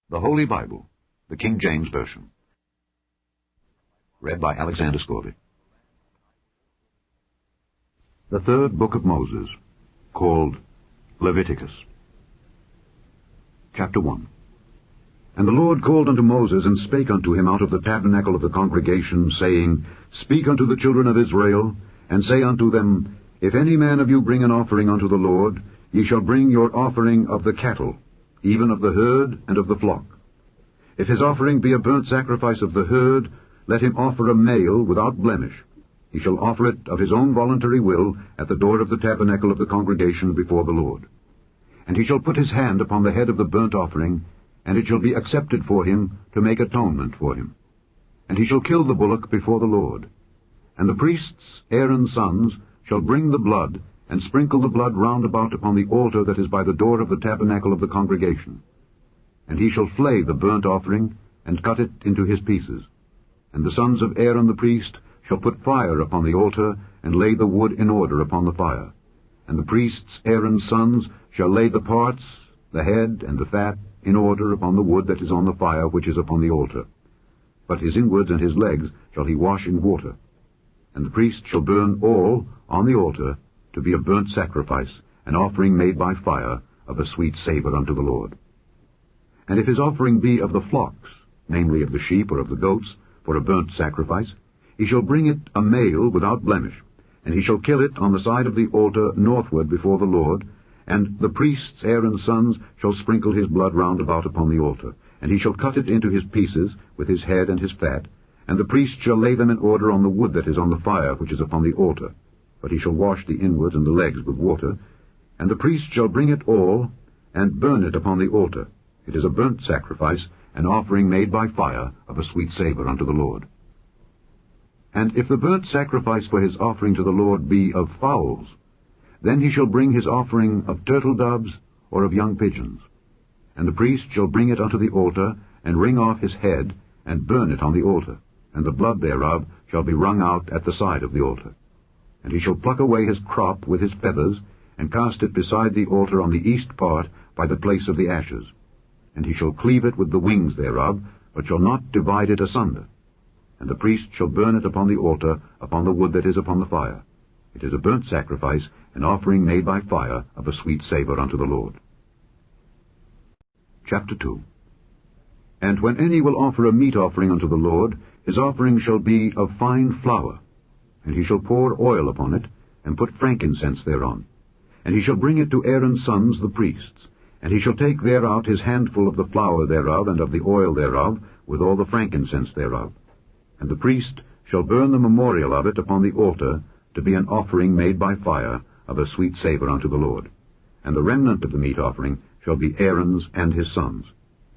The Holy Bible, the King James Version. Read by Alexander Scorby. The third book of Moses, called Leviticus. Chapter 1. And the Lord called unto Moses, and spake unto him out of the tabernacle of the congregation, saying, Speak unto the children of Israel, and say unto them, If any man of you bring an offering unto the Lord, ye shall bring your offering of the cattle, even of the herd and of the flock. If his offering be a burnt sacrifice of the herd, let him offer a male without blemish. He shall offer it of his own voluntary will at the door of the tabernacle of the congregation before the Lord. And he shall put his hand upon the head of the burnt offering, and it shall be accepted for him to make atonement for him. And he shall kill the bullock before the Lord. And the priests, Aaron's sons, shall bring the blood, and sprinkle the blood round about upon the altar that is by the door of the tabernacle of the congregation. And he shall flay the burnt offering, and cut it into his pieces. And the sons of Aaron the priest shall put fire upon the altar, and lay the wood in order upon the fire. And the priests, Aaron's sons, shall lay the parts, the head, and the fat, in order upon the wood that is on the fire which is upon the altar. But his inwards and his legs shall he wash in water. And the priest shall burn all on the altar, to be a burnt sacrifice, an offering made by fire, of a sweet savour unto the Lord. And if his offering be of the flocks, namely of the sheep or of the goats, for a burnt sacrifice, he shall bring it a male without blemish, and he shall kill it on the side of the altar northward before the Lord, and the priests, Aaron's sons, shall sprinkle his blood round about upon the altar, and he shall cut it into his pieces, with his head and his fat, and the priest shall lay them in order on the wood that is on the fire which is upon the altar. But he shall wash the inwards and the legs with water, and the priest shall bring it all, and burn it upon the altar. It is a burnt sacrifice, an offering made by fire, of a sweet savour unto the Lord. And if the burnt sacrifice for his offering to the Lord be of fowls, then he shall bring his offering of turtle doves or of young pigeons. And the priest shall bring it unto the altar, and wring off his head, and burn it on the altar, and the blood thereof shall be wrung out at the side of the altar. And he shall pluck away his crop with his feathers, and cast it beside the altar on the east part, by the place of the ashes. And he shall cleave it with the wings thereof, but shall not divide it asunder. And the priest shall burn it upon the altar, upon the wood that is upon the fire. It is a burnt sacrifice, an offering made by fire, of a sweet savour unto the Lord. Chapter 2. And when any will offer a meat offering unto the Lord, his offering shall be of fine flour. And he shall pour oil upon it, and put frankincense thereon. And he shall bring it to Aaron's sons the priests. And he shall take thereout his handful of the flour thereof, and of the oil thereof, with all the frankincense thereof. And the priest shall burn the memorial of it upon the altar, to be an offering made by fire, of a sweet savour unto the Lord. And the remnant of the meat offering shall be Aaron's and his sons.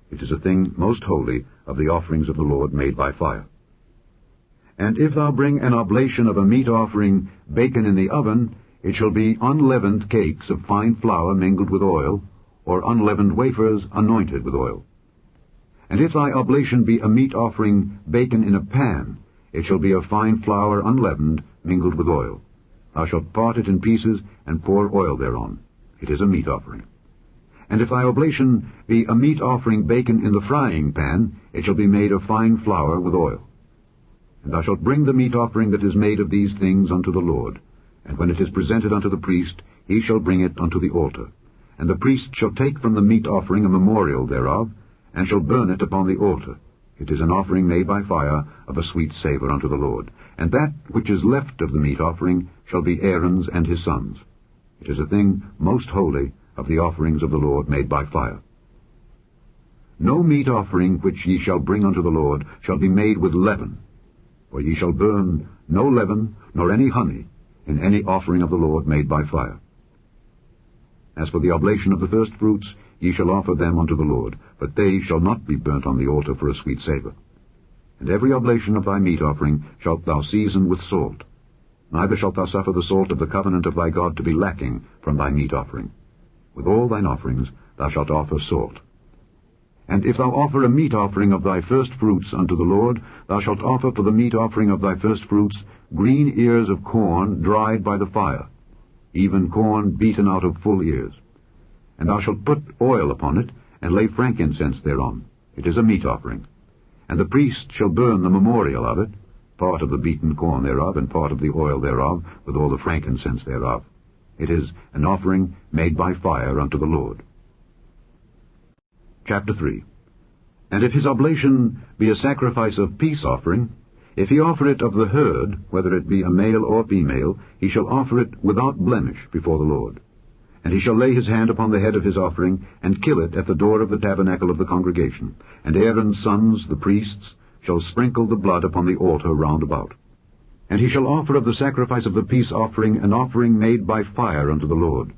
It is a thing most holy of the offerings of the Lord made by fire. And if thou bring an oblation of a meat offering baken in the oven, it shall be unleavened cakes of fine flour mingled with oil, or unleavened wafers anointed with oil. And if thy oblation be a meat offering baken in a pan, it shall be of fine flour unleavened, mingled with oil. Thou shalt part it in pieces, and pour oil thereon. It is a meat offering. And if thy oblation be a meat offering baken in the frying pan, it shall be made of fine flour with oil. And thou shalt bring the meat offering that is made of these things unto the Lord. And when it is presented unto the priest, he shall bring it unto the altar. And the priest shall take from the meat offering a memorial thereof, and shall burn it upon the altar. It is an offering made by fire, of a sweet savour unto the Lord. And that which is left of the meat offering shall be Aaron's and his sons. It is a thing most holy of the offerings of the Lord made by fire. No meat offering which ye shall bring unto the Lord shall be made with leaven, for ye shall burn no leaven nor any honey in any offering of the Lord made by fire. As for the oblation of the firstfruits, ye shall offer them unto the Lord, but they shall not be burnt on the altar for a sweet savour. And every oblation of thy meat offering shalt thou season with salt. Neither shalt thou suffer the salt of the covenant of thy God to be lacking from thy meat offering. With all thine offerings thou shalt offer salt. And if thou offer a meat offering of thy firstfruits unto the Lord, thou shalt offer for the meat offering of thy firstfruits green ears of corn dried by the fire, even corn beaten out of full ears. And thou shalt put oil upon it, and lay frankincense thereon. It is a meat offering. And the priest shall burn the memorial of it, part of the beaten corn thereof, and part of the oil thereof, with all the frankincense thereof. It is an offering made by fire unto the Lord. Chapter 3. And if his oblation be a sacrifice of peace offering, if he offer it of the herd, whether it be a male or female, he shall offer it without blemish before the Lord. And he shall lay his hand upon the head of his offering, and kill it at the door of the tabernacle of the congregation. And Aaron's sons, the priests, shall sprinkle the blood upon the altar round about. And he shall offer of the sacrifice of the peace offering an offering made by fire unto the Lord,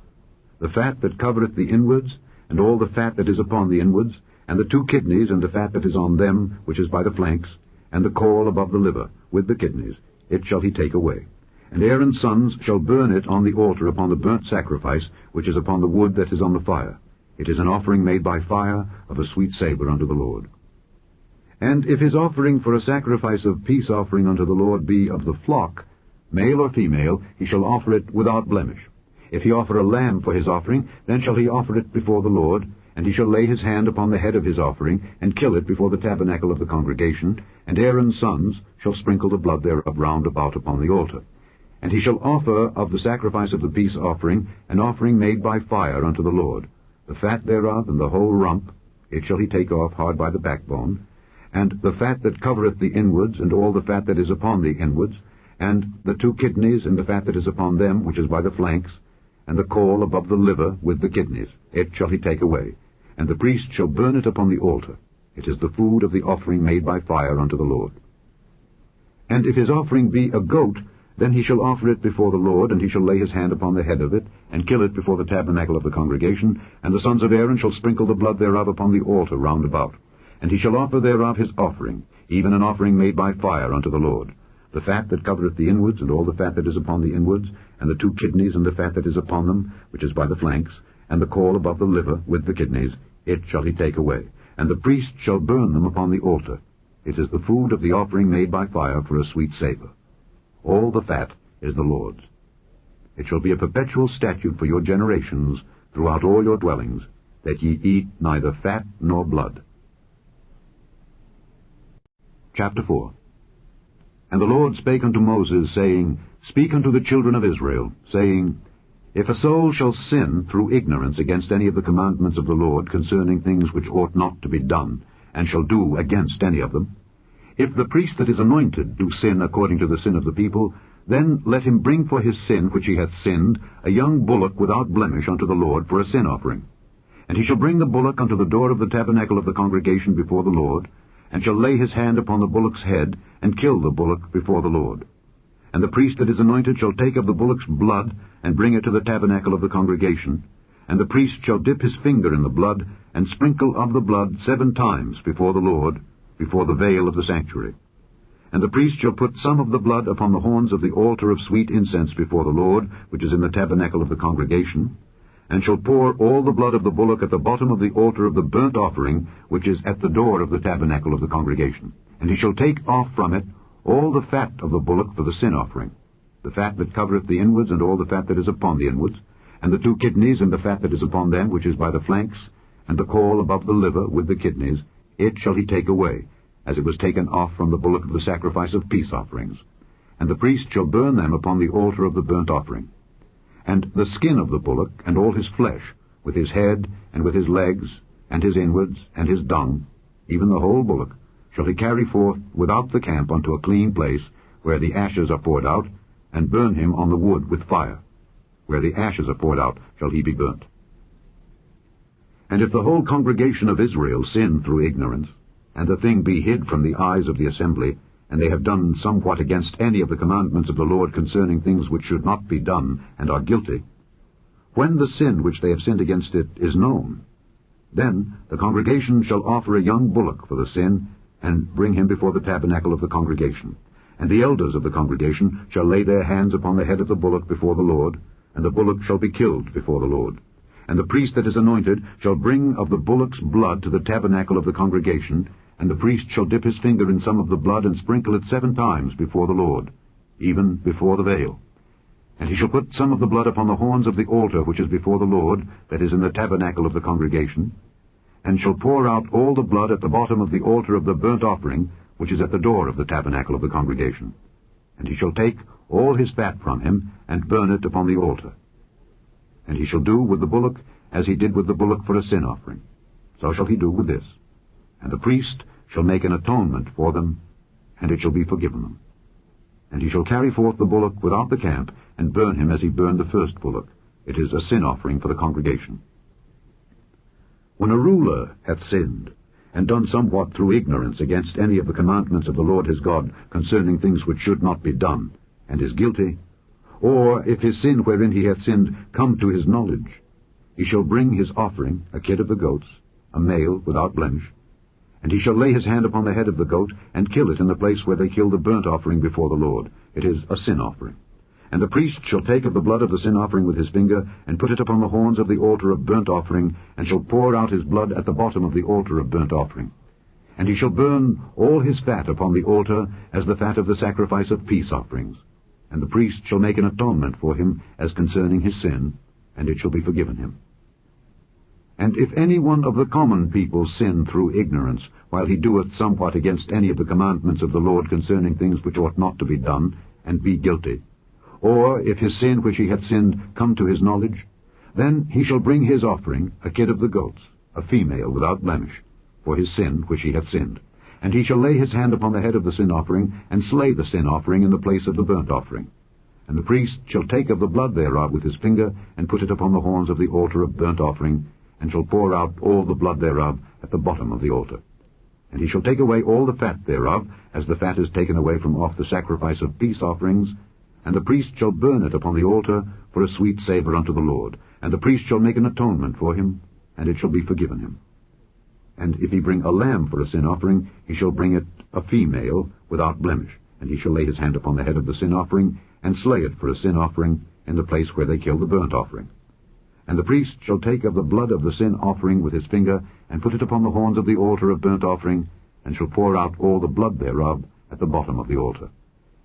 the fat that covereth the inwards, and all the fat that is upon the inwards, and the 2 kidneys, and the fat that is on them, which is by the flanks, and the caul above the liver, with the kidneys, it shall he take away. And Aaron's sons shall burn it on the altar upon the burnt sacrifice, which is upon the wood that is on the fire. It is an offering made by fire, of a sweet savour unto the Lord. And if his offering for a sacrifice of peace offering unto the Lord be of the flock, male or female, he shall offer it without blemish. If he offer a lamb for his offering, then shall he offer it before the Lord, and he shall lay his hand upon the head of his offering, and kill it before the tabernacle of the congregation, and Aaron's sons shall sprinkle the blood thereof round about upon the altar. And he shall offer of the sacrifice of the peace offering an offering made by fire unto the Lord, the fat thereof and the whole rump, it shall he take off hard by the backbone, and the fat that covereth the inwards, and all the fat that is upon the inwards, and the 2 kidneys, and the fat that is upon them, which is by the flanks, and the caul above the liver with the kidneys, it shall he take away. And the priest shall burn it upon the altar. It is the food of the offering made by fire unto the Lord. And if his offering be a goat, then he shall offer it before the Lord, and he shall lay his hand upon the head of it, and kill it before the tabernacle of the congregation, and the sons of Aaron shall sprinkle the blood thereof upon the altar round about. And he shall offer thereof his offering, even an offering made by fire unto the Lord, the fat that covereth the inwards, and all the fat that is upon the inwards, and the 2 kidneys, and the fat that is upon them, which is by the flanks, and the caul above the liver with the kidneys, it shall he take away. And the priest shall burn them upon the altar. It is the food of the offering made by fire for a sweet savour. All the fat is the Lord's. It shall be a perpetual statute for your generations throughout all your dwellings, that ye eat neither fat nor blood. Chapter 4. And the Lord spake unto Moses, saying, Speak unto the children of Israel, saying, If a soul shall sin through ignorance against any of the commandments of the Lord concerning things which ought not to be done, and shall do against any of them, if the priest that is anointed do sin according to the sin of the people, then let him bring for his sin which he hath sinned a young bullock without blemish unto the Lord for a sin offering. And he shall bring the bullock unto the door of the tabernacle of the congregation before the Lord, and shall lay his hand upon the bullock's head, and kill the bullock before the Lord. And the priest that is anointed shall take of the bullock's blood, and bring it to the tabernacle of the congregation. And the priest shall dip his finger in the blood, and sprinkle of the blood 7 times before the Lord, before the veil of the sanctuary. And the priest shall put some of the blood upon the horns of the altar of sweet incense before the Lord, which is in the tabernacle of the congregation, and shall pour all the blood of the bullock at the bottom of the altar of the burnt offering, which is at the door of the tabernacle of the congregation. And he shall take off from it all the fat of the bullock for the sin offering, the fat that covereth the inwards, and all the fat that is upon the inwards, and the 2 kidneys, and the fat that is upon them, which is by the flanks, and the caul above the liver with the kidneys, it shall he take away, as it was taken off from the bullock of the sacrifice of peace offerings. And the priest shall burn them upon the altar of the burnt offering. And the skin of the bullock, and all his flesh, with his head, and with his legs, and his inwards, and his dung, even the whole bullock, shall he carry forth without the camp unto a clean place, where the ashes are poured out, and burn him on the wood with fire. Where the ashes are poured out shall he be burnt. And if the whole congregation of Israel sin through ignorance, and the thing be hid from the eyes of the assembly, and they have done somewhat against any of the commandments of the Lord concerning things which should not be done, and are guilty, when the sin which they have sinned against it is known, then the congregation shall offer a young bullock for the sin, and bring him before the tabernacle of the congregation. And the elders of the congregation shall lay their hands upon the head of the bullock before the Lord, and the bullock shall be killed before the Lord. And the priest that is anointed shall bring of the bullock's blood to the tabernacle of the congregation, and the priest shall dip his finger in some of the blood, and sprinkle it 7 times before the Lord, even before the veil. And he shall put some of the blood upon the horns of the altar which is before the Lord, that is in the tabernacle of the congregation. and shall pour out all the blood at the bottom of the altar of the burnt offering, which is at the door of the tabernacle of the congregation. And he shall take all his fat from him, and burn it upon the altar. And he shall do with the bullock as he did with the bullock for a sin offering. So shall he do with this. And the priest shall make an atonement for them, and it shall be forgiven them. And he shall carry forth the bullock without the camp, and burn him as he burned the first bullock. It is a sin offering for the congregation. When a ruler hath sinned, and done somewhat through ignorance against any of the commandments of the Lord his God concerning things which should not be done, and is guilty, or if his sin wherein he hath sinned come to his knowledge, he shall bring his offering, a kid of the goats, a male without blemish, and he shall lay his hand upon the head of the goat, and kill it in the place where they kill the burnt offering before the Lord. It is a sin offering. And the priest shall take of the blood of the sin offering with his finger, and put it upon the horns of the altar of burnt offering, and shall pour out his blood at the bottom of the altar of burnt offering. And he shall burn all his fat upon the altar, as the fat of the sacrifice of peace offerings. And the priest shall make an atonement for him as concerning his sin, and it shall be forgiven him. And if any one of the common people sin through ignorance, while he doeth somewhat against any of the commandments of the Lord concerning things which ought not to be done, and be guilty, or if his sin which he hath sinned come to his knowledge, then he shall bring his offering, a kid of the goats, a female without blemish, for his sin which he hath sinned. And he shall lay his hand upon the head of the sin offering, and slay the sin offering in the place of the burnt offering. And the priest shall take of the blood thereof with his finger, and put it upon the horns of the altar of burnt offering, and shall pour out all the blood thereof at the bottom of the altar. And he shall take away all the fat thereof, as the fat is taken away from off the sacrifice of peace offerings, and the priest shall burn it upon the altar for a sweet savour unto the Lord. And the priest shall make an atonement for him, and it shall be forgiven him. And if he bring a lamb for a sin offering, he shall bring it a female without blemish, and he shall lay his hand upon the head of the sin offering, and slay it for a sin offering in the place where they kill the burnt offering. And the priest shall take of the blood of the sin offering with his finger, and put it upon the horns of the altar of burnt offering, and shall pour out all the blood thereof at the bottom of the altar.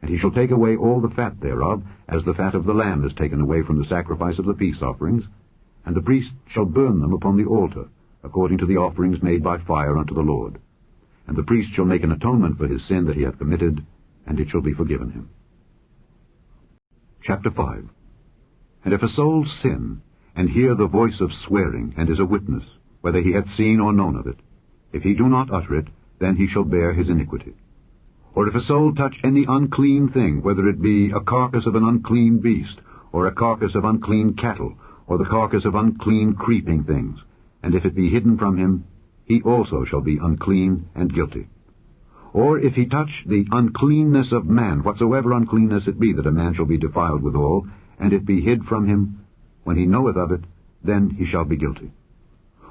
And he shall take away all the fat thereof, as the fat of the lamb is taken away from the sacrifice of the peace offerings, and the priest shall burn them upon the altar, according to the offerings made by fire unto the Lord. And the priest shall make an atonement for his sin that he hath committed, and it shall be forgiven him. Chapter 5. And if a soul sin, and hear the voice of swearing, and is a witness, whether he hath seen or known of it, if he do not utter it, then he shall bear his iniquity. Or if a soul touch any unclean thing, whether it be a carcass of an unclean beast, or a carcass of unclean cattle, or the carcass of unclean creeping things, and if it be hidden from him, he also shall be unclean and guilty. Or if he touch the uncleanness of man, whatsoever uncleanness it be that a man shall be defiled withal, and it be hid from him, when he knoweth of it, then he shall be guilty.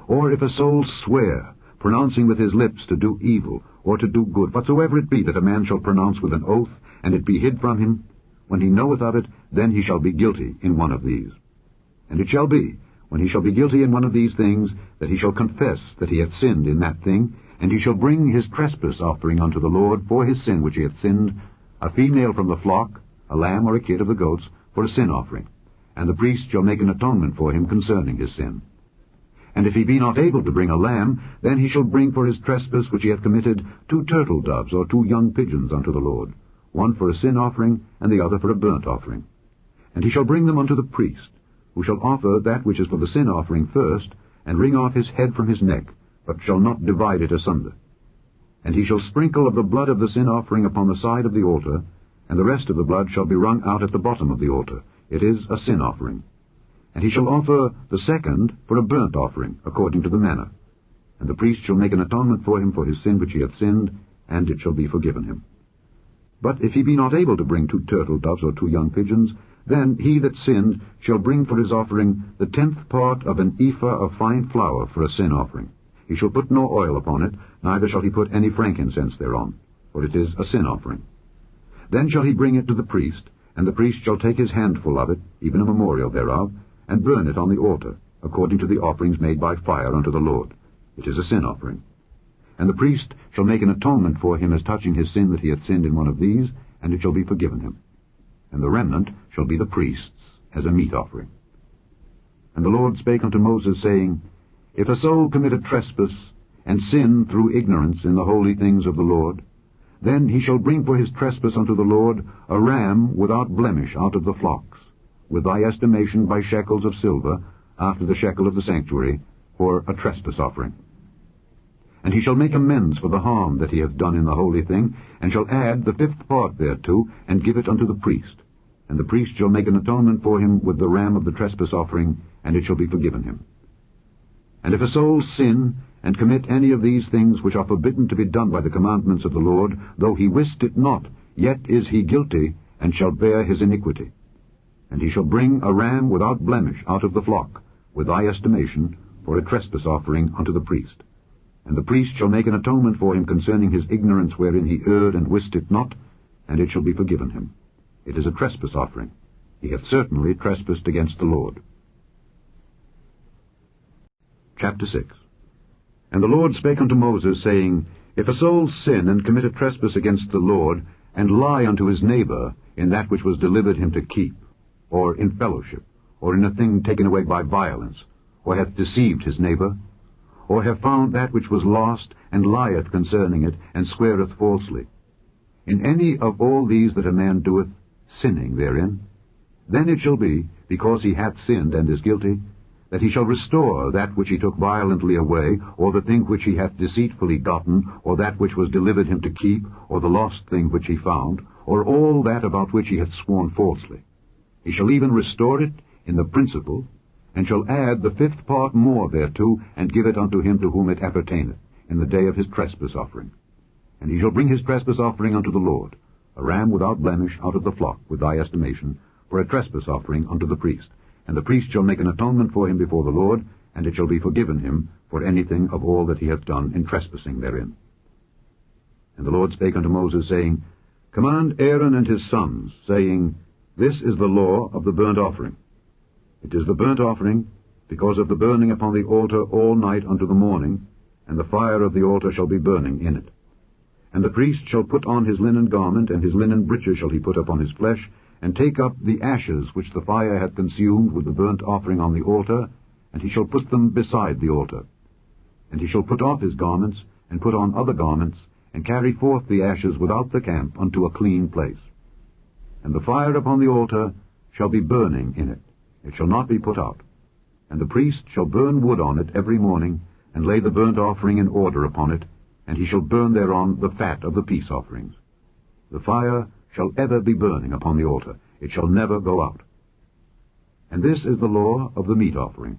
Or if a soul swear, pronouncing with his lips to do evil, or to do good, whatsoever it be that a man shall pronounce with an oath, and it be hid from him, when he knoweth of it, then he shall be guilty in one of these. And it shall be, when he shall be guilty in one of these things, that he shall confess that he hath sinned in that thing, and he shall bring his trespass offering unto the Lord for his sin which he hath sinned, a female from the flock, a lamb or a kid of the goats, for a sin offering. And the priest shall make an atonement for him concerning his sin. And if he be not able to bring a lamb, then he shall bring for his trespass which he hath committed 2 turtle doves or 2 young pigeons unto the Lord, one for a sin offering, and the other for a burnt offering. And he shall bring them unto the priest, who shall offer that which is for the sin offering first, and wring off his head from his neck, but shall not divide it asunder. And he shall sprinkle of the blood of the sin offering upon the side of the altar, and the rest of the blood shall be wrung out at the bottom of the altar. It is a sin offering. And he shall offer the second for a burnt offering, according to the manner. And the priest shall make an atonement for him for his sin which he hath sinned, and it shall be forgiven him. But if he be not able to bring 2 turtle doves or 2 young pigeons, then he that sinned shall bring for his offering the 10th part of an ephah of fine flour for a sin offering. He shall put no oil upon it, neither shall he put any frankincense thereon, for it is a sin offering. Then shall he bring it to the priest, and the priest shall take his handful of it, even a memorial thereof, and burn it on the altar, according to the offerings made by fire unto the Lord. It is a sin offering. And the priest shall make an atonement for him as touching his sin that he hath sinned in one of these, and it shall be forgiven him. And the remnant shall be the priest's, as a meat offering. And the Lord spake unto Moses, saying, If a soul commit a trespass, and sin through ignorance in the holy things of the Lord, then he shall bring for his trespass unto the Lord a ram without blemish out of the flocks, with thy estimation by shekels of silver, after the shekel of the sanctuary, for a trespass offering. And he shall make amends for the harm that he hath done in the holy thing, and shall add the 5th part thereto, and give it unto the priest. And the priest shall make an atonement for him with the ram of the trespass offering, and it shall be forgiven him. And if a soul sin, and commit any of these things which are forbidden to be done by the commandments of the Lord, though he wist it not, yet is he guilty, and shall bear his iniquity. And he shall bring a ram without blemish out of the flock, with thy estimation, for a trespass offering unto the priest. And the priest shall make an atonement for him concerning his ignorance wherein he erred and wist it not, and it shall be forgiven him. It is a trespass offering. He hath certainly trespassed against the Lord. Chapter 6. And the Lord spake unto Moses, saying, If a soul sin and commit a trespass against the Lord, and lie unto his neighbor in that which was delivered him to keep, or in fellowship, or in a thing taken away by violence, or hath deceived his neighbor, or have found that which was lost, and lieth concerning it, and sweareth falsely, in any of all these that a man doeth, sinning therein, then it shall be, because he hath sinned and is guilty, that he shall restore that which he took violently away, or the thing which he hath deceitfully gotten, or that which was delivered him to keep, or the lost thing which he found, or all that about which he hath sworn falsely. He shall even restore it in the principal, and shall add the 5th part more thereto, and give it unto him to whom it appertaineth, in the day of his trespass offering. And he shall bring his trespass offering unto the Lord, a ram without blemish out of the flock, with thy estimation, for a trespass offering unto the priest. And the priest shall make an atonement for him before the Lord, and it shall be forgiven him for anything of all that he hath done in trespassing therein. And the Lord spake unto Moses, saying, Command Aaron and his sons, saying, This is the law of the burnt offering. It is the burnt offering, because of the burning upon the altar all night unto the morning, and the fire of the altar shall be burning in it. And the priest shall put on his linen garment, and his linen breeches shall he put upon his flesh, and take up the ashes which the fire hath consumed with the burnt offering on the altar, and he shall put them beside the altar. And he shall put off his garments, and put on other garments, and carry forth the ashes without the camp unto a clean place. And the fire upon the altar shall be burning in it. It shall not be put out. And the priest shall burn wood on it every morning, and lay the burnt offering in order upon it, and he shall burn thereon the fat of the peace offerings. The fire shall ever be burning upon the altar. It shall never go out. And this is the law of the meat offering.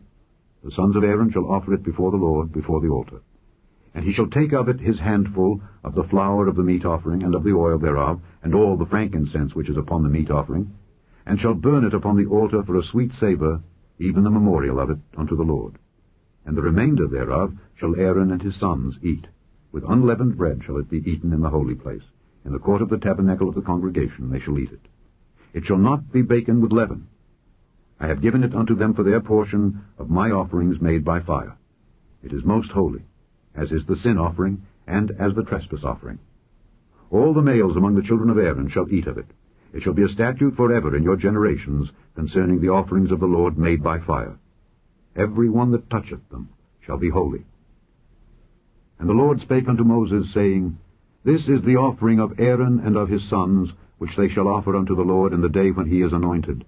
The sons of Aaron shall offer it before the Lord, before the altar. And he shall take of it his handful of the flour of the meat offering, and of the oil thereof, and all the frankincense which is upon the meat offering, and shall burn it upon the altar for a sweet savour, even the memorial of it unto the Lord. And the remainder thereof shall Aaron and his sons eat. With unleavened bread shall it be eaten in the holy place. In the court of the tabernacle of the congregation they shall eat it. It shall not be baken with leaven. I have given it unto them for their portion of my offerings made by fire. It is most holy, as is the sin offering, and as the trespass offering. All the males among the children of Aaron shall eat of it. It shall be a statute forever in your generations concerning the offerings of the Lord made by fire. Every one that toucheth them shall be holy. And the Lord spake unto Moses, saying, This is the offering of Aaron and of his sons, which they shall offer unto the Lord in the day when he is anointed.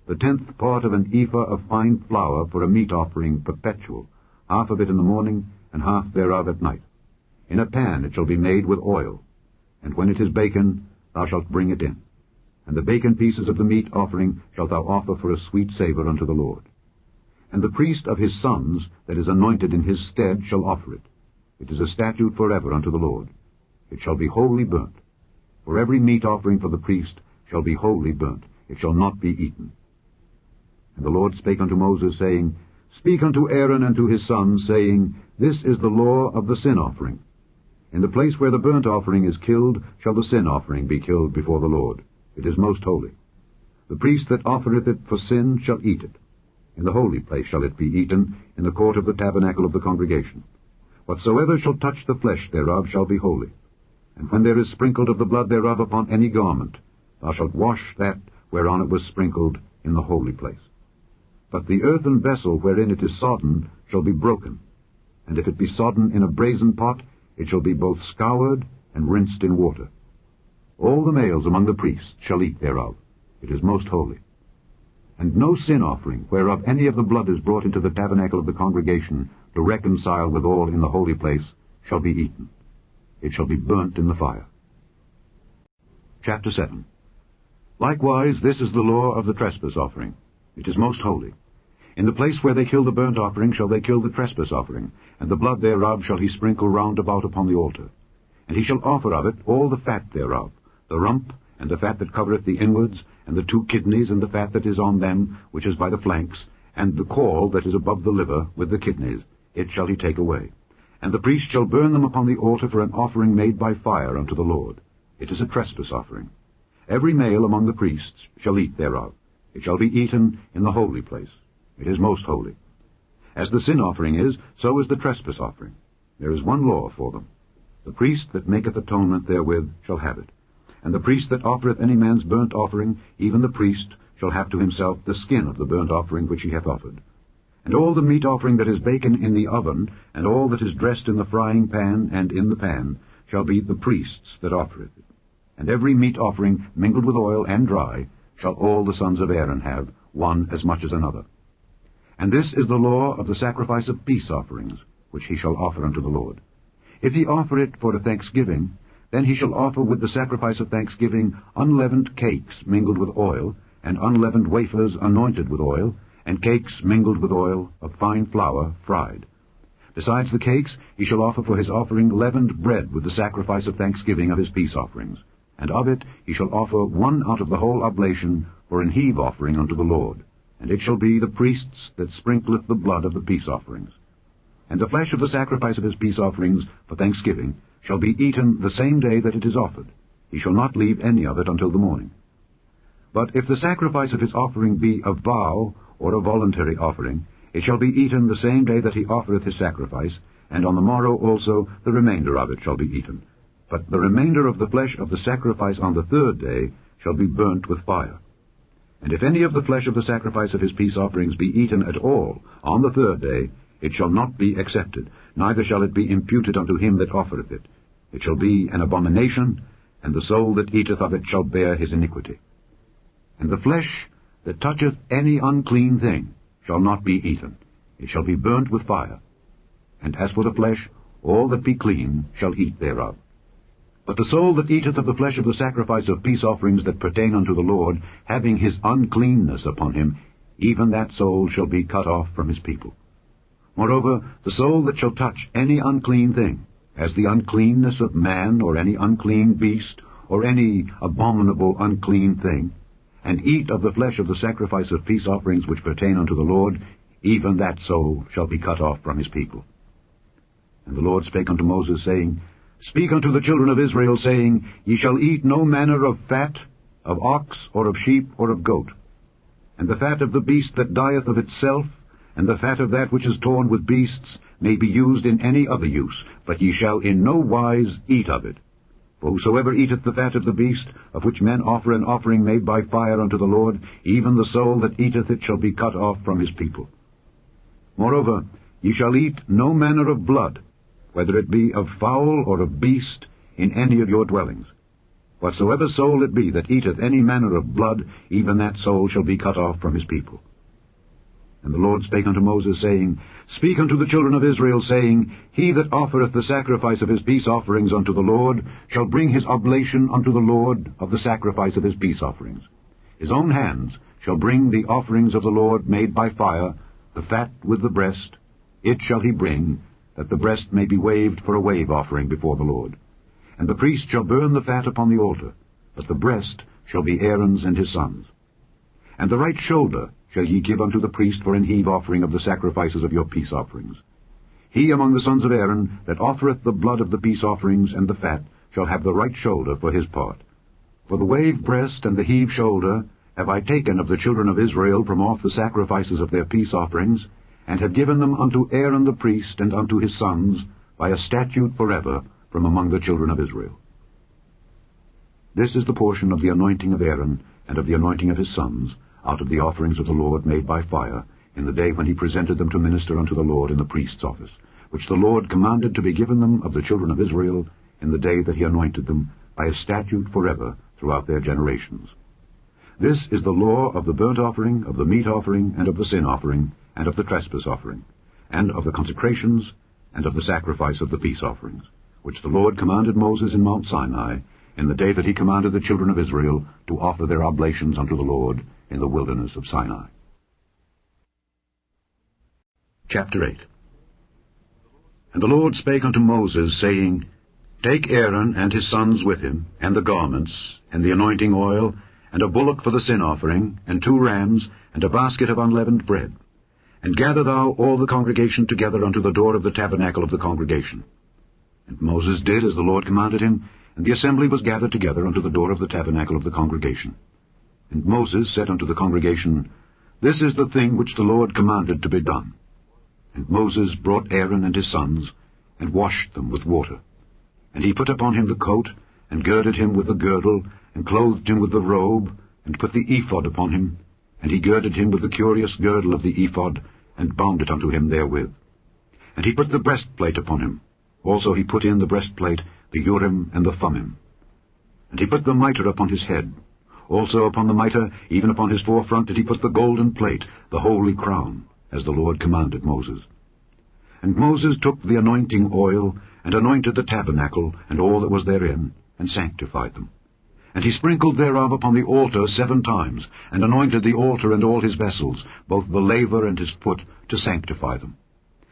The 10th part of an ephah of fine flour for a meat offering perpetual, half of it in the morning, and half thereof at night. In a pan it shall be made with oil, and when it is baken, thou shalt bring it in. And the baken pieces of the meat offering shalt thou offer for a sweet savour unto the Lord. And the priest of his sons that is anointed in his stead shall offer it. It is a statute forever unto the Lord. It shall be wholly burnt. For every meat offering for the priest shall be wholly burnt. It shall not be eaten. And the Lord spake unto Moses, saying, Speak unto Aaron and to his sons, saying, This is the law of the sin offering. In the place where the burnt offering is killed shall the sin offering be killed before the Lord. It is most holy. The priest that offereth it for sin shall eat it. In the holy place shall it be eaten, in the court of the tabernacle of the congregation. Whatsoever shall touch the flesh thereof shall be holy. And when there is sprinkled of the blood thereof upon any garment, thou shalt wash that whereon it was sprinkled in the holy place. But the earthen vessel wherein it is sodden shall be broken, and if it be sodden in a brazen pot, it shall be both scoured and rinsed in water. All the males among the priests shall eat thereof. It is most holy. And no sin offering, whereof any of the blood is brought into the tabernacle of the congregation to reconcile with all in the holy place, shall be eaten. It shall be burnt in the fire. Chapter 7. Likewise, this is the law of the trespass offering. It is most holy. In the place where they kill the burnt offering shall they kill the trespass offering, and the blood thereof shall he sprinkle round about upon the altar. And he shall offer of it all the fat thereof, the rump, and the fat that covereth the inwards, and the 2 kidneys, and the fat that is on them, which is by the flanks, and the caul that is above the liver, with the kidneys. It shall he take away. And the priest shall burn them upon the altar for an offering made by fire unto the Lord. It is a trespass offering. Every male among the priests shall eat thereof. It shall be eaten in the holy place. It is most holy. As the sin offering is, so is the trespass offering. There is one law for them. The priest that maketh atonement therewith shall have it. And the priest that offereth any man's burnt offering, even the priest, shall have to himself the skin of the burnt offering which he hath offered. And all the meat offering that is baken in the oven, and all that is dressed in the frying pan and in the pan, shall be the priest's that offereth it. And every meat offering mingled with oil and dry shall all the sons of Aaron have, one as much as another. And this is the law of the sacrifice of peace offerings, which he shall offer unto the Lord. If he offer it for a thanksgiving, then he shall offer with the sacrifice of thanksgiving unleavened cakes mingled with oil, and unleavened wafers anointed with oil, and cakes mingled with oil of fine flour fried. Besides the cakes, he shall offer for his offering leavened bread with the sacrifice of thanksgiving of his peace offerings. And of it he shall offer one out of the whole oblation for an heave offering unto the Lord. And it shall be the priest's that sprinkleth the blood of the peace offerings. And the flesh of the sacrifice of his peace offerings for thanksgiving shall be eaten the same day that it is offered. He shall not leave any of it until the morning. But if the sacrifice of his offering be a vow or a voluntary offering, it shall be eaten the same day that he offereth his sacrifice, and on the morrow also the remainder of it shall be eaten. But the remainder of the flesh of the sacrifice on the 3rd day shall be burnt with fire. And if any of the flesh of the sacrifice of his peace offerings be eaten at all on the 3rd day, it shall not be accepted, neither shall it be imputed unto him that offereth it. It shall be an abomination, and the soul that eateth of it shall bear his iniquity. And the flesh that toucheth any unclean thing shall not be eaten. It shall be burnt with fire. And as for the flesh, all that be clean shall eat thereof. But the soul that eateth of the flesh of the sacrifice of peace offerings that pertain unto the Lord, having his uncleanness upon him, even that soul shall be cut off from his people. Moreover, the soul that shall touch any unclean thing, as the uncleanness of man, or any unclean beast, or any abominable unclean thing, and eat of the flesh of the sacrifice of peace offerings which pertain unto the Lord, even that soul shall be cut off from his people. And the Lord spake unto Moses, saying, Speak unto the children of Israel, saying, Ye shall eat no manner of fat, of ox, or of sheep, or of goat. And the fat of the beast that dieth of itself, and the fat of that which is torn with beasts, may be used in any other use, but ye shall in no wise eat of it. For whosoever eateth the fat of the beast, of which men offer an offering made by fire unto the Lord, even the soul that eateth it shall be cut off from his people. Moreover, ye shall eat no manner of blood, whether it be of fowl or of beast, in any of your dwellings. Whatsoever soul it be that eateth any manner of blood, even that soul shall be cut off from his people. And the Lord spake unto Moses, saying, Speak unto the children of Israel, saying, He that offereth the sacrifice of his peace offerings unto the Lord shall bring his oblation unto the Lord of the sacrifice of his peace offerings. His own hands shall bring the offerings of the Lord made by fire, the fat with the breast. It shall he bring, that the breast may be waved for a wave offering before the Lord. And the priest shall burn the fat upon the altar, but the breast shall be Aaron's and his sons'. And the right shoulder shall ye give unto the priest for an heave offering of the sacrifices of your peace offerings. He among the sons of Aaron that offereth the blood of the peace offerings and the fat shall have the right shoulder for his part. For the wave breast and the heave shoulder have I taken of the children of Israel from off the sacrifices of their peace offerings, and have given them unto Aaron the priest and unto his sons by a statute forever from among the children of Israel. This is the portion of the anointing of Aaron and of the anointing of his sons, out of the offerings of the Lord made by fire, in the day when he presented them to minister unto the Lord in the priest's office, which the Lord commanded to be given them of the children of Israel in the day that he anointed them, by a statute forever throughout their generations. This is the law of the burnt offering, of the meat offering, and of the sin offering, and of the trespass offering, and of the consecrations, and of the sacrifice of the peace offerings, which the Lord commanded Moses in Mount Sinai, in the day that he commanded the children of Israel to offer their oblations unto the Lord in the wilderness of Sinai. Chapter 8. And the Lord spake unto Moses, saying, Take Aaron and his sons with him, and the garments, and the anointing oil, and a bullock for the sin offering, and 2 rams, and a basket of unleavened bread. And gather thou all the congregation together unto the door of the tabernacle of the congregation. And Moses did as the Lord commanded him, and the assembly was gathered together unto the door of the tabernacle of the congregation. And Moses said unto the congregation, This is the thing which the Lord commanded to be done. And Moses brought Aaron and his sons, and washed them with water. And he put upon him the coat, and girded him with the girdle, and clothed him with the robe, and put the ephod upon him, and he girded him with the curious girdle of the ephod, and bound it unto him therewith. And he put the breastplate upon him. Also he put in the breastplate the Urim and the Thummim. And he put the mitre upon his head. Also upon the mitre, even upon his forefront, did he put the golden plate, the holy crown, as the Lord commanded Moses. And Moses took the anointing oil, and anointed the tabernacle, and all that was therein, and sanctified them. And he sprinkled thereof upon the altar 7 times, and anointed the altar and all his vessels, both the laver and his foot, to sanctify them.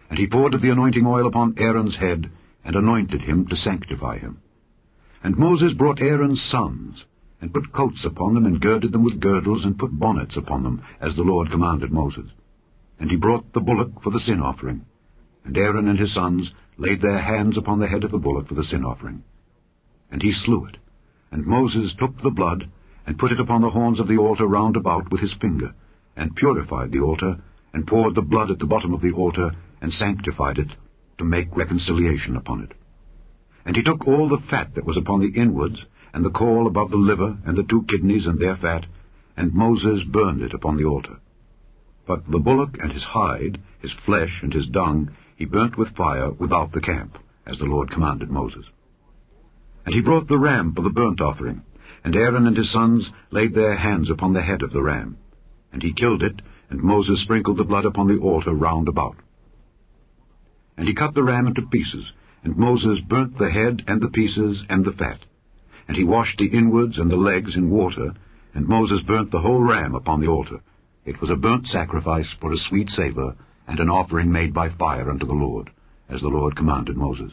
And he poured of the anointing oil upon Aaron's head, and anointed him to sanctify him. And Moses brought Aaron's sons, and put coats upon them, and girded them with girdles, and put bonnets upon them, as the Lord commanded Moses. And he brought the bullock for the sin offering. And Aaron and his sons laid their hands upon the head of the bullock for the sin offering. And he slew it. And Moses took the blood, and put it upon the horns of the altar round about with his finger, and purified the altar, and poured the blood at the bottom of the altar, and sanctified it, to make reconciliation upon it. And he took all the fat that was upon the inwards, and the caul above the liver, and the 2 kidneys and their fat, and Moses burned it upon the altar. But the bullock and his hide, his flesh and his dung, he burnt with fire without the camp, as the Lord commanded Moses. And he brought the ram for the burnt offering, and Aaron and his sons laid their hands upon the head of the ram. And he killed it, and Moses sprinkled the blood upon the altar round about. And he cut the ram into pieces, and Moses burnt the head and the pieces and the fat. And he washed the inwards and the legs in water, and Moses burnt the whole ram upon the altar. It was a burnt sacrifice for a sweet savour, and an offering made by fire unto the Lord, as the Lord commanded Moses.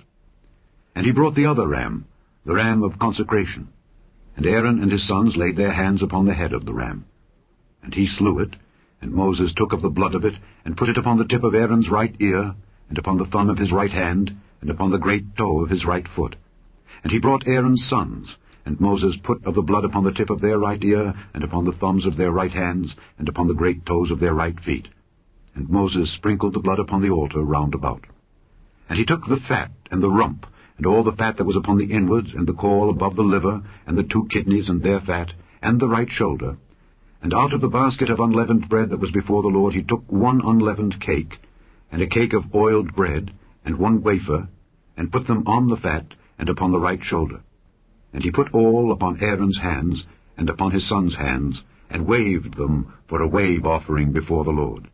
And he brought the other ram, the ram of consecration. And Aaron and his sons laid their hands upon the head of the ram. And he slew it, and Moses took of the blood of it, and put it upon the tip of Aaron's right ear, and upon the thumb of his right hand, and upon the great toe of his right foot. And he brought Aaron's sons, and Moses put of the blood upon the tip of their right ear, and upon the thumbs of their right hands, and upon the great toes of their right feet. And Moses sprinkled the blood upon the altar round about. And he took the fat and the rump, and all the fat that was upon the inwards, and the caul above the liver, and the 2 kidneys and their fat, and the right shoulder. And out of the basket of unleavened bread that was before the Lord he took 1 unleavened cake, and a cake of oiled bread, and 1 wafer, and put them on the fat, and upon the right shoulder. And he put all upon Aaron's hands, and upon his sons' hands, and waved them for a wave offering before the Lord.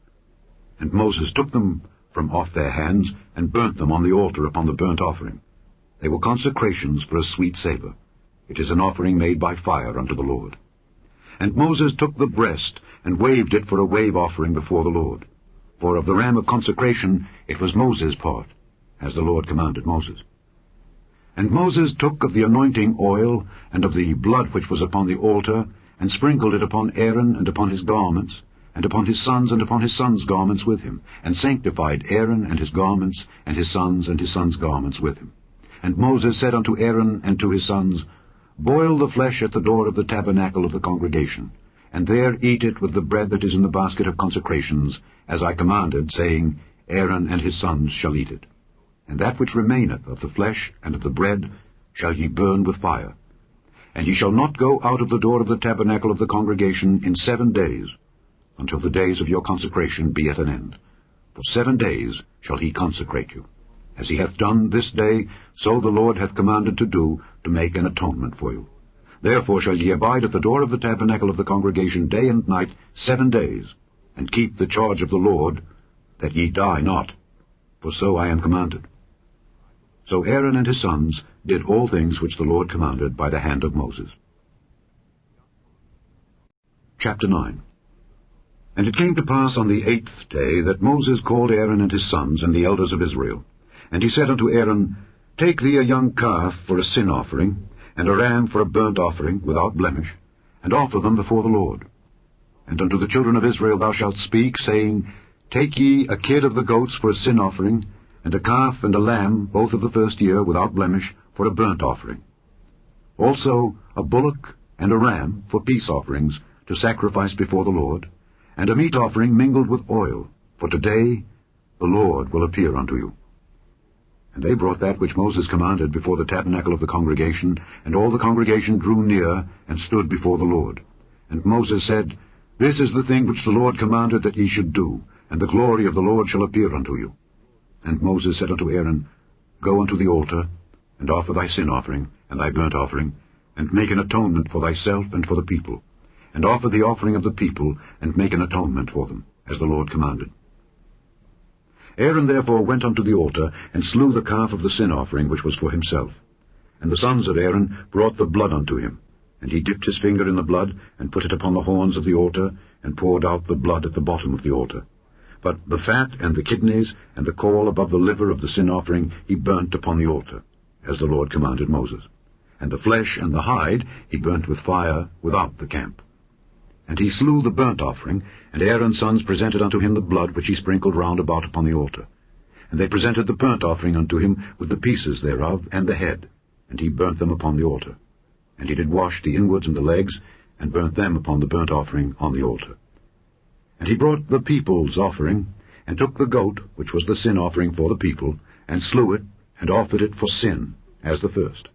And Moses took them from off their hands, and burnt them on the altar upon the burnt offering. They were consecrations for a sweet savour. It is an offering made by fire unto the Lord. And Moses took the breast, and waved it for a wave offering before the Lord. For of the ram of consecration it was Moses' part, as the Lord commanded Moses. And Moses took of the anointing oil, and of the blood which was upon the altar, and sprinkled it upon Aaron and upon his garments, and upon his sons and upon his sons' garments with him, and sanctified Aaron and his garments, and his sons' garments with him. And Moses said unto Aaron and to his sons, Boil the flesh at the door of the tabernacle of the congregation, and there eat it with the bread that is in the basket of consecrations, as I commanded, saying, Aaron and his sons shall eat it. And that which remaineth of the flesh and of the bread shall ye burn with fire. And ye shall not go out of the door of the tabernacle of the congregation in 7 days, until the days of your consecration be at an end. For 7 days shall he consecrate you. As he hath done this day, so the Lord hath commanded to do, to make an atonement for you. Therefore shall ye abide at the door of the tabernacle of the congregation day and night 7 days, and keep the charge of the Lord, that ye die not, for so I am commanded. So Aaron and his sons did all things which the Lord commanded by the hand of Moses. Chapter 9. And it came to pass on the 8th day that Moses called Aaron and his sons and the elders of Israel. And he said unto Aaron, Take thee a young calf for a sin offering, and a ram for a burnt offering without blemish, and offer them before the Lord. And unto the children of Israel thou shalt speak, saying, Take ye a kid of the goats for a sin offering, and a calf and a lamb, both of the first year, without blemish, for a burnt offering. Also a bullock and a ram for peace offerings, to sacrifice before the Lord, and a meat offering mingled with oil, for today the Lord will appear unto you. And they brought that which Moses commanded before the tabernacle of the congregation, and all the congregation drew near, and stood before the Lord. And Moses said, This is the thing which the Lord commanded that ye should do, and the glory of the Lord shall appear unto you. And Moses said unto Aaron, Go unto the altar, and offer thy sin offering, and thy burnt offering, and make an atonement for thyself and for the people, and offer the offering of the people, and make an atonement for them, as the Lord commanded. Aaron therefore went unto the altar, and slew the calf of the sin offering which was for himself. And the sons of Aaron brought the blood unto him, and he dipped his finger in the blood, and put it upon the horns of the altar, and poured out the blood at the bottom of the altar. But the fat and the kidneys, and the caul above the liver of the sin offering, he burnt upon the altar, as the Lord commanded Moses. And the flesh and the hide he burnt with fire without the camp. And he slew the burnt offering, and Aaron's sons presented unto him the blood which he sprinkled round about upon the altar. And they presented the burnt offering unto him with the pieces thereof, and the head, and he burnt them upon the altar. And he did wash the inwards and the legs, and burnt them upon the burnt offering on the altar. And he brought the people's offering, and took the goat, which was the sin offering for the people, and slew it, and offered it for sin, as the first.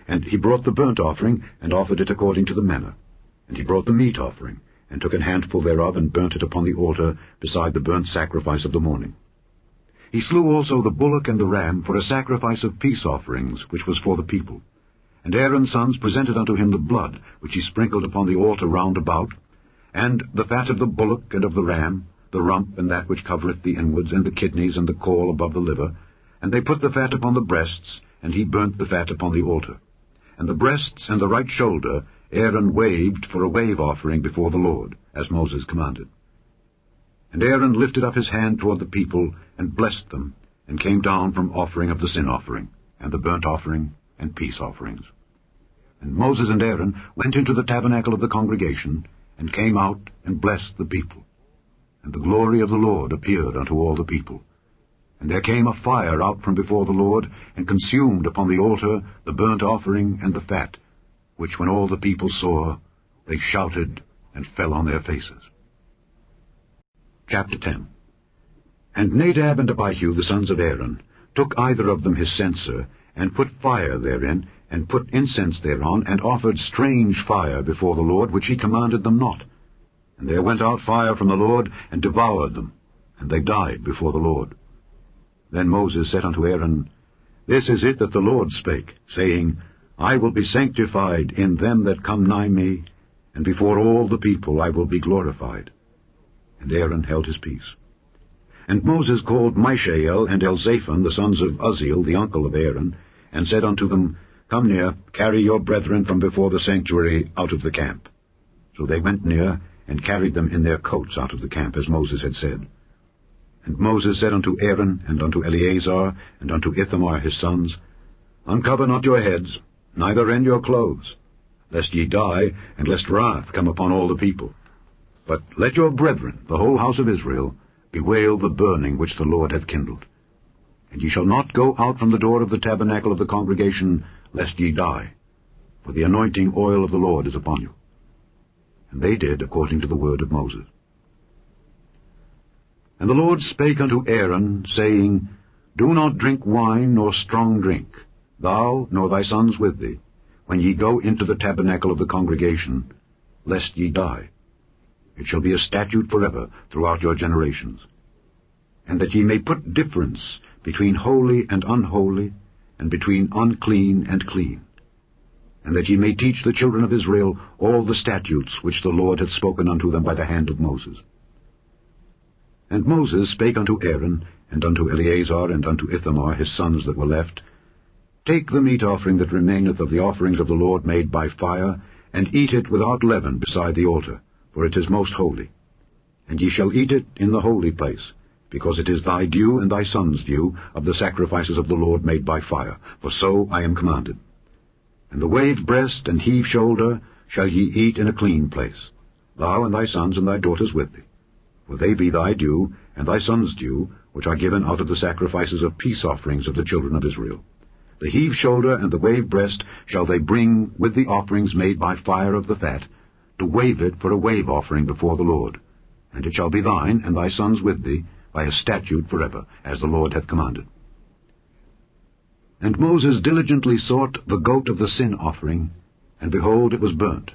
And he brought the burnt offering, and offered it according to the manner. And he brought the meat offering, and took an handful thereof, and burnt it upon the altar beside the burnt sacrifice of the morning. He slew also the bullock and the ram for a sacrifice of peace offerings, which was for the people. And Aaron's sons presented unto him the blood, which he sprinkled upon the altar round about, and the fat of the bullock and of the ram, the rump and that which covereth the inwards, and the kidneys and the caul above the liver. And they put the fat upon the breasts, and he burnt the fat upon the altar. And the breasts and the right shoulder Aaron waved for a wave offering before the Lord, as Moses commanded. And Aaron lifted up his hand toward the people, and blessed them, and came down from offering of the sin offering, and the burnt offering, and peace offerings. And Moses and Aaron went into the tabernacle of the congregation, and came out, and blessed the people. And the glory of the Lord appeared unto all the people. And there came a fire out from before the Lord, and consumed upon the altar the burnt offering and the fat, which when all the people saw, they shouted and fell on their faces. Chapter 10. And Nadab and Abihu, the sons of Aaron, took either of them his censer, and put fire therein, and put incense thereon, and offered strange fire before the Lord, which he commanded them not. And there went out fire from the Lord, and devoured them, and they died before the Lord. Then Moses said unto Aaron, This is it that the Lord spake, saying, I will be sanctified in them that come nigh me, and before all the people I will be glorified. And Aaron held his peace. And Moses called Mishael and Elzaphan, the sons of Uzziel, the uncle of Aaron, and said unto them, Come near, carry your brethren from before the sanctuary out of the camp. So they went near, and carried them in their coats out of the camp, as Moses had said. And Moses said unto Aaron, and unto Eleazar, and unto Ithamar his sons, Uncover not your heads, neither rend your clothes, lest ye die, and lest wrath come upon all the people. But let your brethren, the whole house of Israel, bewail the burning which the Lord hath kindled. And ye shall not go out from the door of the tabernacle of the congregation, lest ye die, for the anointing oil of the Lord is upon you. And they did according to the word of Moses. And the Lord spake unto Aaron, saying, Do not drink wine nor strong drink, thou nor thy sons with thee, when ye go into the tabernacle of the congregation, lest ye die. It shall be a statute forever throughout your generations. and that ye may put difference between holy and unholy, and between unclean and clean, and that ye may teach the children of Israel all the statutes which the Lord hath spoken unto them by the hand of Moses. And Moses spake unto Aaron, and unto Eleazar, and unto Ithamar his sons that were left, Take the meat offering that remaineth of the offerings of the Lord made by fire, and eat it without leaven beside the altar, for it is most holy. And ye shall eat it in the holy place, because it is thy due and thy son's due of the sacrifices of the Lord made by fire, for so I am commanded. And the wave breast and heave shoulder shall ye eat in a clean place, thou and thy sons and thy daughters with thee, for they be thy due and thy son's due, which are given out of the sacrifices of peace offerings of the children of Israel. The heave shoulder and the wave breast shall they bring with the offerings made by fire of the fat, to wave it for a wave offering before the Lord. And it shall be thine and thy sons with thee by a statute forever, as the Lord hath commanded. And Moses diligently sought the goat of the sin offering, and behold, it was burnt.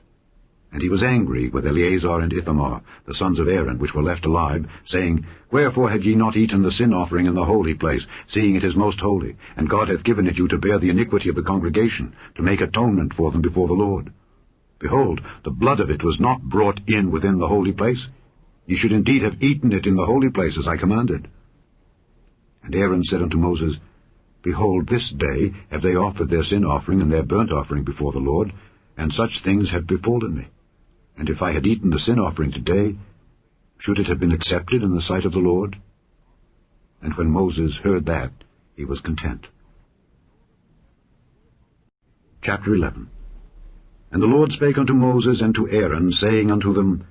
And he was angry with Eleazar and Ithamar, the sons of Aaron, which were left alive, saying, Wherefore have ye not eaten the sin offering in the holy place, seeing it is most holy, and God hath given it you to bear the iniquity of the congregation, to make atonement for them before the Lord? Behold, the blood of it was not brought in within the holy place. Ye should indeed have eaten it in the holy place, as I commanded. And Aaron said unto Moses, Behold, this day have they offered their sin offering and their burnt offering before the Lord, and such things have befallen me. And if I had eaten the sin offering today, should it have been accepted in the sight of the Lord? And when Moses heard that, he was content. Chapter 11. And the Lord spake unto Moses and to Aaron, saying unto them,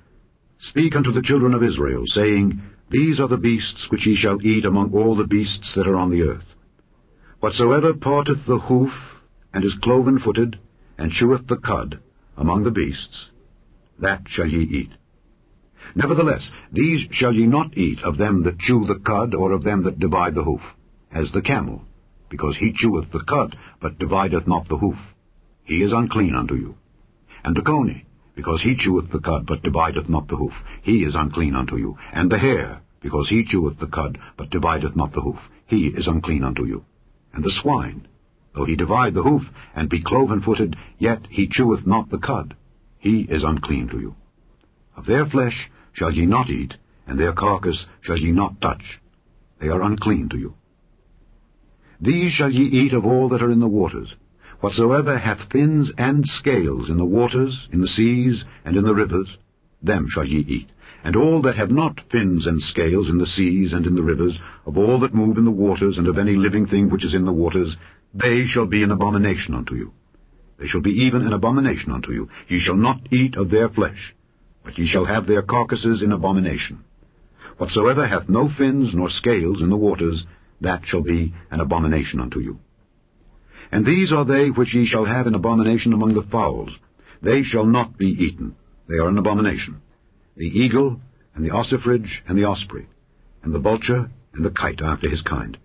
Speak unto the children of Israel, saying, These are the beasts which ye shall eat among all the beasts that are on the earth. Whatsoever parteth the hoof, and is cloven-footed, and cheweth the cud among the beasts, that shall ye eat. Nevertheless, these shall ye not eat of them that chew the cud, or of them that divide the hoof, as the camel, because he cheweth the cud, but divideth not the hoof. He is unclean unto you. And the coney, because he cheweth the cud, but divideth not the hoof, he is unclean unto you. And the hare, because he cheweth the cud, but divideth not the hoof, he is unclean unto you. And the swine, though he divide the hoof, and be cloven-footed, yet he cheweth not the cud, he is unclean to you. Of their flesh shall ye not eat, and their carcass shall ye not touch. They are unclean to you. These shall ye eat of all that are in the waters. Whatsoever hath fins and scales in the waters, in the seas, and in the rivers, them shall ye eat. And all that have not fins and scales in the seas and in the rivers, of all that move in the waters, and of any living thing which is in the waters, they shall be an abomination unto you. They shall be even an abomination unto you. Ye shall not eat of their flesh, but ye shall have their carcasses in abomination. Whatsoever hath no fins nor scales in the waters, that shall be an abomination unto you. And these are they which ye shall have in abomination among the fowls. They shall not be eaten. They are an abomination. The eagle, and the ossifrage, and the osprey, and the vulture, and the kite after his kind.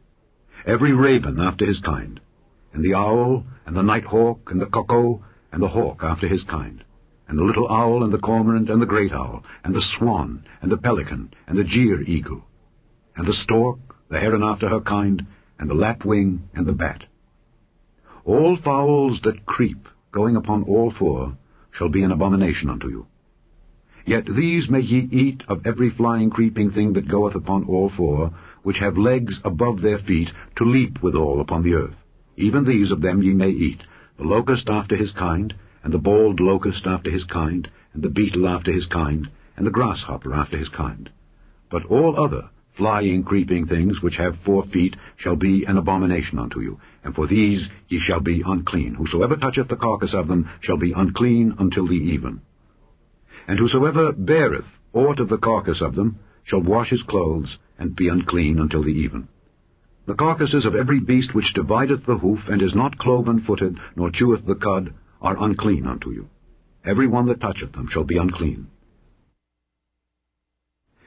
Every raven after his kind, and the owl, and the night hawk, and the cuckoo, and the hawk after his kind, and the little owl, and the cormorant, and the great owl, and the swan, and the pelican, and the jeer eagle, and the stork, the heron after her kind, and the lapwing, and the bat. All fowls that creep, going upon all four, shall be an abomination unto you. Yet these may ye eat of every flying creeping thing that goeth upon all four, which have legs above their feet, to leap withal upon the earth. Even these of them ye may eat, the locust after his kind, and the bald locust after his kind, and the beetle after his kind, and the grasshopper after his kind. But all other flying creeping things which have 4 feet shall be an abomination unto you, and for these ye shall be unclean. Whosoever toucheth the carcass of them shall be unclean until the even. And whosoever beareth aught of the carcass of them shall wash his clothes, and be unclean until the even. The carcasses of every beast which divideth the hoof, and is not cloven-footed, nor cheweth the cud, are unclean unto you. Every one that toucheth them shall be unclean.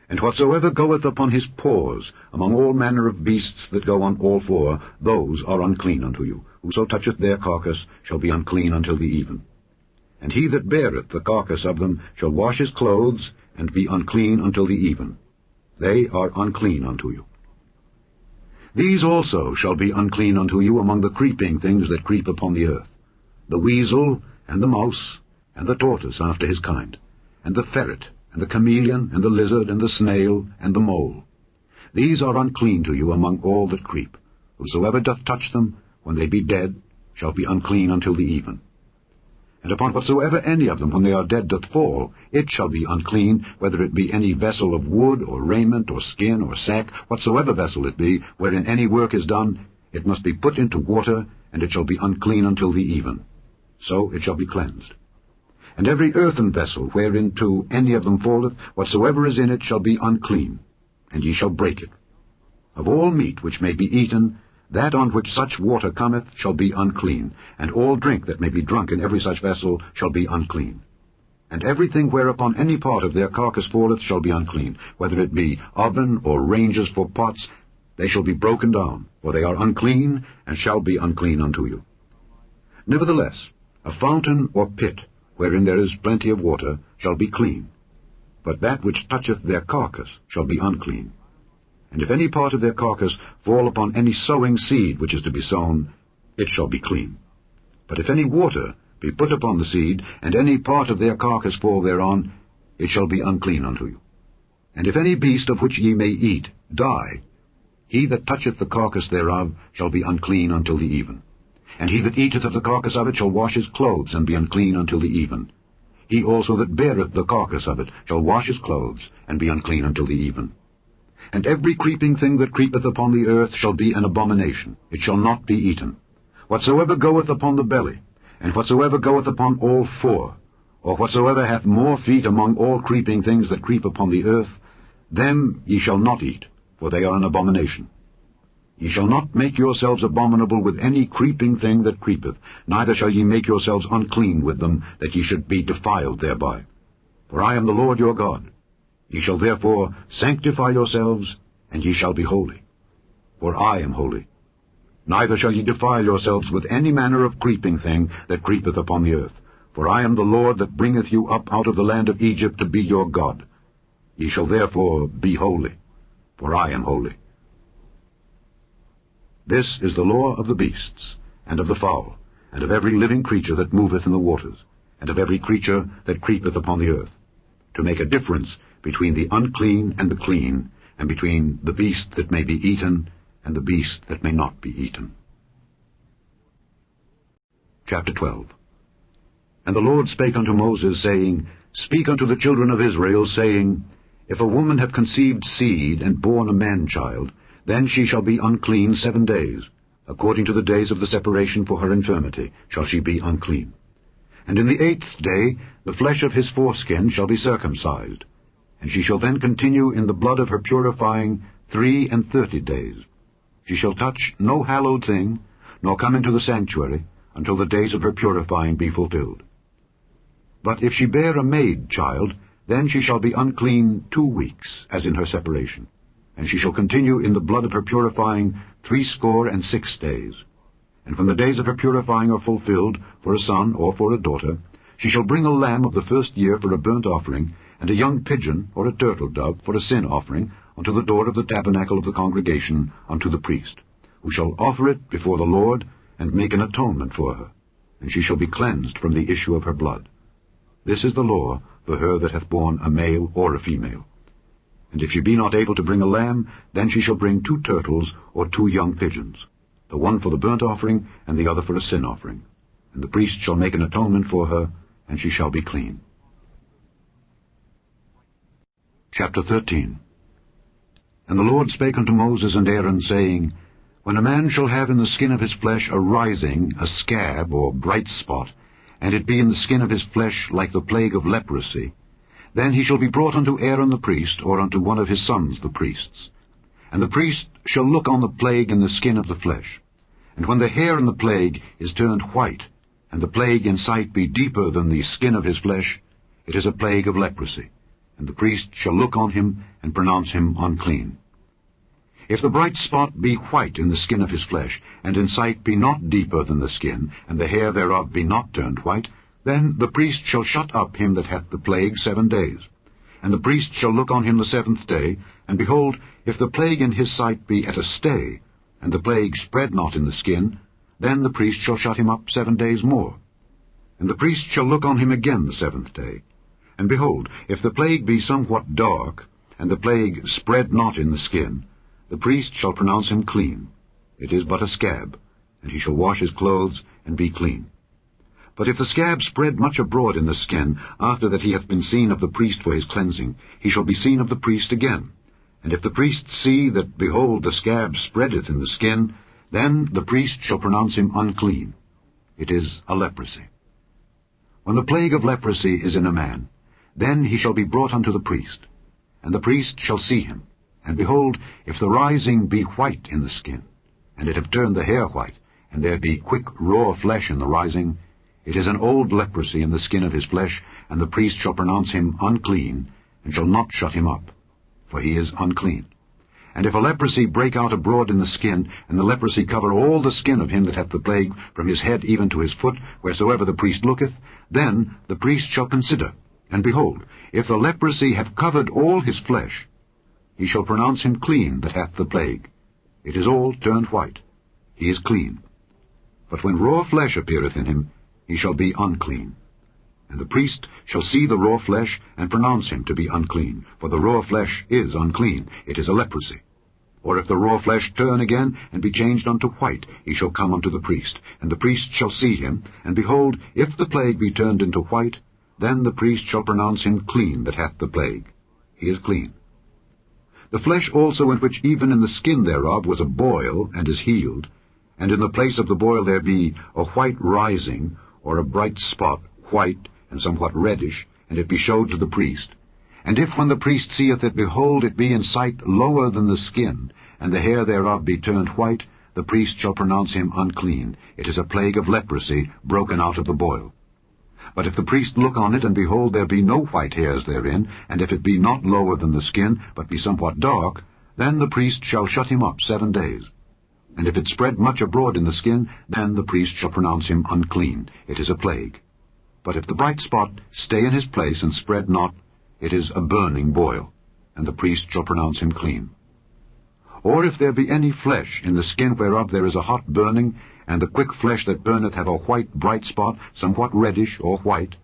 And whatsoever goeth upon his paws, among all manner of beasts that go on all four, those are unclean unto you. Whoso toucheth their carcass shall be unclean until the even. And he that beareth the carcass of them shall wash his clothes, and be unclean until the even. They are unclean unto you. These also shall be unclean unto you among the creeping things that creep upon the earth, the weasel, and the mouse, and the tortoise after his kind, and the ferret, and the chameleon, and the lizard, and the snail, and the mole. These are unclean to you among all that creep. Whosoever doth touch them, when they be dead, shall be unclean until the even. And upon whatsoever any of them, when they are dead, doth fall, it shall be unclean, whether it be any vessel of wood, or raiment, or skin, or sack, whatsoever vessel it be, wherein any work is done, it must be put into water, and it shall be unclean until the even. So it shall be cleansed. And every earthen vessel, whereinto any of them falleth, whatsoever is in it shall be unclean, and ye shall break it. Of all meat which may be eaten, that on which such water cometh shall be unclean, and all drink that may be drunk in every such vessel shall be unclean. And everything whereupon any part of their carcass falleth shall be unclean, whether it be oven or ranges for pots, they shall be broken down, for they are unclean, and shall be unclean unto you. Nevertheless, a fountain or pit, wherein there is plenty of water, shall be clean, but that which toucheth their carcass shall be unclean. And if any part of their carcass fall upon any sowing seed which is to be sown, it shall be clean. But if any water be put upon the seed, and any part of their carcass fall thereon, it shall be unclean unto you. And if any beast of which ye may eat die, he that toucheth the carcass thereof shall be unclean until the even. And he that eateth of the carcass of it shall wash his clothes, and be unclean until the even. He also that beareth the carcass of it shall wash his clothes, and be unclean until the even. And every creeping thing that creepeth upon the earth shall be an abomination, it shall not be eaten. Whatsoever goeth upon the belly, and whatsoever goeth upon all four, or whatsoever hath more feet among all creeping things that creep upon the earth, them ye shall not eat, for they are an abomination. Ye shall not make yourselves abominable with any creeping thing that creepeth, neither shall ye make yourselves unclean with them, that ye should be defiled thereby. For I am the Lord your God. Ye shall therefore sanctify yourselves, and ye shall be holy. For I am holy. Neither shall ye defile yourselves with any manner of creeping thing that creepeth upon the earth. For I am the Lord that bringeth you up out of the land of Egypt to be your God. Ye shall therefore be holy, for I am holy. This is the law of the beasts, and of the fowl, and of every living creature that moveth in the waters, and of every creature that creepeth upon the earth, to make a difference between the unclean and the clean, and between the beast that may be eaten and the beast that may not be eaten. Chapter 12. And the Lord spake unto Moses, saying, Speak unto the children of Israel, saying, If a woman have conceived seed, and born a man-child, then she shall be unclean 7 days. According to the days of the separation for her infirmity shall she be unclean. And in the 8th day the flesh of his foreskin shall be circumcised, and she shall then continue in the blood of her purifying 33 days. She shall touch no hallowed thing, nor come into the sanctuary, until the days of her purifying be fulfilled. But if she bear a maid child, then she shall be unclean 2 weeks, as in her separation, and she shall continue in the blood of her purifying 66 days. And when the days of her purifying are fulfilled, for a son or for a daughter, she shall bring a lamb of the first year for a burnt offering, and a young pigeon or a turtle dove for a sin offering, unto the door of the tabernacle of the congregation, unto the priest, who shall offer it before the Lord, and make an atonement for her, and she shall be cleansed from the issue of her blood. This is the law for her that hath borne a male or a female. And if she be not able to bring a lamb, then she shall bring 2 turtles or 2 young pigeons, the one for the burnt offering, and the other for a sin offering. And the priest shall make an atonement for her, and she shall be clean. Chapter 13. And the Lord spake unto Moses and Aaron, saying, When a man shall have in the skin of his flesh a rising, a scab, or bright spot, and it be in the skin of his flesh like the plague of leprosy, then he shall be brought unto Aaron the priest, or unto one of his sons the priests. And the priest shall look on the plague in the skin of the flesh. And when the hair in the plague is turned white, and the plague in sight be deeper than the skin of his flesh, it is a plague of leprosy. And the priest shall look on him, and pronounce him unclean. If the bright spot be white in the skin of his flesh, and in sight be not deeper than the skin, and the hair thereof be not turned white, then the priest shall shut up him that hath the plague 7 days. And the priest shall look on him the 7th day, and behold, if the plague in his sight be at a stay, and the plague spread not in the skin, then the priest shall shut him up 7 days more. And the priest shall look on him again the 7th day. And behold, if the plague be somewhat dark, and the plague spread not in the skin, the priest shall pronounce him clean. It is but a scab, and he shall wash his clothes, and be clean. But if the scab spread much abroad in the skin, after that he hath been seen of the priest for his cleansing, he shall be seen of the priest again. And if the priest see that, behold, the scab spreadeth in the skin, then the priest shall pronounce him unclean. It is a leprosy. When the plague of leprosy is in a man, then he shall be brought unto the priest. And the priest shall see him. And behold, if the rising be white in the skin, and it have turned the hair white, and there be quick raw flesh in the rising, it is an old leprosy in the skin of his flesh, and the priest shall pronounce him unclean, and shall not shut him up, for he is unclean. And if a leprosy break out abroad in the skin, and the leprosy cover all the skin of him that hath the plague, from his head even to his foot, wheresoever the priest looketh, then the priest shall consider, and behold, if the leprosy have covered all his flesh, he shall pronounce him clean that hath the plague. It is all turned white. He is clean. But when raw flesh appeareth in him, he shall be unclean. And the priest shall see the raw flesh, and pronounce him to be unclean, for the raw flesh is unclean, it is a leprosy. Or if the raw flesh turn again, and be changed unto white, he shall come unto the priest, and the priest shall see him, and behold, if the plague be turned into white, then the priest shall pronounce him clean that hath the plague. He is clean. The flesh also in which even in the skin thereof was a boil, and is healed, and in the place of the boil there be a white rising, or a bright spot, white, and somewhat reddish, and it be showed to the priest. And if when the priest seeth it, behold, it be in sight lower than the skin, and the hair thereof be turned white, the priest shall pronounce him unclean. It is a plague of leprosy, broken out of the boil. But if the priest look on it, and behold, there be no white hairs therein, and if it be not lower than the skin, but be somewhat dark, then the priest shall shut him up 7 days. And if it spread much abroad in the skin, then the priest shall pronounce him unclean. It is a plague. But if the bright spot stay in his place and spread not, it is a burning boil, and the priest shall pronounce him clean. Or if there be any flesh in the skin whereof there is a hot burning, and the quick flesh that burneth have a white bright spot, somewhat reddish or white,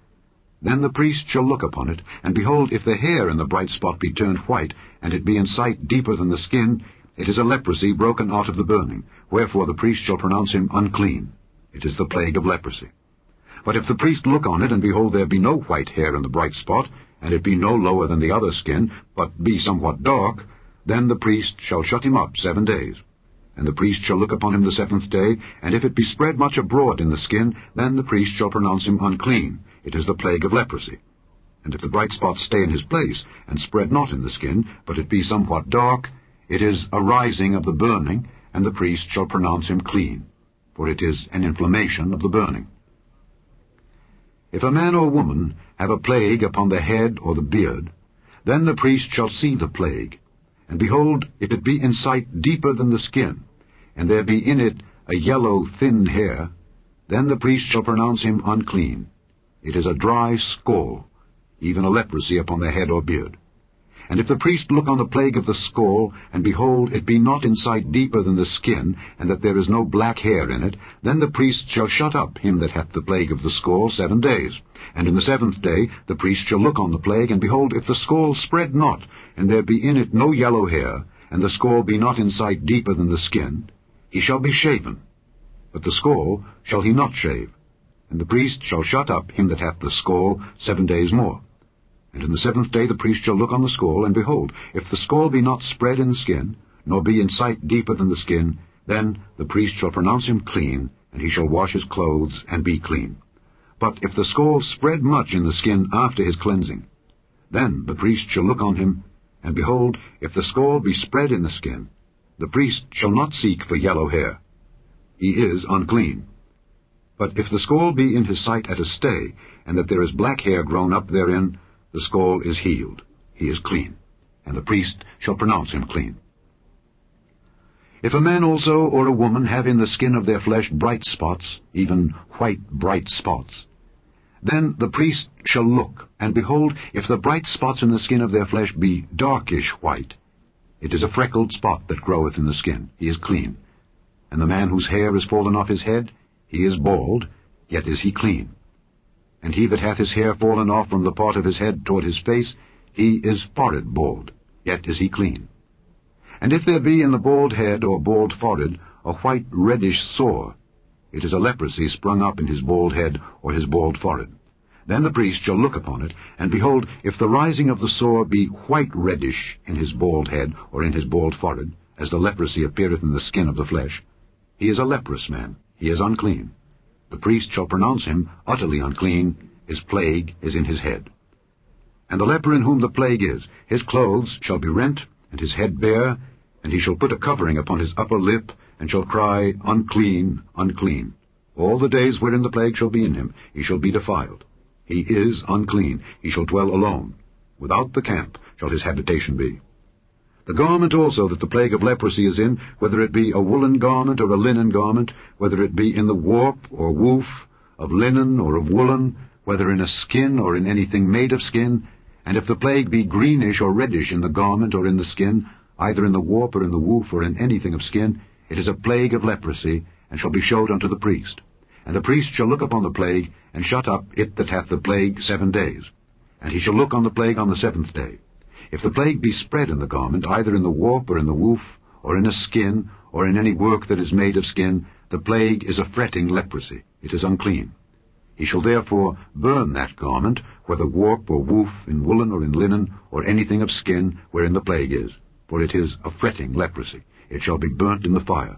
then the priest shall look upon it, and behold, if the hair in the bright spot be turned white, and it be in sight deeper than the skin, it is a leprosy broken out of the burning, wherefore the priest shall pronounce him unclean. It is the plague of leprosy. But if the priest look on it, and behold, there be no white hair in the bright spot, and it be no lower than the other skin, but be somewhat dark, then the priest shall shut him up 7 days. And the priest shall look upon him the 7th day, and if it be spread much abroad in the skin, then the priest shall pronounce him unclean. It is the plague of leprosy. And if the bright spot stay in his place, and spread not in the skin, but it be somewhat dark, it is a rising of the burning, and the priest shall pronounce him clean, for it is an inflammation of the burning. If a man or woman have a plague upon the head or the beard, then the priest shall see the plague. And behold, if it be in sight deeper than the skin, and there be in it a yellow thin hair, then the priest shall pronounce him unclean. It is a dry scall, even a leprosy upon the head or beard. And if the priest look on the plague of the scall, and behold, it be not in sight deeper than the skin, and that there is no black hair in it, then the priest shall shut up him that hath the plague of the scall 7 days. And in the 7th day the priest shall look on the plague, and behold, if the scall spread not, and there be in it no yellow hair, and the scall be not in sight deeper than the skin, he shall be shaven. But the scall shall he not shave. And the priest shall shut up him that hath the scall 7 days more. And in the 7th day the priest shall look on the scall, and behold, if the scall be not spread in the skin, nor be in sight deeper than the skin, then the priest shall pronounce him clean, and he shall wash his clothes, and be clean. But if the scall spread much in the skin after his cleansing, then the priest shall look on him, and behold, if the scall be spread in the skin, the priest shall not seek for yellow hair. He is unclean. But if the scall be in his sight at a stay, and that there is black hair grown up therein, the scall is healed. He is clean, and the priest shall pronounce him clean. If a man also or a woman have in the skin of their flesh bright spots, even white bright spots, then the priest shall look, and behold, if the bright spots in the skin of their flesh be darkish white, it is a freckled spot that groweth in the skin. He is clean. and the man whose hair is fallen off his head, he is bald, yet is he clean. And he that hath his hair fallen off from the part of his head toward his face, he is forehead bald, yet is he clean. And if there be in the bald head or bald forehead a white reddish sore, it is a leprosy sprung up in his bald head or his bald forehead. Then the priest shall look upon it, and behold, if the rising of the sore be white reddish in his bald head or in his bald forehead, as the leprosy appeareth in the skin of the flesh, he is a leprous man, he is unclean. The priest shall pronounce him utterly unclean, his plague is in his head. And the leper in whom the plague is, his clothes shall be rent, and his head bare, and he shall put a covering upon his upper lip, and shall cry, Unclean, unclean. All the days wherein the plague shall be in him, he shall be defiled. He is unclean, he shall dwell alone. Without the camp shall his habitation be. The garment also that the plague of leprosy is in, whether it be a woolen garment or a linen garment, whether it be in the warp or woof, of linen or of woolen, whether in a skin or in anything made of skin, and if the plague be greenish or reddish in the garment or in the skin, either in the warp or in the woof or in anything of skin, it is a plague of leprosy, and shall be showed unto the priest. And the priest shall look upon the plague, and shut up it that hath the plague 7 days. And he shall look on the plague on the 7th day. If the plague be spread in the garment, either in the warp or in the woof, or in a skin, or in any work that is made of skin, the plague is a fretting leprosy. It is unclean. He shall therefore burn that garment, whether warp or woof, in woolen or in linen, or anything of skin, wherein the plague is. For it is a fretting leprosy. It shall be burnt in the fire.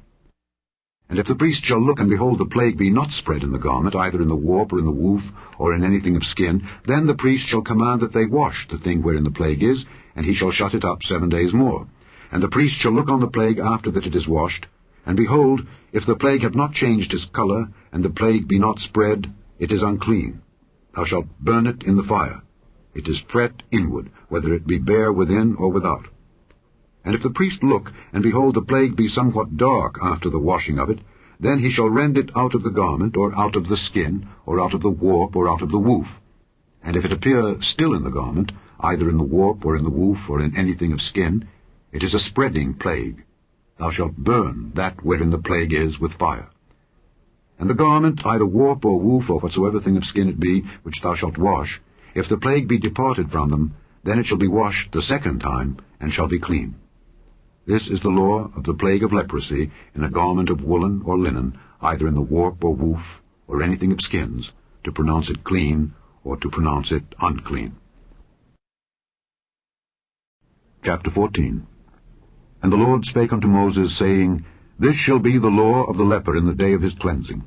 And if the priest shall look, and behold, the plague be not spread in the garment, either in the warp or in the woof, or in anything of skin, then the priest shall command that they wash the thing wherein the plague is, and he shall shut it up 7 days more. And the priest shall look on the plague after that it is washed, and behold, if the plague have not changed his colour, and the plague be not spread, it is unclean. Thou shalt burn it in the fire. It is fret inward, whether it be bare within or without. And if the priest look, and behold, the plague be somewhat dark after the washing of it, then he shall rend it out of the garment, or out of the skin, or out of the warp, or out of the woof. And if it appear still in the garment, either in the warp, or in the woof, or in anything of skin, it is a spreading plague. Thou shalt burn that wherein the plague is with fire. And the garment, either warp or woof, or whatsoever thing of skin it be, which thou shalt wash, if the plague be departed from them, then it shall be washed the 2nd time, and shall be clean. This is the law of the plague of leprosy in a garment of woolen or linen, either in the warp or woof, or anything of skins, to pronounce it clean, or to pronounce it unclean. Chapter 14. And the Lord spake unto Moses, saying, This shall be the law of the leper in the day of his cleansing.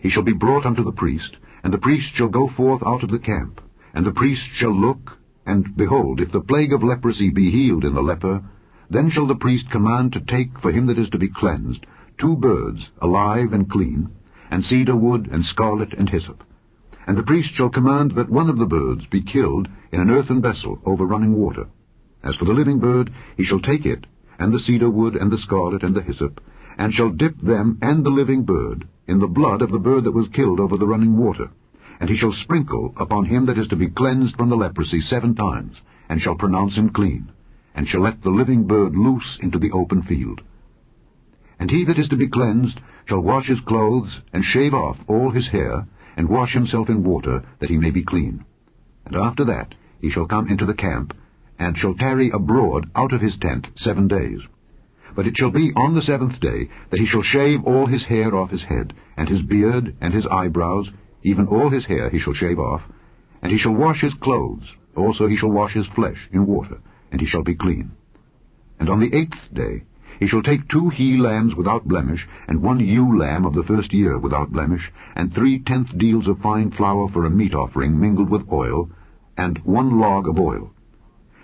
He shall be brought unto the priest, and the priest shall go forth out of the camp, and the priest shall look, and behold, if the plague of leprosy be healed in the leper, then shall the priest command to take for him that is to be cleansed 2 birds, alive and clean, and cedar wood, and scarlet, and hyssop. And the priest shall command that one of the birds be killed in an earthen vessel over running water. As for the living bird, he shall take it, and the cedar wood, and the scarlet, and the hyssop, and shall dip them and the living bird in the blood of the bird that was killed over the running water. And he shall sprinkle upon him that is to be cleansed from the leprosy 7 times, and shall pronounce him clean, and shall let the living bird loose into the open field. And he that is to be cleansed shall wash his clothes, and shave off all his hair, and wash himself in water, that he may be clean. And after that he shall come into the camp, and shall tarry abroad out of his tent 7 days. But it shall be on the 7th day that he shall shave all his hair off his head, and his beard, and his eyebrows, even all his hair he shall shave off, and he shall wash his clothes, also he shall wash his flesh in water, and he shall be clean. And on the 8th day he shall take 2 he-lambs without blemish, and 1 ewe-lamb of the 1st year without blemish, and 3/10 deals of fine flour for a meat offering mingled with oil, and 1 log of oil.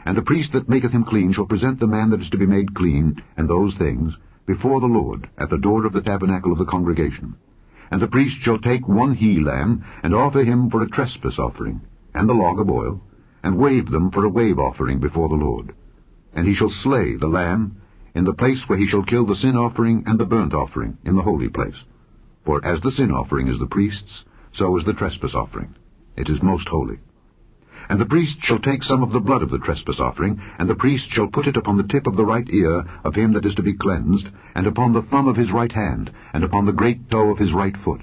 And the priest that maketh him clean shall present the man that is to be made clean, and those things, before the Lord, at the door of the tabernacle of the congregation. And the priest shall take 1 he-lamb, and offer him for a trespass offering, and the log of oil, and wave them for a wave offering before the Lord. And he shall slay the lamb in the place where he shall kill the sin offering and the burnt offering in the holy place. For as the sin offering is the priest's, so is the trespass offering. It is most holy. And the priest shall take some of the blood of the trespass offering, and the priest shall put it upon the tip of the right ear of him that is to be cleansed, and upon the thumb of his right hand, and upon the great toe of his right foot.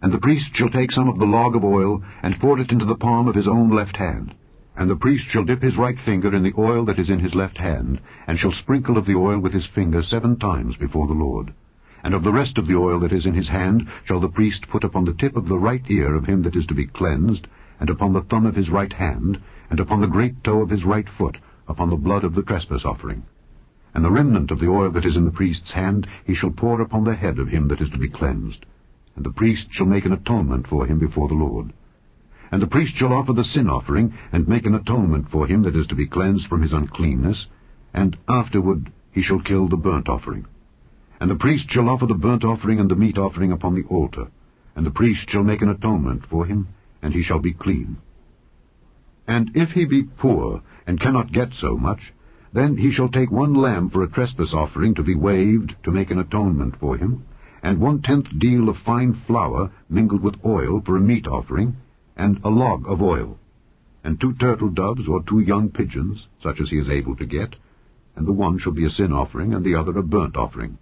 And the priest shall take some of the log of oil, and pour it into the palm of his own left hand. And the priest shall dip his right finger in the oil that is in his left hand, and shall sprinkle of the oil with his finger 7 times before the Lord. And of the rest of the oil that is in his hand shall the priest put upon the tip of the right ear of him that is to be cleansed, and upon the thumb of his right hand, and upon the great toe of his right foot, upon the blood of the trespass offering. And the remnant of the oil that is in the priest's hand he shall pour upon the head of him that is to be cleansed. And the priest shall make an atonement for him before the Lord. And the priest shall offer the sin offering, and make an atonement for him that is to be cleansed from his uncleanness, and afterward he shall kill the burnt offering. And the priest shall offer the burnt offering and the meat offering upon the altar, and the priest shall make an atonement for him, and he shall be clean. And if he be poor, and cannot get so much, then he shall take 1 lamb for a trespass offering to be waved, to make an atonement for him, and 1/10 deal of fine flour mingled with oil for a meat offering, and a log of oil, and 2 turtle doves or 2 young pigeons, such as he is able to get, and the one shall be a sin offering, and the other a burnt offering.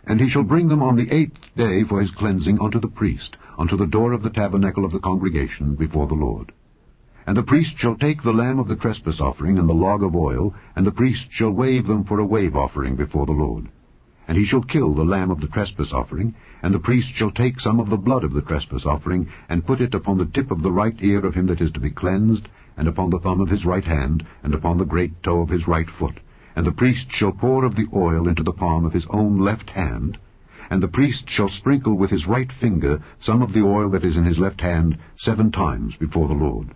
And he shall bring them on the 8th day for his cleansing unto the priest, unto the door of the tabernacle of the congregation before the Lord. And the priest shall take the lamb of the trespass offering and the log of oil, and the priest shall wave them for a wave offering before the Lord. And he shall kill the lamb of the trespass offering, and the priest shall take some of the blood of the trespass offering, and put it upon the tip of the right ear of him that is to be cleansed, and upon the thumb of his right hand, and upon the great toe of his right foot. And the priest shall pour of the oil into the palm of his own left hand, and the priest shall sprinkle with his right finger some of the oil that is in his left hand 7 times before the Lord.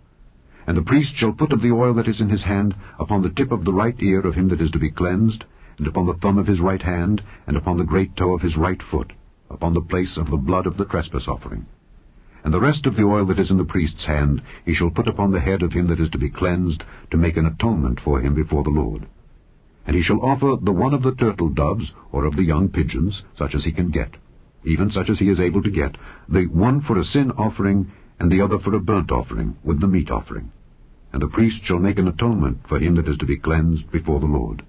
And the priest shall put of the oil that is in his hand upon the tip of the right ear of him that is to be cleansed, and upon the thumb of his right hand, and upon the great toe of his right foot, upon the place of the blood of the trespass offering. And the rest of the oil that is in the priest's hand he shall put upon the head of him that is to be cleansed, to make an atonement for him before the Lord. And he shall offer the one of the turtle doves, or of the young pigeons, such as he can get, even such as he is able to get, the one for a sin offering, and the other for a burnt offering, with the meat offering. And the priest shall make an atonement for him that is to be cleansed before the Lord.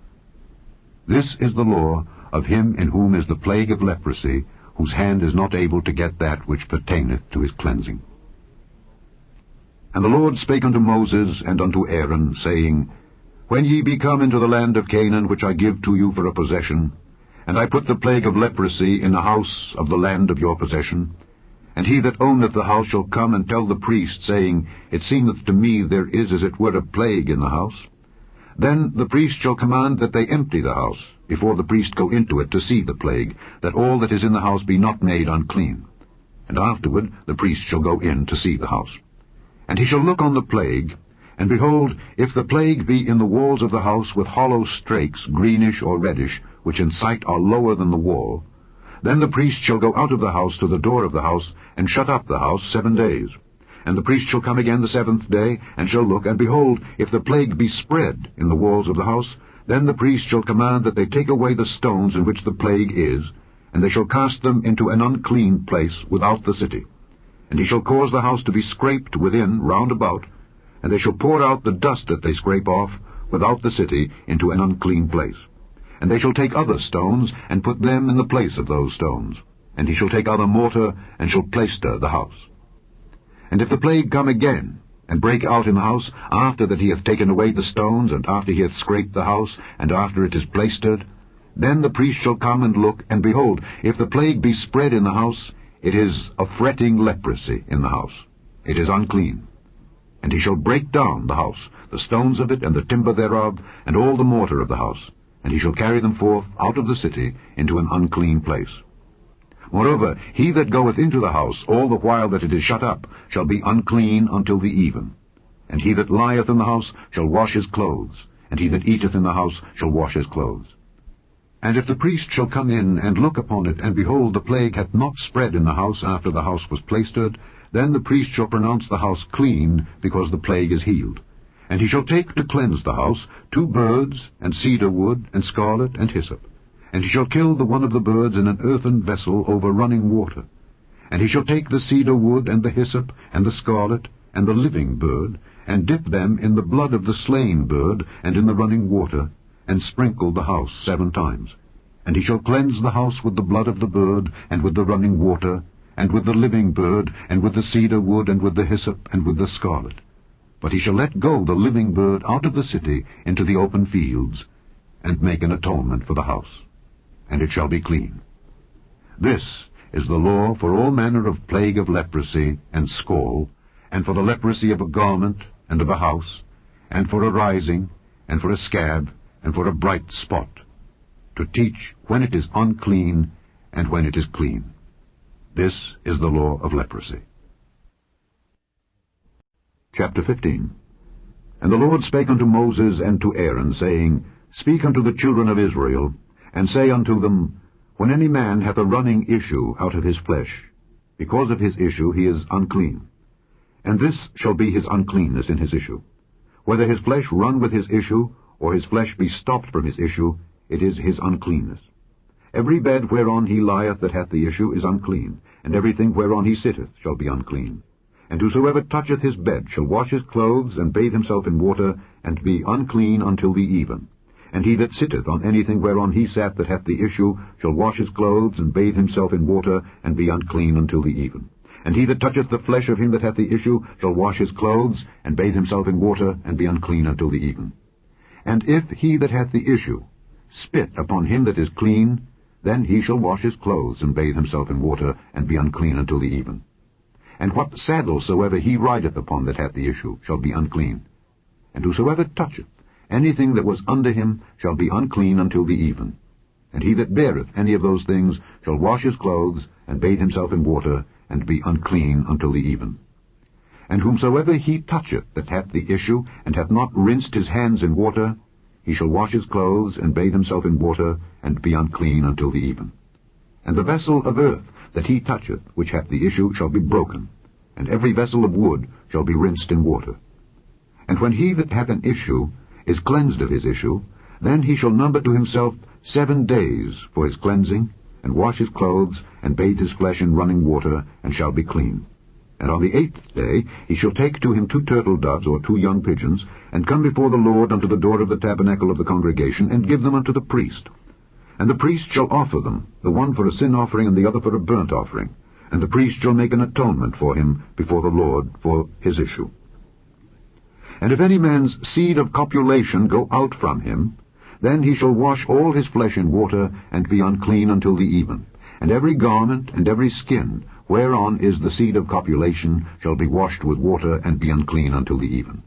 This is the law of him in whom is the plague of leprosy, whose hand is not able to get that which pertaineth to his cleansing. And the Lord spake unto Moses and unto Aaron, saying, When ye be come into the land of Canaan, which I give to you for a possession, and I put the plague of leprosy in the house of the land of your possession, and he that owneth the house shall come and tell the priest, saying, It seemeth to me there is as it were a plague in the house, then the priest shall command that they empty the house, before the priest go into it to see the plague, that all that is in the house be not made unclean. And afterward the priest shall go in to see the house. And he shall look on the plague, and behold, if the plague be in the walls of the house with hollow strakes, greenish or reddish, which in sight are lower than the wall, then the priest shall go out of the house to the door of the house, and shut up the house 7 days. And the priest shall come again the 7th day, and shall look, and behold, if the plague be spread in the walls of the house, then the priest shall command that they take away the stones in which the plague is, and they shall cast them into an unclean place without the city. And he shall cause the house to be scraped within round about, and they shall pour out the dust that they scrape off without the city into an unclean place. And they shall take other stones, and put them in the place of those stones. And he shall take other mortar, and shall plaister the house. And if the plague come again, and break out in the house, after that he hath taken away the stones, and after he hath scraped the house, and after it is plaistered, then the priest shall come and look, and behold, if the plague be spread in the house, it is a fretting leprosy in the house. It is unclean. And he shall break down the house, the stones of it, and the timber thereof, and all the mortar of the house, and he shall carry them forth out of the city into an unclean place. Moreover, he that goeth into the house all the while that it is shut up shall be unclean until the even. And he that lieth in the house shall wash his clothes, and he that eateth in the house shall wash his clothes. And if the priest shall come in and look upon it, and behold, the plague hath not spread in the house after the house was plaistered, then the priest shall pronounce the house clean, because the plague is healed. And he shall take to cleanse the house 2 birds, and cedar wood, and scarlet, and hyssop. And he shall kill the one of the birds in an earthen vessel over running water. And he shall take the cedar wood, and the hyssop, and the scarlet, and the living bird, and dip them in the blood of the slain bird, and in the running water, and sprinkle the house 7 times. And he shall cleanse the house with the blood of the bird, and with the running water, and with the living bird, and with the cedar wood, and with the hyssop, and with the scarlet. But he shall let go the living bird out of the city into the open fields, and make an atonement for the house, and it shall be clean. This is the law for all manner of plague of leprosy and scall, and for the leprosy of a garment and of a house, and for a rising, and for a scab, and for a bright spot, to teach when it is unclean and when it is clean. This is the law of leprosy. Chapter 15. And the Lord spake unto Moses and to Aaron, saying, Speak unto the children of Israel, and say unto them, When any man hath a running issue out of his flesh, because of his issue he is unclean. And this shall be his uncleanness in his issue. Whether his flesh run with his issue, or his flesh be stopped from his issue, it is his uncleanness. Every bed whereon he lieth that hath the issue is unclean, and everything whereon he sitteth shall be unclean. And whosoever toucheth his bed shall wash his clothes, and bathe himself in water, and be unclean until the even. And he that sitteth on anything whereon he sat that hath the issue shall wash his clothes, and bathe himself in water, and be unclean until the even. And he that toucheth the flesh of him that hath the issue shall wash his clothes, and bathe himself in water, and be unclean until the even. And if he that hath the issue spit upon him that is clean, then he shall wash his clothes, and bathe himself in water, and be unclean until the even. And what saddle soever he rideth upon that hath the issue shall be unclean. And whosoever toucheth anything that was under him shall be unclean until the even. And he that beareth any of those things shall wash his clothes, and bathe himself in water, and be unclean until the even. And whomsoever he toucheth that hath the issue, and hath not rinsed his hands in water, he shall wash his clothes, and bathe himself in water, and be unclean until the even. And the vessel of earth that he toucheth, which hath the issue, shall be broken, and every vessel of wood shall be rinsed in water. And when he that hath an issue is cleansed of his issue, then he shall number to himself 7 days for his cleansing, and wash his clothes, and bathe his flesh in running water, and shall be clean. And on the 8th day he shall take to him 2 turtle doves or 2 young pigeons, and come before the Lord unto the door of the tabernacle of the congregation, and give them unto the priest. And the priest shall offer them, the one for a sin offering, and the other for a burnt offering. And the priest shall make an atonement for him before the Lord for his issue. And if any man's seed of copulation go out from him, then he shall wash all his flesh in water, and be unclean until the even. And every garment and every skin, whereon is the seed of copulation, shall be washed with water, and be unclean until the even.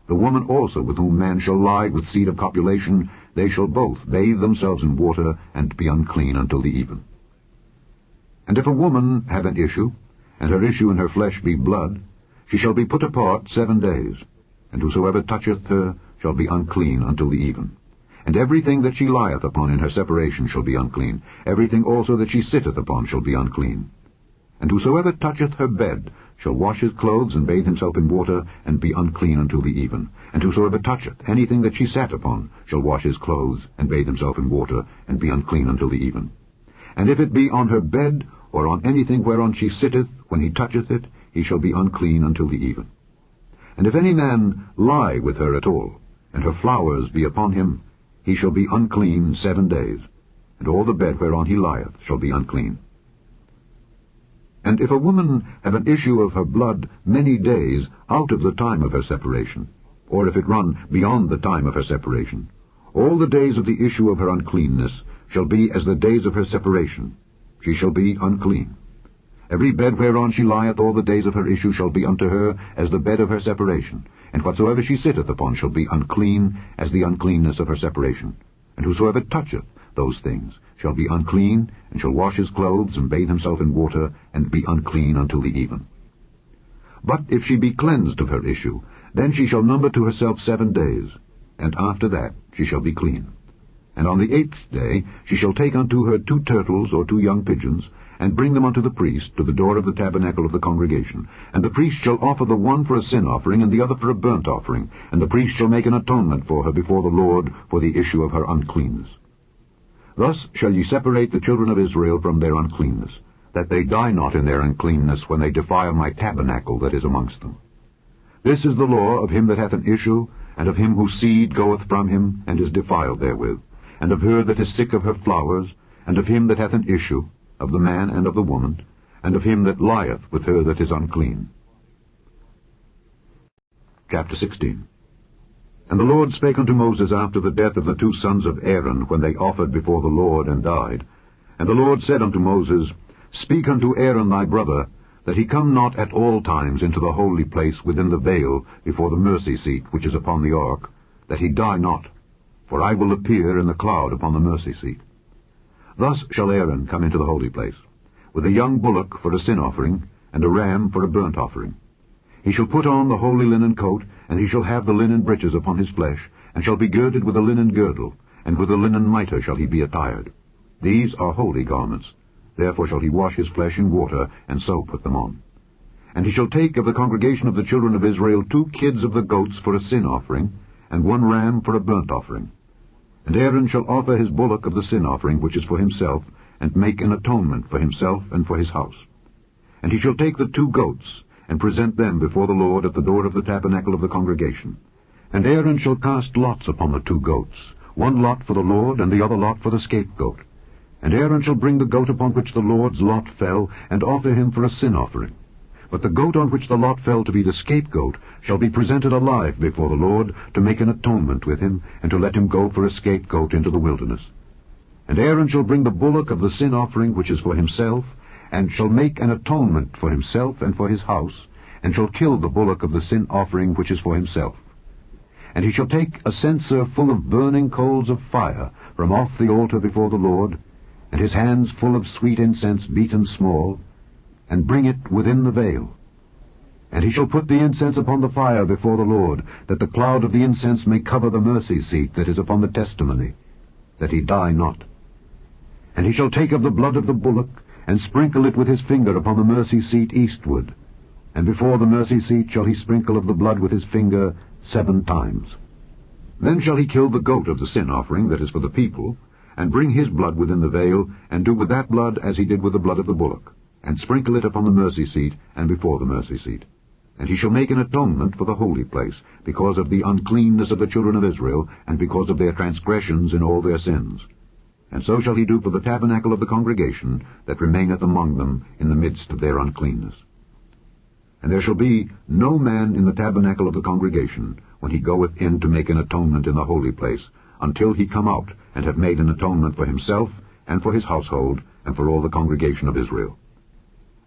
The woman also with whom man shall lie with seed of copulation, they shall both bathe themselves in water, and be unclean until the even. And if a woman have an issue, and her issue in her flesh be blood, she shall be put apart 7 days, and whosoever toucheth her shall be unclean until the even. And everything that she lieth upon in her separation shall be unclean. Everything also that she sitteth upon shall be unclean. And whosoever toucheth her bed shall wash his clothes, and bathe himself in water, and be unclean until the even. And whosoever toucheth anything that she sat upon shall wash his clothes, and bathe himself in water, and be unclean until the even. And if it be on her bed, or on anything whereon she sitteth, when he toucheth it, he shall be unclean until the even. And if any man lie with her at all, and her flowers be upon him, he shall be unclean 7 days, and all the bed whereon he lieth shall be unclean. And if a woman have an issue of her blood many days out of the time of her separation, or if it run beyond the time of her separation, all the days of the issue of her uncleanness shall be as the days of her separation. She shall be unclean. Every bed whereon she lieth all the days of her issue shall be unto her as the bed of her separation, and whatsoever she sitteth upon shall be unclean as the uncleanness of her separation. And whosoever toucheth those things shall be unclean, and shall wash his clothes, and bathe himself in water, and be unclean until the even. But if she be cleansed of her issue, then she shall number to herself 7 days, and after that she shall be clean. And on the 8th day she shall take unto her 2 turtles or 2 young pigeons, and bring them unto the priest to the door of the tabernacle of the congregation. And the priest shall offer the one for a sin offering, and the other for a burnt offering. And the priest shall make an atonement for her before the Lord for the issue of her uncleanness. Thus shall ye separate the children of Israel from their uncleanness, that they die not in their uncleanness when they defile my tabernacle that is amongst them. This is the law of him that hath an issue, and of him whose seed goeth from him, and is defiled therewith, and of her that is sick of her flowers, and of him that hath an issue, of the man and of the woman, and of him that lieth with her that is unclean. Chapter 16. And the Lord spake unto Moses after the death of the 2 sons of Aaron, when they offered before the Lord and died. And the Lord said unto Moses, Speak unto Aaron thy brother, that he come not at all times into the holy place within the veil before the mercy seat which is upon the ark, that he die not, for I will appear in the cloud upon the mercy seat. Thus shall Aaron come into the holy place, with a young bullock for a sin offering, and a ram for a burnt offering. He shall put on the holy linen coat, and he shall have the linen breeches upon his flesh, and shall be girded with a linen girdle, and with a linen mitre shall he be attired. These are holy garments. Therefore shall he wash his flesh in water, and so put them on. And he shall take of the congregation of the children of Israel 2 kids of the goats for a sin offering, and 1 ram for a burnt offering. And Aaron shall offer his bullock of the sin offering, which is for himself, and make an atonement for himself and for his house. And he shall take the 2 goats, and present them before the Lord at the door of the tabernacle of the congregation. And Aaron shall cast lots upon the 2 goats, 1 lot for the Lord, and the other lot for the scapegoat. And Aaron shall bring the goat upon which the Lord's lot fell, and offer him for a sin offering. But the goat on which the lot fell to be the scapegoat shall be presented alive before the Lord, to make an atonement with him, and to let him go for a scapegoat into the wilderness. And Aaron shall bring the bullock of the sin offering which is for himself, and shall make an atonement for himself and for his house, and shall kill the bullock of the sin offering which is for himself. And he shall take a censer full of burning coals of fire from off the altar before the Lord, and his hands full of sweet incense beaten small, and bring it within the veil. And he shall put the incense upon the fire before the Lord, that the cloud of the incense may cover the mercy seat that is upon the testimony, that he die not. And he shall take of the blood of the bullock, and sprinkle it with his finger upon the mercy seat eastward, and before the mercy seat shall he sprinkle of the blood with his finger 7 times. Then shall he kill the goat of the sin offering that is for the people, and bring his blood within the veil, and do with that blood as he did with the blood of the bullock, and sprinkle it upon the mercy seat and before the mercy seat. And he shall make an atonement for the holy place, because of the uncleanness of the children of Israel, and because of their transgressions in all their sins. And so shall he do for the tabernacle of the congregation that remaineth among them in the midst of their uncleanness. And there shall be no man in the tabernacle of the congregation, when he goeth in to make an atonement in the holy place, until he come out, and have made an atonement for himself, and for his household, and for all the congregation of Israel.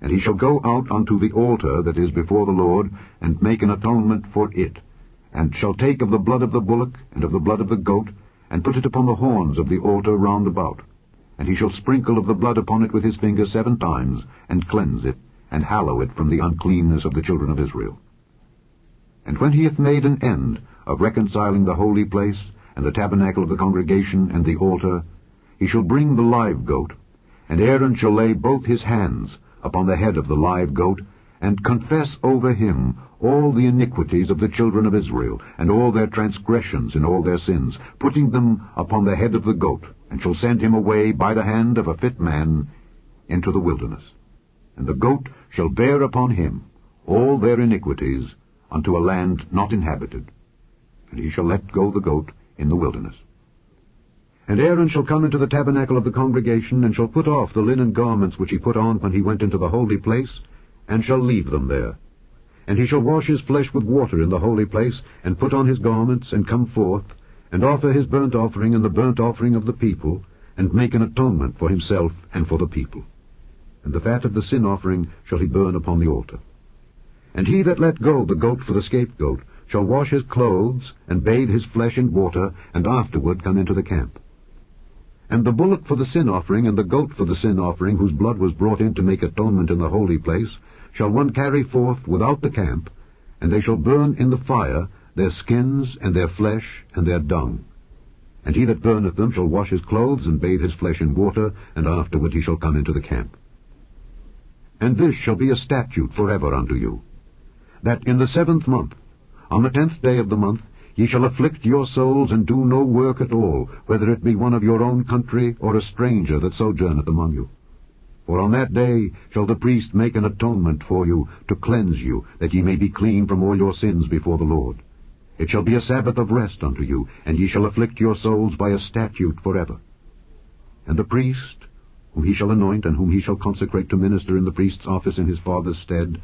And he shall go out unto the altar that is before the Lord, and make an atonement for it, and shall take of the blood of the bullock, and of the blood of the goat, and put it upon the horns of the altar round about. And he shall sprinkle of the blood upon it with his finger 7 times, and cleanse it, and hallow it from the uncleanness of the children of Israel. And when he hath made an end of reconciling the holy place, and the tabernacle of the congregation, and the altar, he shall bring the live goat, and Aaron shall lay both his hands upon the head of the live goat, and confess over him all the iniquities of the children of Israel, and all their transgressions and all their sins, putting them upon the head of the goat, and shall send him away by the hand of a fit man into the wilderness. And the goat shall bear upon him all their iniquities unto a land not inhabited, and he shall let go the goat in the wilderness. And Aaron shall come into the tabernacle of the congregation, and shall put off the linen garments which he put on when he went into the holy place, and shall leave them there. And he shall wash his flesh with water in the holy place, and put on his garments, and come forth, and offer his burnt offering and the burnt offering of the people, and make an atonement for himself and for the people. And the fat of the sin offering shall he burn upon the altar. And he that let go the goat for the scapegoat shall wash his clothes, and bathe his flesh in water, and afterward come into the camp. And the bullock for the sin offering, and the goat for the sin offering, whose blood was brought in to make atonement in the holy place, shall one carry forth without the camp, and they shall burn in the fire their skins, and their flesh, and their dung. And he that burneth them shall wash his clothes, and bathe his flesh in water, and afterward he shall come into the camp. And this shall be a statute forever unto you, that in the 7th month, on the 10th day of the month, ye shall afflict your souls, and do no work at all, whether it be one of your own country, or a stranger that sojourneth among you. For on that day shall the priest make an atonement for you, to cleanse you, that ye may be clean from all your sins before the Lord. It shall be a Sabbath of rest unto you, and ye shall afflict your souls by a statute forever. And the priest, whom he shall anoint, and whom he shall consecrate to minister in the priest's office in his father's stead,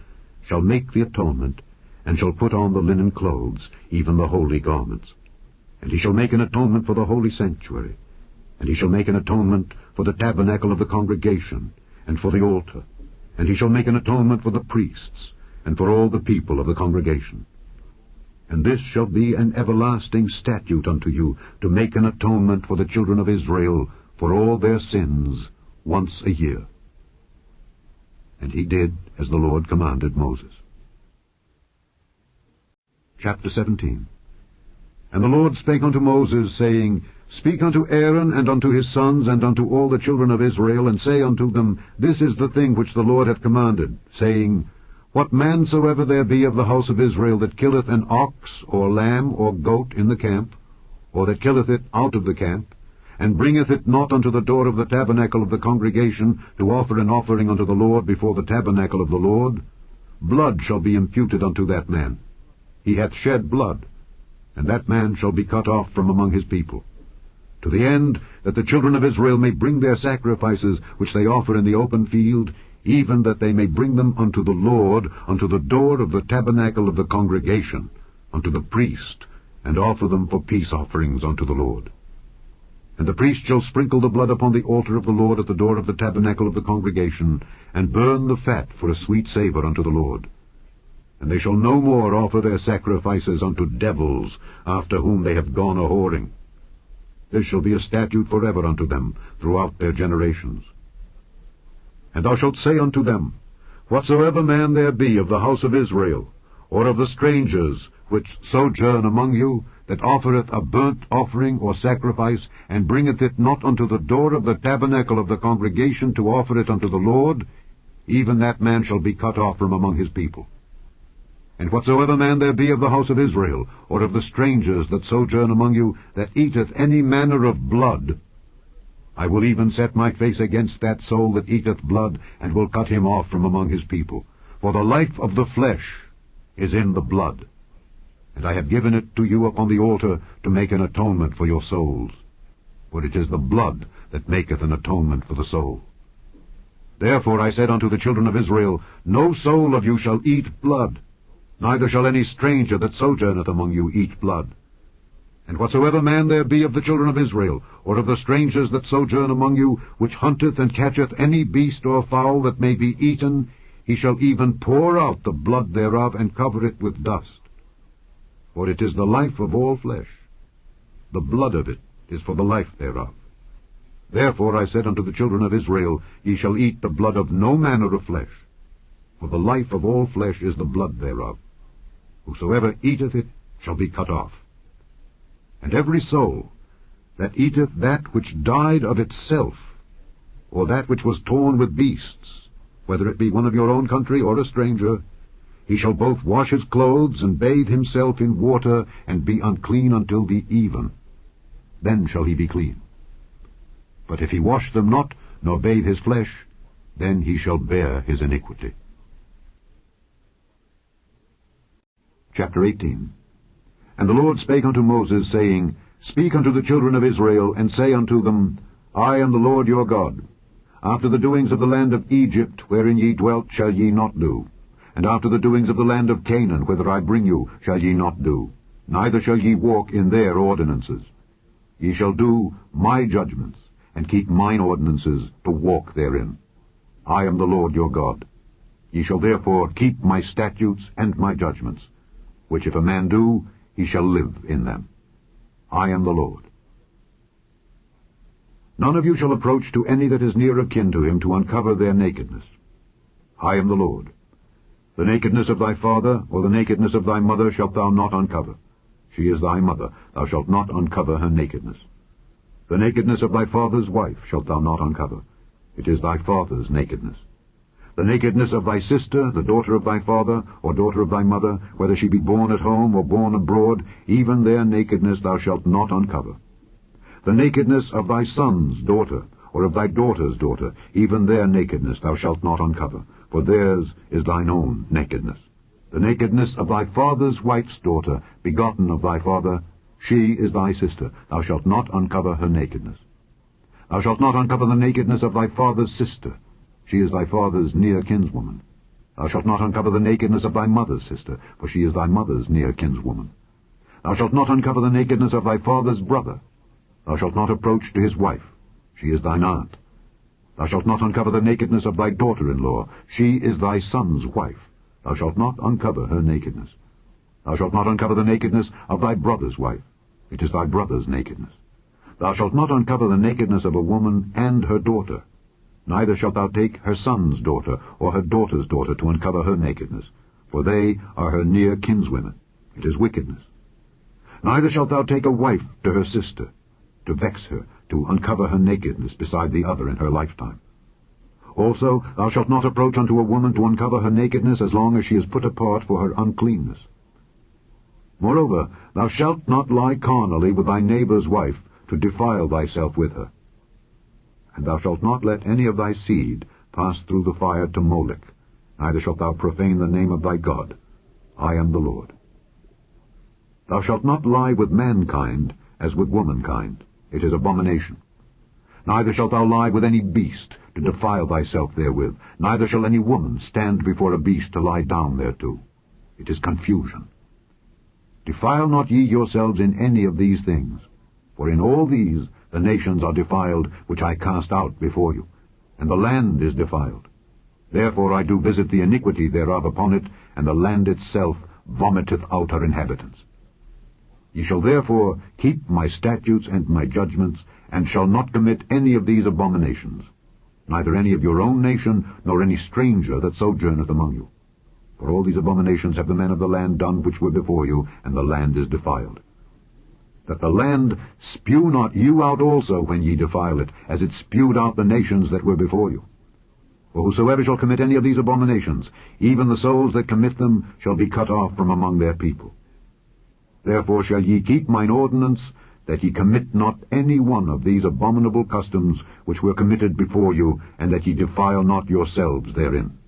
shall make the atonement, and shall put on the linen clothes, even the holy garments. And he shall make an atonement for the holy sanctuary, and he shall make an atonement for the tabernacle of the congregation, and for the altar, and he shall make an atonement for the priests, and for all the people of the congregation. And this shall be an everlasting statute unto you, to make an atonement for the children of Israel for all their sins once a year. And he did as the Lord commanded Moses. Chapter 17. And the Lord spake unto Moses, saying, Speak unto Aaron, and unto his sons, and unto all the children of Israel, and say unto them, This is the thing which the Lord hath commanded, saying, What man soever there be of the house of Israel that killeth an ox, or lamb, or goat in the camp, or that killeth it out of the camp, and bringeth it not unto the door of the tabernacle of the congregation, to offer an offering unto the Lord before the tabernacle of the Lord, blood shall be imputed unto that man. He hath shed blood, and that man shall be cut off from among his people, to the end that the children of Israel may bring their sacrifices which they offer in the open field, even that they may bring them unto the Lord, unto the door of the tabernacle of the congregation, unto the priest, and offer them for peace offerings unto the Lord. And the priest shall sprinkle the blood upon the altar of the Lord at the door of the tabernacle of the congregation, and burn the fat for a sweet savour unto the Lord. And they shall no more offer their sacrifices unto devils, after whom they have gone a-whoring. This shall be a statute forever unto them throughout their generations. And thou shalt say unto them, Whatsoever man there be of the house of Israel, or of the strangers which sojourn among you, that offereth a burnt offering or sacrifice, and bringeth it not unto the door of the tabernacle of the congregation to offer it unto the Lord, even that man shall be cut off from among his people. And whatsoever man there be of the house of Israel, or of the strangers that sojourn among you, that eateth any manner of blood, I will even set my face against that soul that eateth blood, and will cut him off from among his people. For the life of the flesh is in the blood, and I have given it to you upon the altar to make an atonement for your souls. For it is the blood that maketh an atonement for the soul. Therefore I said unto the children of Israel, No soul of you shall eat blood, neither shall any stranger that sojourneth among you eat blood. And whatsoever man there be of the children of Israel, or of the strangers that sojourn among you, which hunteth and catcheth any beast or fowl that may be eaten, he shall even pour out the blood thereof, and cover it with dust. For it is the life of all flesh. The blood of it is for the life thereof. Therefore I said unto the children of Israel, Ye shall eat the blood of no manner of flesh, for the life of all flesh is the blood thereof. Whosoever eateth it shall be cut off. And every soul that eateth that which died of itself, or that which was torn with beasts, whether it be one of your own country or a stranger, he shall both wash his clothes, and bathe himself in water, and be unclean until the even. Then shall he be clean. But if he wash them not, nor bathe his flesh, then he shall bear his iniquity. Chapter 18. And the Lord spake unto Moses, saying, Speak unto the children of Israel, and say unto them, I am the Lord your God. After the doings of the land of Egypt, wherein ye dwelt, shall ye not do. And after the doings of the land of Canaan, whither I bring you, shall ye not do. Neither shall ye walk in their ordinances. Ye shall do my judgments, and keep mine ordinances, to walk therein. I am the Lord your God. Ye shall therefore keep my statutes and my judgments, which if a man do, he shall live in them. I am the Lord. None of you shall approach to any that is near of kin to him, to uncover their nakedness. I am the Lord. The nakedness of thy father, or the nakedness of thy mother, shalt thou not uncover. She is thy mother. Thou shalt not uncover her nakedness. The nakedness of thy father's wife shalt thou not uncover. It is thy father's nakedness. The nakedness of thy sister, the daughter of thy father, or daughter of thy mother, whether she be born at home or born abroad, even their nakedness thou shalt not uncover. The nakedness of thy son's daughter, or of thy daughter's daughter, even their nakedness thou shalt not uncover, for theirs is thine own nakedness. The nakedness of thy father's wife's daughter, begotten of thy father, she is thy sister. Thou shalt not uncover her nakedness. Thou shalt not uncover the nakedness of thy father's sister. She is thy father's near kinswoman. Thou shalt not uncover the nakedness of thy mother's sister, for she is thy mother's near kinswoman. Thou shalt not uncover the nakedness of thy father's brother. Thou shalt not approach to his wife. She is thine aunt. Thou shalt not uncover the nakedness of thy daughter-in-law. She is thy son's wife. Thou shalt not uncover her nakedness. Thou shalt not uncover the nakedness of thy brother's wife. It is thy brother's nakedness. Thou shalt not uncover the nakedness of a woman and her daughter. Neither shalt thou take her son's daughter or her daughter's daughter to uncover her nakedness, for they are her near kinswomen. It is wickedness. Neither shalt thou take a wife to her sister, to vex her, to uncover her nakedness beside the other in her lifetime. Also thou shalt not approach unto a woman to uncover her nakedness as long as she is put apart for her uncleanness. Moreover, thou shalt not lie carnally with thy neighbor's wife, to defile thyself with her. And thou shalt not let any of thy seed pass through the fire to Molech, neither shalt thou profane the name of thy God. I am the Lord. Thou shalt not lie with mankind as with womankind. It is abomination. Neither shalt thou lie with any beast, to defile thyself therewith. Neither shall any woman stand before a beast to lie down thereto. It is confusion. Defile not ye yourselves in any of these things, for in all these the nations are defiled, which I cast out before you, and the land is defiled. Therefore I do visit the iniquity thereof upon it, and the land itself vomiteth out her inhabitants. Ye shall therefore keep my statutes and my judgments, and shall not commit any of these abominations, neither any of your own nation, nor any stranger that sojourneth among you. For all these abominations have the men of the land done which were before you, and the land is defiled. That the land spew not you out also when ye defile it, as it spewed out the nations that were before you. For whosoever shall commit any of these abominations, even the souls that commit them shall be cut off from among their people. Therefore shall ye keep mine ordinance, that ye commit not any one of these abominable customs which were committed before you, and that ye defile not yourselves therein.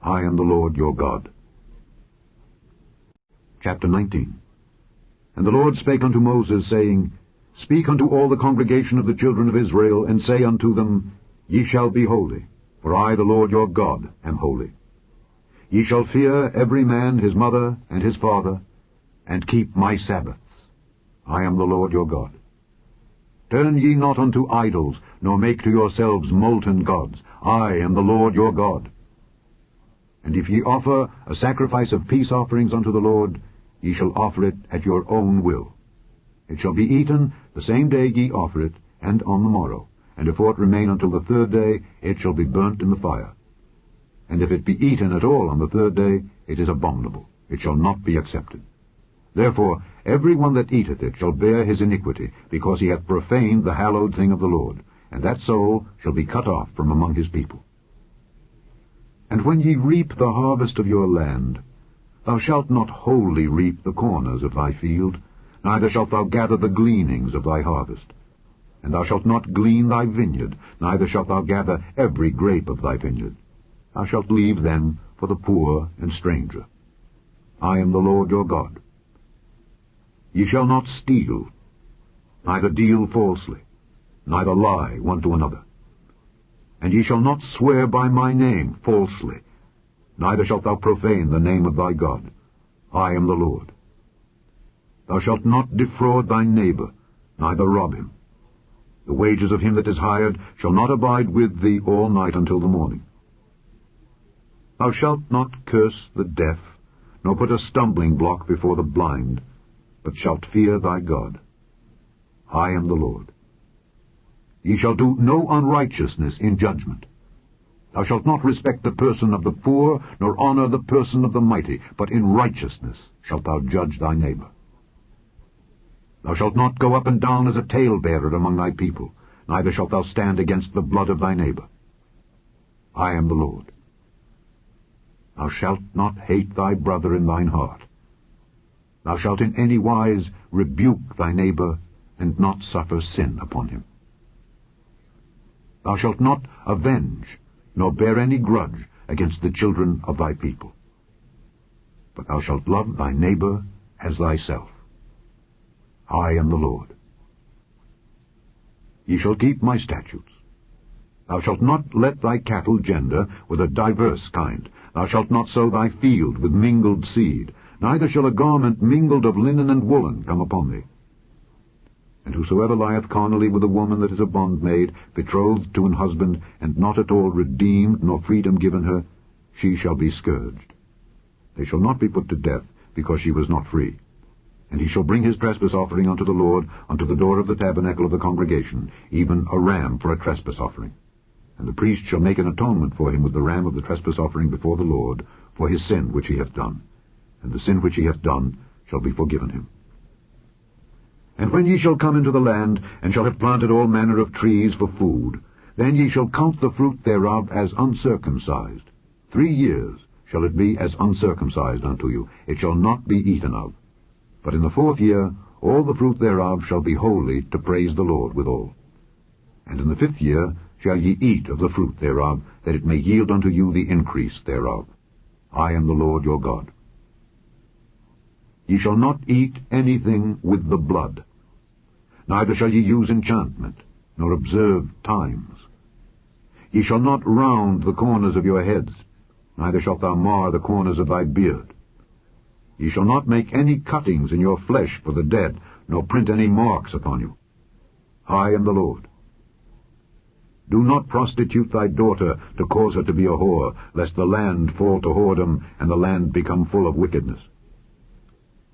I am the Lord your God. Chapter 19. And the Lord spake unto Moses, saying, Speak unto all the congregation of the children of Israel, and say unto them, Ye shall be holy, for I the Lord your God am holy. Ye shall fear every man his mother and his father, and keep my Sabbaths. I am the Lord your God. Turn ye not unto idols, nor make to yourselves molten gods. I am the Lord your God. And if ye offer a sacrifice of peace offerings unto the Lord, ye shall offer it at your own will. It shall be eaten the same day ye offer it, and on the morrow. And if aught remain until the third day, it shall be burnt in the fire. And if it be eaten at all on the third day, it is abominable. It shall not be accepted. Therefore every one that eateth it shall bear his iniquity, because he hath profaned the hallowed thing of the Lord, and that soul shall be cut off from among his people. And when ye reap the harvest of your land, thou shalt not wholly reap the corners of thy field, neither shalt thou gather the gleanings of thy harvest. And thou shalt not glean thy vineyard, neither shalt thou gather every grape of thy vineyard. Thou shalt leave them for the poor and stranger. I am the Lord your God. Ye shall not steal, neither deal falsely, neither lie one to another. And ye shall not swear by my name falsely, neither shalt thou profane the name of thy God. I am the Lord. Thou shalt not defraud thy neighbor, neither rob him. The wages of him that is hired shall not abide with thee all night until the morning. Thou shalt not curse the deaf, nor put a stumbling block before the blind, but shalt fear thy God. I am the Lord. Ye shall do no unrighteousness in judgment. Thou shalt not respect the person of the poor, nor honor the person of the mighty, but in righteousness shalt thou judge thy neighbor. Thou shalt not go up and down as a talebearer among thy people, neither shalt thou stand against the blood of thy neighbor. I am the Lord. Thou shalt not hate thy brother in thine heart. Thou shalt in any wise rebuke thy neighbor, and not suffer sin upon him. Thou shalt not avenge, nor bear any grudge against the children of thy people. But thou shalt love thy neighbor as thyself. I am the Lord. Ye shall keep my statutes. Thou shalt not let thy cattle gender with a diverse kind. Thou shalt not sow thy field with mingled seed, neither shall a garment mingled of linen and woolen come upon thee. And whosoever lieth carnally with a woman that is a bondmaid, betrothed to an husband, and not at all redeemed, nor freedom given her, she shall be scourged. They shall not be put to death, because she was not free. And he shall bring his trespass offering unto the Lord, unto the door of the tabernacle of the congregation, even a ram for a trespass offering. And the priest shall make an atonement for him with the ram of the trespass offering before the Lord, for his sin which he hath done. And the sin which he hath done shall be forgiven him. And when ye shall come into the land, and shall have planted all manner of trees for food, then ye shall count the fruit thereof as uncircumcised. 3 years shall it be as uncircumcised unto you. It shall not be eaten of. But in the 4th year all the fruit thereof shall be holy to praise the Lord withal. And in the 5th year shall ye eat of the fruit thereof, that it may yield unto you the increase thereof. I am the Lord your God. Ye shall not eat anything with the blood, neither shall ye use enchantment, nor observe times. Ye shall not round the corners of your heads, neither shalt thou mar the corners of thy beard. Ye shall not make any cuttings in your flesh for the dead, nor print any marks upon you. I am the Lord. Do not prostitute thy daughter to cause her to be a whore, lest the land fall to whoredom, and the land become full of wickedness.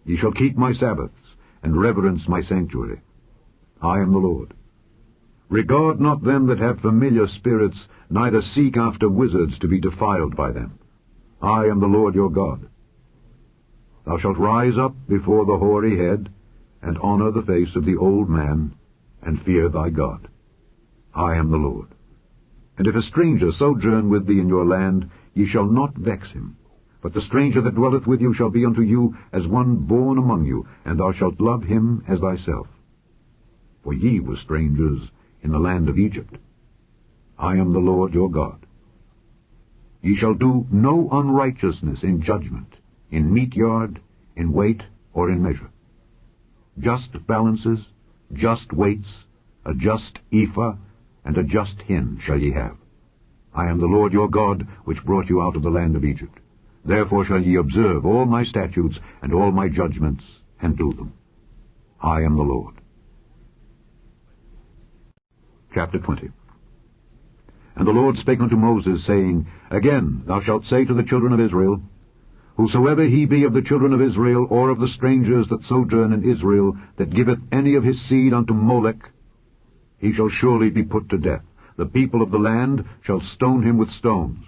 Ye shall keep my Sabbaths, and reverence my sanctuary. I am the Lord. Regard not them that have familiar spirits, neither seek after wizards to be defiled by them. I am the Lord your God. Thou shalt rise up before the hoary head, and honor the face of the old man, and fear thy God. I am the Lord. And if a stranger sojourn with thee in your land, ye shall not vex him. But the stranger that dwelleth with you shall be unto you as one born among you, and thou shalt love him as thyself. For ye were strangers in the land of Egypt. I am the Lord your God. Ye shall do no unrighteousness in judgment, in meat yard, in weight, or in measure. Just balances, just weights, a just ephah, and a just hin shall ye have. I am the Lord your God, which brought you out of the land of Egypt. Therefore shall ye observe all my statutes and all my judgments, and do them. I am the Lord. Chapter 20. And the Lord spake unto Moses, saying, Again thou shalt say to the children of Israel, Whosoever he be of the children of Israel, or of the strangers that sojourn in Israel, that giveth any of his seed unto Molech, he shall surely be put to death. The people of the land shall stone him with stones.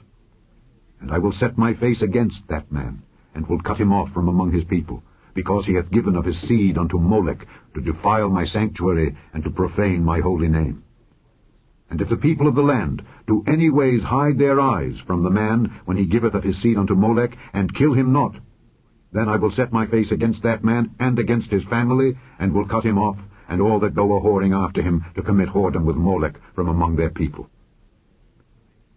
And I will set my face against that man, and will cut him off from among his people, because he hath given of his seed unto Molech, to defile my sanctuary, and to profane my holy name. And if the people of the land do any ways hide their eyes from the man when he giveth of his seed unto Molech, and kill him not, then I will set my face against that man and against his family, and will cut him off, and all that go a-whoring after him to commit whoredom with Molech from among their people.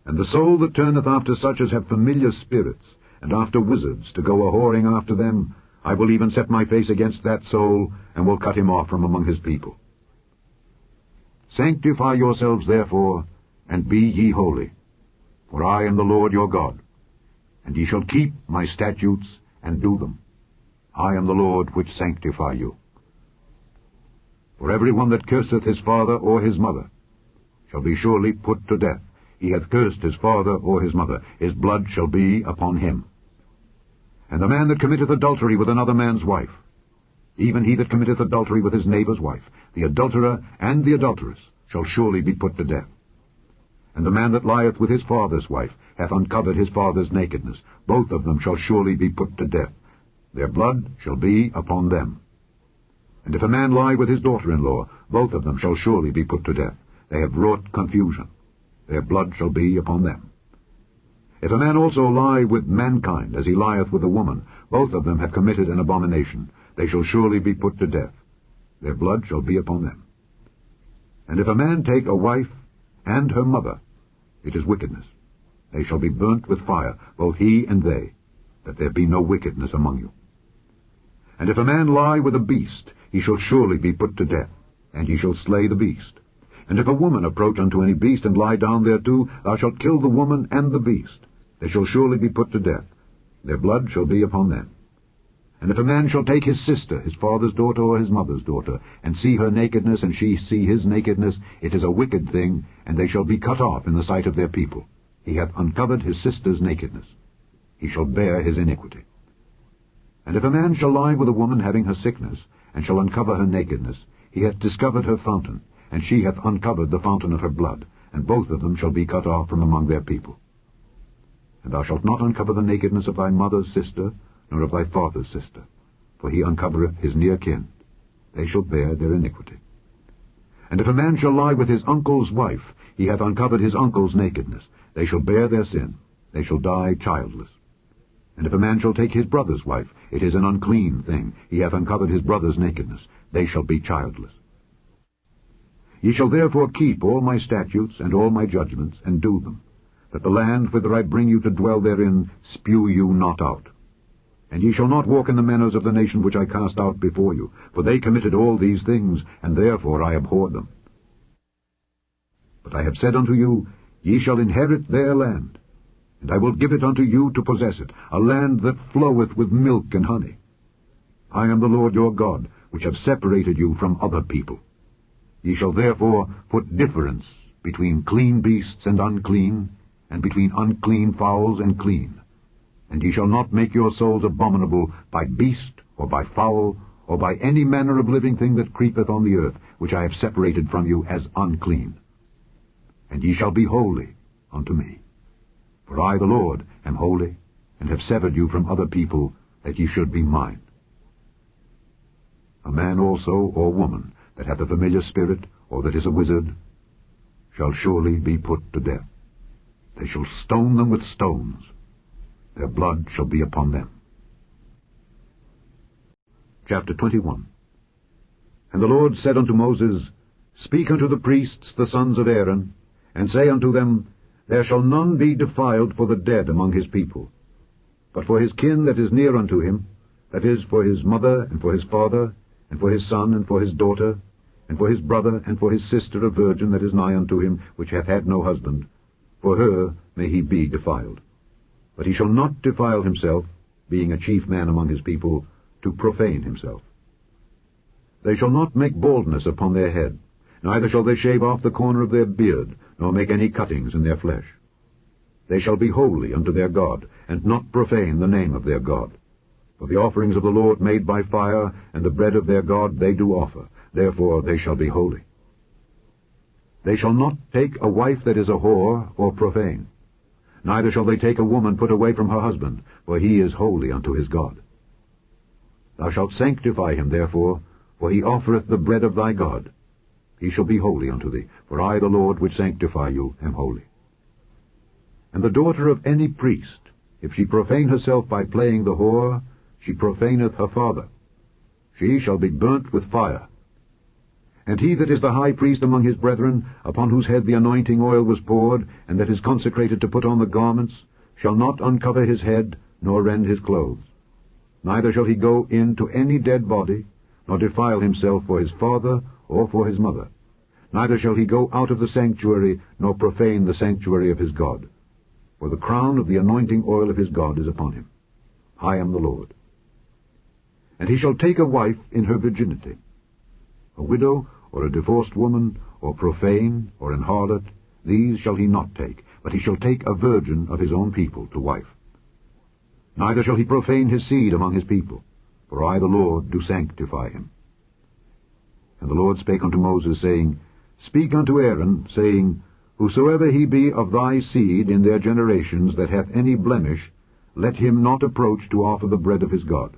And the soul that turneth after such as have familiar spirits, and after wizards, to go a-whoring after them, I will even set my face against that soul, and will cut him off from among his people. Sanctify yourselves therefore, and be ye holy, for I am the Lord your God. And ye shall keep my statutes, and do them. I am the Lord which sanctify you. For every one that curseth his father or his mother shall be surely put to death. He hath cursed his father or his mother. His blood shall be upon him. And the man that committeth adultery with another man's wife, even he that committeth adultery with his neighbour's wife, the adulterer and the adulteress, shall surely be put to death. And the man that lieth with his father's wife hath uncovered his father's nakedness. Both of them shall surely be put to death. Their blood shall be upon them. And if a man lie with his daughter-in-law, both of them shall surely be put to death. They have wrought confusion. Their blood shall be upon them. If a man also lie with mankind, as he lieth with a woman, both of them have committed an abomination. They shall surely be put to death. Their blood shall be upon them. And if a man take a wife, and her mother. It is wickedness. They shall be burnt with fire, both he and they, that there be no wickedness among you. And if a man lie with a beast, he shall surely be put to death, and he shall slay the beast. And if a woman approach unto any beast and lie down thereto, thou shalt kill the woman and the beast. They shall surely be put to death. Their blood shall be upon them. And if a man shall take his sister, his father's daughter or his mother's daughter, and see her nakedness, and she see his nakedness, it is a wicked thing, and they shall be cut off in the sight of their people. He hath uncovered his sister's nakedness. He shall bear his iniquity. And if a man shall lie with a woman having her sickness, and shall uncover her nakedness, he hath discovered her fountain, and she hath uncovered the fountain of her blood, and both of them shall be cut off from among their people. And thou shalt not uncover the nakedness of thy mother's sister, nor of thy father's sister, for he uncovereth his near kin. They shall bear their iniquity. And if a man shall lie with his uncle's wife, he hath uncovered his uncle's nakedness. They shall bear their sin. They shall die childless. And if a man shall take his brother's wife, it is an unclean thing. He hath uncovered his brother's nakedness. They shall be childless. Ye shall therefore keep all my statutes and all my judgments, and do them, that the land whither I bring you to dwell therein spew you not out. And ye shall not walk in the manners of the nation which I cast out before you, for they committed all these things, and therefore I abhorred them. But I have said unto you, Ye shall inherit their land, and I will give it unto you to possess it, a land that floweth with milk and honey. I am the Lord your God, which have separated you from other people. Ye shall therefore put difference between clean beasts and unclean, and between unclean fowls and clean. And ye shall not make your souls abominable by beast, or by fowl, or by any manner of living thing that creepeth on the earth, which I have separated from you as unclean. And ye shall be holy unto me. For I, the Lord, am holy, and have severed you from other people, that ye should be mine. A man also, or woman, that hath a familiar spirit, or that is a wizard, shall surely be put to death. They shall stone them with stones. Their blood shall be upon them. Chapter 21. And the Lord said unto Moses, Speak unto the priests, the sons of Aaron, and say unto them, There shall none be defiled for the dead among his people, but for his kin that is near unto him, that is, for his mother, and for his father, and for his son, and for his daughter, and for his brother, and for his sister a virgin that is nigh unto him, which hath had no husband. For her may he be defiled. But he shall not defile himself, being a chief man among his people, to profane himself. They shall not make baldness upon their head, neither shall they shave off the corner of their beard, nor make any cuttings in their flesh. They shall be holy unto their God, and not profane the name of their God. For the offerings of the Lord made by fire, and the bread of their God they do offer, therefore they shall be holy. They shall not take a wife that is a whore, or profane. Neither shall they take a woman put away from her husband, for he is holy unto his God. Thou shalt sanctify him therefore, for he offereth the bread of thy God. He shall be holy unto thee, for I, the Lord, which sanctify you, am holy. And the daughter of any priest, if she profane herself by playing the whore, she profaneth her father. She shall be burnt with fire. And he that is the high priest among his brethren, upon whose head the anointing oil was poured, and that is consecrated to put on the garments, shall not uncover his head, nor rend his clothes. Neither shall he go in to any dead body, nor defile himself for his father or for his mother. Neither shall he go out of the sanctuary, nor profane the sanctuary of his God. For the crown of the anointing oil of his God is upon him. I am the Lord. And he shall take a wife in her virginity. A widow, or a divorced woman, or profane, or an harlot, these shall he not take, but he shall take a virgin of his own people to wife. Neither shall he profane his seed among his people, for I, the Lord, do sanctify him. And the Lord spake unto Moses, saying, Speak unto Aaron, saying, Whosoever he be of thy seed in their generations that hath any blemish, let him not approach to offer the bread of his God.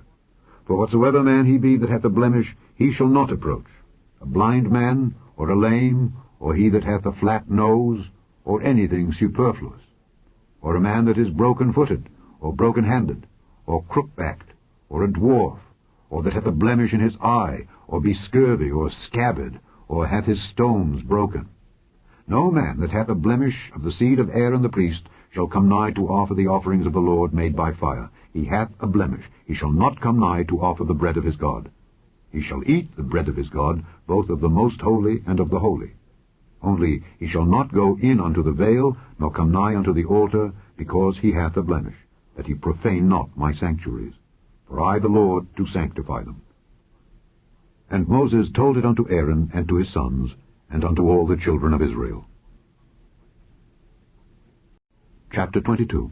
For whatsoever man he be that hath a blemish, he shall not approach. A blind man, or a lame, or he that hath a flat nose, or anything superfluous, or a man that is broken-footed, or broken-handed, or crook-backed, or a dwarf, or that hath a blemish in his eye, or be scurvy, or scabbard, or hath his stones broken. No man that hath a blemish of the seed of Aaron the priest shall come nigh to offer the offerings of the Lord made by fire. He hath a blemish. He shall not come nigh to offer the bread of his God. He shall eat the bread of his God, both of the most holy and of the holy. Only he shall not go in unto the veil, nor come nigh unto the altar, because he hath a blemish, that he profane not my sanctuaries. For I, the Lord, do sanctify them. And Moses told it unto Aaron and to his sons, and unto all the children of Israel. Chapter 22.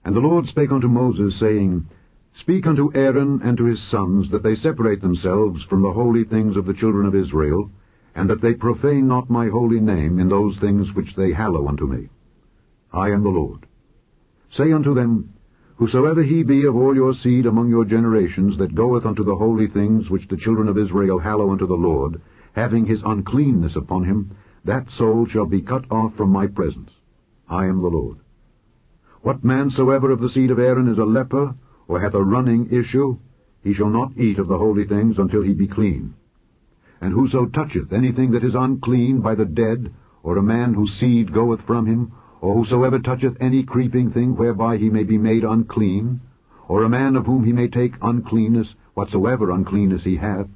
And the Lord spake unto Moses, saying, Speak unto Aaron and to his sons, that they separate themselves from the holy things of the children of Israel, and that they profane not my holy name in those things which they hallow unto me. I am the Lord. Say unto them, Whosoever he be of all your seed among your generations, that goeth unto the holy things which the children of Israel hallow unto the Lord, having his uncleanness upon him, that soul shall be cut off from my presence. I am the Lord. What man soever of the seed of Aaron is a leper, or hath a running issue, he shall not eat of the holy things until he be clean. And whoso toucheth anything that is unclean by the dead, or a man whose seed goeth from him, or whosoever toucheth any creeping thing whereby he may be made unclean, or a man of whom he may take uncleanness, whatsoever uncleanness he hath,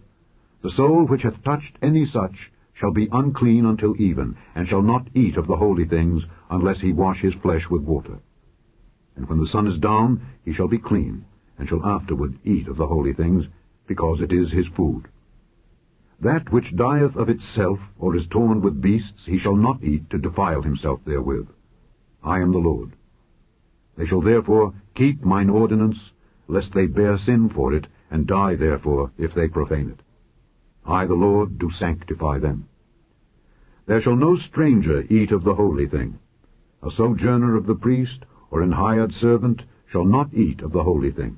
the soul which hath touched any such shall be unclean until even, and shall not eat of the holy things, unless he wash his flesh with water. And when the sun is down, he shall be clean, and shall afterward eat of the holy things, because it is his food. That which dieth of itself, or is torn with beasts, he shall not eat to defile himself therewith. I am the Lord. They shall therefore keep mine ordinance, lest they bear sin for it, and die therefore, if they profane it. I, the Lord, do sanctify them. There shall no stranger eat of the holy thing. A sojourner of the priest, or an hired servant, shall not eat of the holy thing.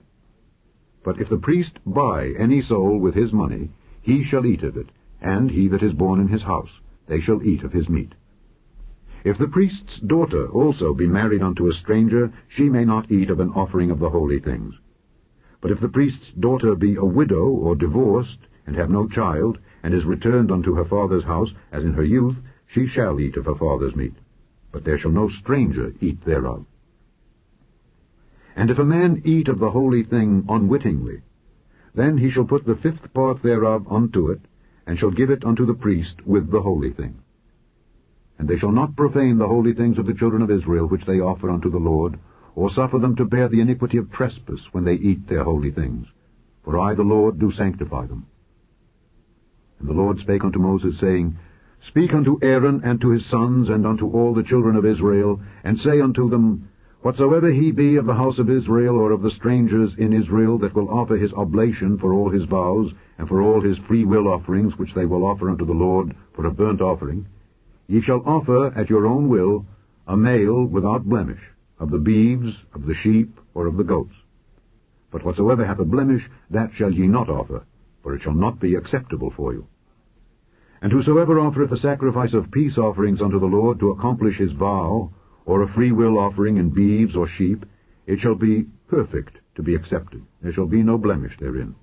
But if the priest buy any soul with his money, he shall eat of it, and he that is born in his house, they shall eat of his meat. If the priest's daughter also be married unto a stranger, she may not eat of an offering of the holy things. But if the priest's daughter be a widow or divorced, and have no child, and is returned unto her father's house, as in her youth, she shall eat of her father's meat. But there shall no stranger eat thereof. And if a man eat of the holy thing unwittingly, then he shall put the 5th part thereof unto it, and shall give it unto the priest with the holy thing. And they shall not profane the holy things of the children of Israel, which they offer unto the Lord, or suffer them to bear the iniquity of trespass when they eat their holy things. For I, the Lord, do sanctify them. And the Lord spake unto Moses, saying, Speak unto Aaron and to his sons, and unto all the children of Israel, and say unto them, Whatsoever he be of the house of Israel, or of the strangers in Israel, that will offer his oblation for all his vows, and for all his freewill offerings, which they will offer unto the Lord for a burnt offering, ye shall offer at your own will a male without blemish, of the beeves, of the sheep, or of the goats. But whatsoever hath a blemish, that shall ye not offer, for it shall not be acceptable for you. And whosoever offereth a sacrifice of peace offerings unto the Lord to accomplish his vow, or a freewill offering in beeves or sheep, it shall be perfect to be accepted. There shall be no blemish therein.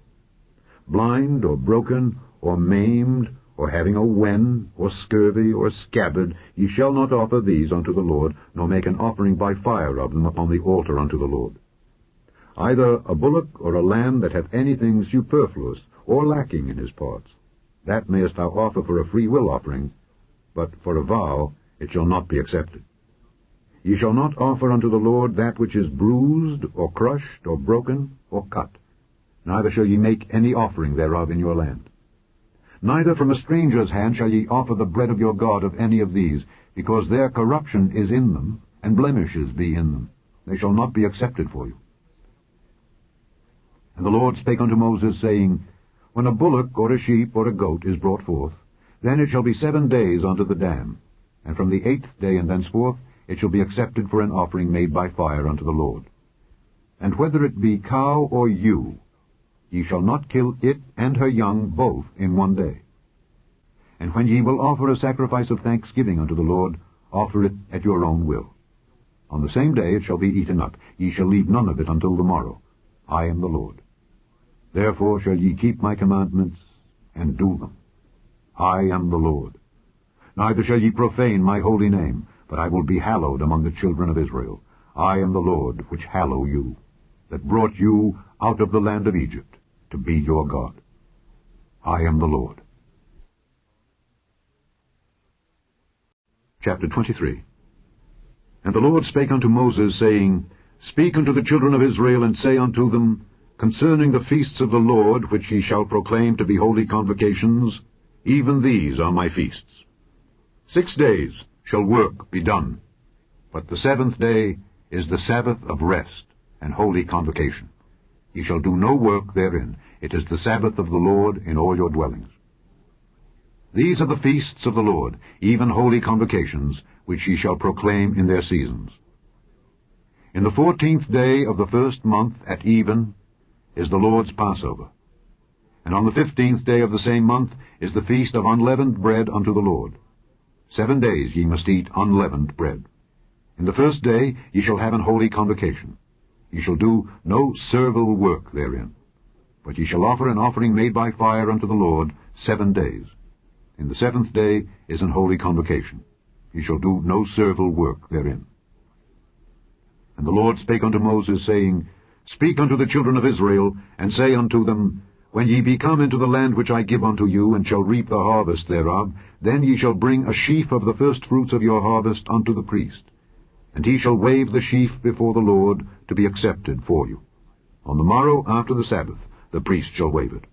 Blind, or broken, or maimed, or having a wen, or scurvy, or scabbard, ye shall not offer these unto the Lord, nor make an offering by fire of them upon the altar unto the Lord. Either a bullock or a lamb that hath anything superfluous, or lacking in his parts, that mayest thou offer for a freewill offering, but for a vow it shall not be accepted. Ye shall not offer unto the Lord that which is bruised, or crushed, or broken, or cut. Neither shall ye make any offering thereof in your land. Neither from a stranger's hand shall ye offer the bread of your God of any of these, because their corruption is in them, and blemishes be in them. They shall not be accepted for you. And the Lord spake unto Moses, saying, When a bullock or a sheep or a goat is brought forth, then it shall be 7 days unto the dam, and from the 8th day and thenceforth it shall be accepted for an offering made by fire unto the Lord. And whether it be cow or ewe, ye shall not kill it and her young both in 1 day. And when ye will offer a sacrifice of thanksgiving unto the Lord, offer it at your own will. On the same day it shall be eaten up. Ye shall leave none of it until the morrow. I am the Lord. Therefore shall ye keep my commandments, and do them. I am the Lord. Neither shall ye profane my holy name, but I will be hallowed among the children of Israel. I am the Lord which hallow you, that brought you out of the land of Egypt, to be your God. I am the Lord. Chapter 23. And the Lord spake unto Moses, saying, Speak unto the children of Israel, and say unto them, Concerning the feasts of the Lord, which ye shall proclaim to be holy convocations, even these are my feasts. 6 days shall work be done, but the 7th day is the Sabbath of rest and holy convocation. Ye shall do no work therein. It is the Sabbath of the Lord in all your dwellings. These are the feasts of the Lord, even holy convocations, which ye shall proclaim in their seasons. In the 14th day of the 1st month at even is the Lord's Passover. And on the 15th day of the same month is the feast of unleavened bread unto the Lord. 7 days ye must eat unleavened bread. In the 1st day ye shall have an holy convocation. Ye shall do no servile work therein, but ye shall offer an offering made by fire unto the Lord 7 days. In the 7th day is an holy convocation. Ye shall do no servile work therein. And the Lord spake unto Moses, saying, Speak unto the children of Israel, and say unto them, When ye be come into the land which I give unto you, and shall reap the harvest thereof, then ye shall bring a sheaf of the firstfruits of your harvest unto the priest. And he shall wave the sheaf before the Lord, to be accepted for you. On the morrow after the Sabbath the priest shall wave it.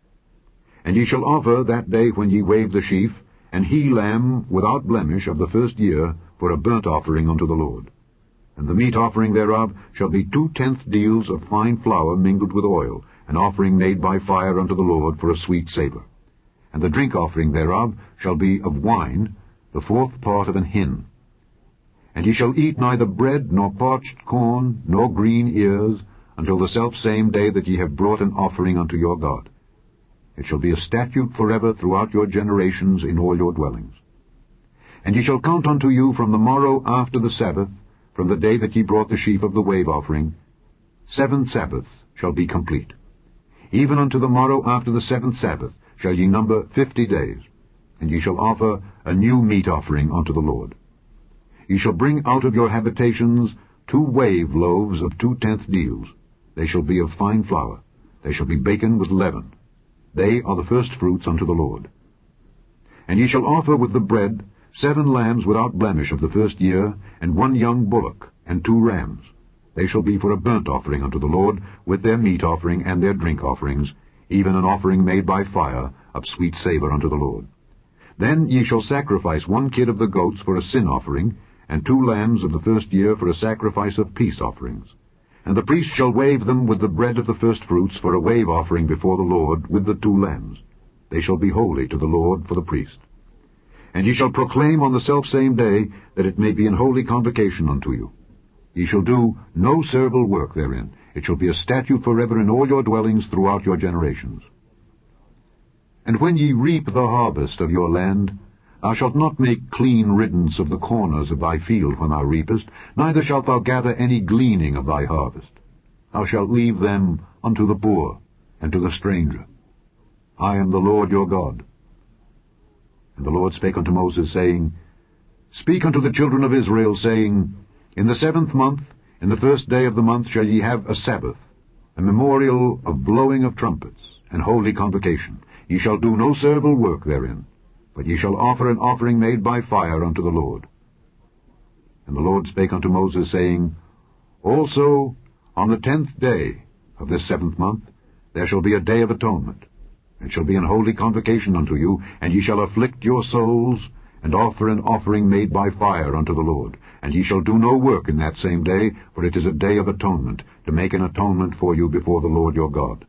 And ye shall offer that day when ye wave the sheaf an he-lamb without blemish of the 1st year for a burnt offering unto the Lord. And the meat offering thereof shall be 2/10 deals of fine flour mingled with oil, an offering made by fire unto the Lord for a sweet savour. And the drink offering thereof shall be of wine, the 4th part of an hin. And ye shall eat neither bread, nor parched corn, nor green ears, until the selfsame day that ye have brought an offering unto your God. It shall be a statute forever throughout your generations in all your dwellings. And ye shall count unto you from the morrow after the Sabbath, from the day that ye brought the sheaf of the wave offering, 7 Sabbaths shall be complete. Even unto the morrow after the 7th Sabbath shall ye number 50 days, and ye shall offer a new meat offering unto the Lord. Ye shall bring out of your habitations 2 wave loaves of 2/10 deals. They shall be of fine flour. They shall be baken with leaven. They are the firstfruits unto the Lord. And ye shall offer with the bread 7 lambs without blemish of the 1st year, and 1 young bullock, and 2 rams. They shall be for a burnt offering unto the Lord, with their meat offering and their drink offerings, even an offering made by fire of sweet savour unto the Lord. Then ye shall sacrifice 1 kid of the goats for a sin offering, and 2 lambs of the 1st year for a sacrifice of peace offerings. And the priest shall wave them with the bread of the firstfruits for a wave offering before the Lord with the 2 lambs. They shall be holy to the Lord for the priest. And ye shall proclaim on the selfsame day that it may be an holy convocation unto you. Ye shall do no servile work therein. It shall be a statute forever in all your dwellings throughout your generations. And when ye reap the harvest of your land, thou shalt not make clean riddance of the corners of thy field when thou reapest, neither shalt thou gather any gleaning of thy harvest. Thou shalt leave them unto the poor and to the stranger. I am the Lord your God. And the Lord spake unto Moses, saying, Speak unto the children of Israel, saying, In the 7th month, in the 1st day of the month, shall ye have a Sabbath, a memorial of blowing of trumpets, and holy convocation. Ye shall do no servile work therein, but ye shall offer an offering made by fire unto the Lord. And the Lord spake unto Moses, saying, Also on the 10th day of this 7th month there shall be a day of atonement. It shall be an holy convocation unto you, and ye shall afflict your souls, and offer an offering made by fire unto the Lord. And ye shall do no work in that same day, for it is a day of atonement, to make an atonement for you before the Lord your God.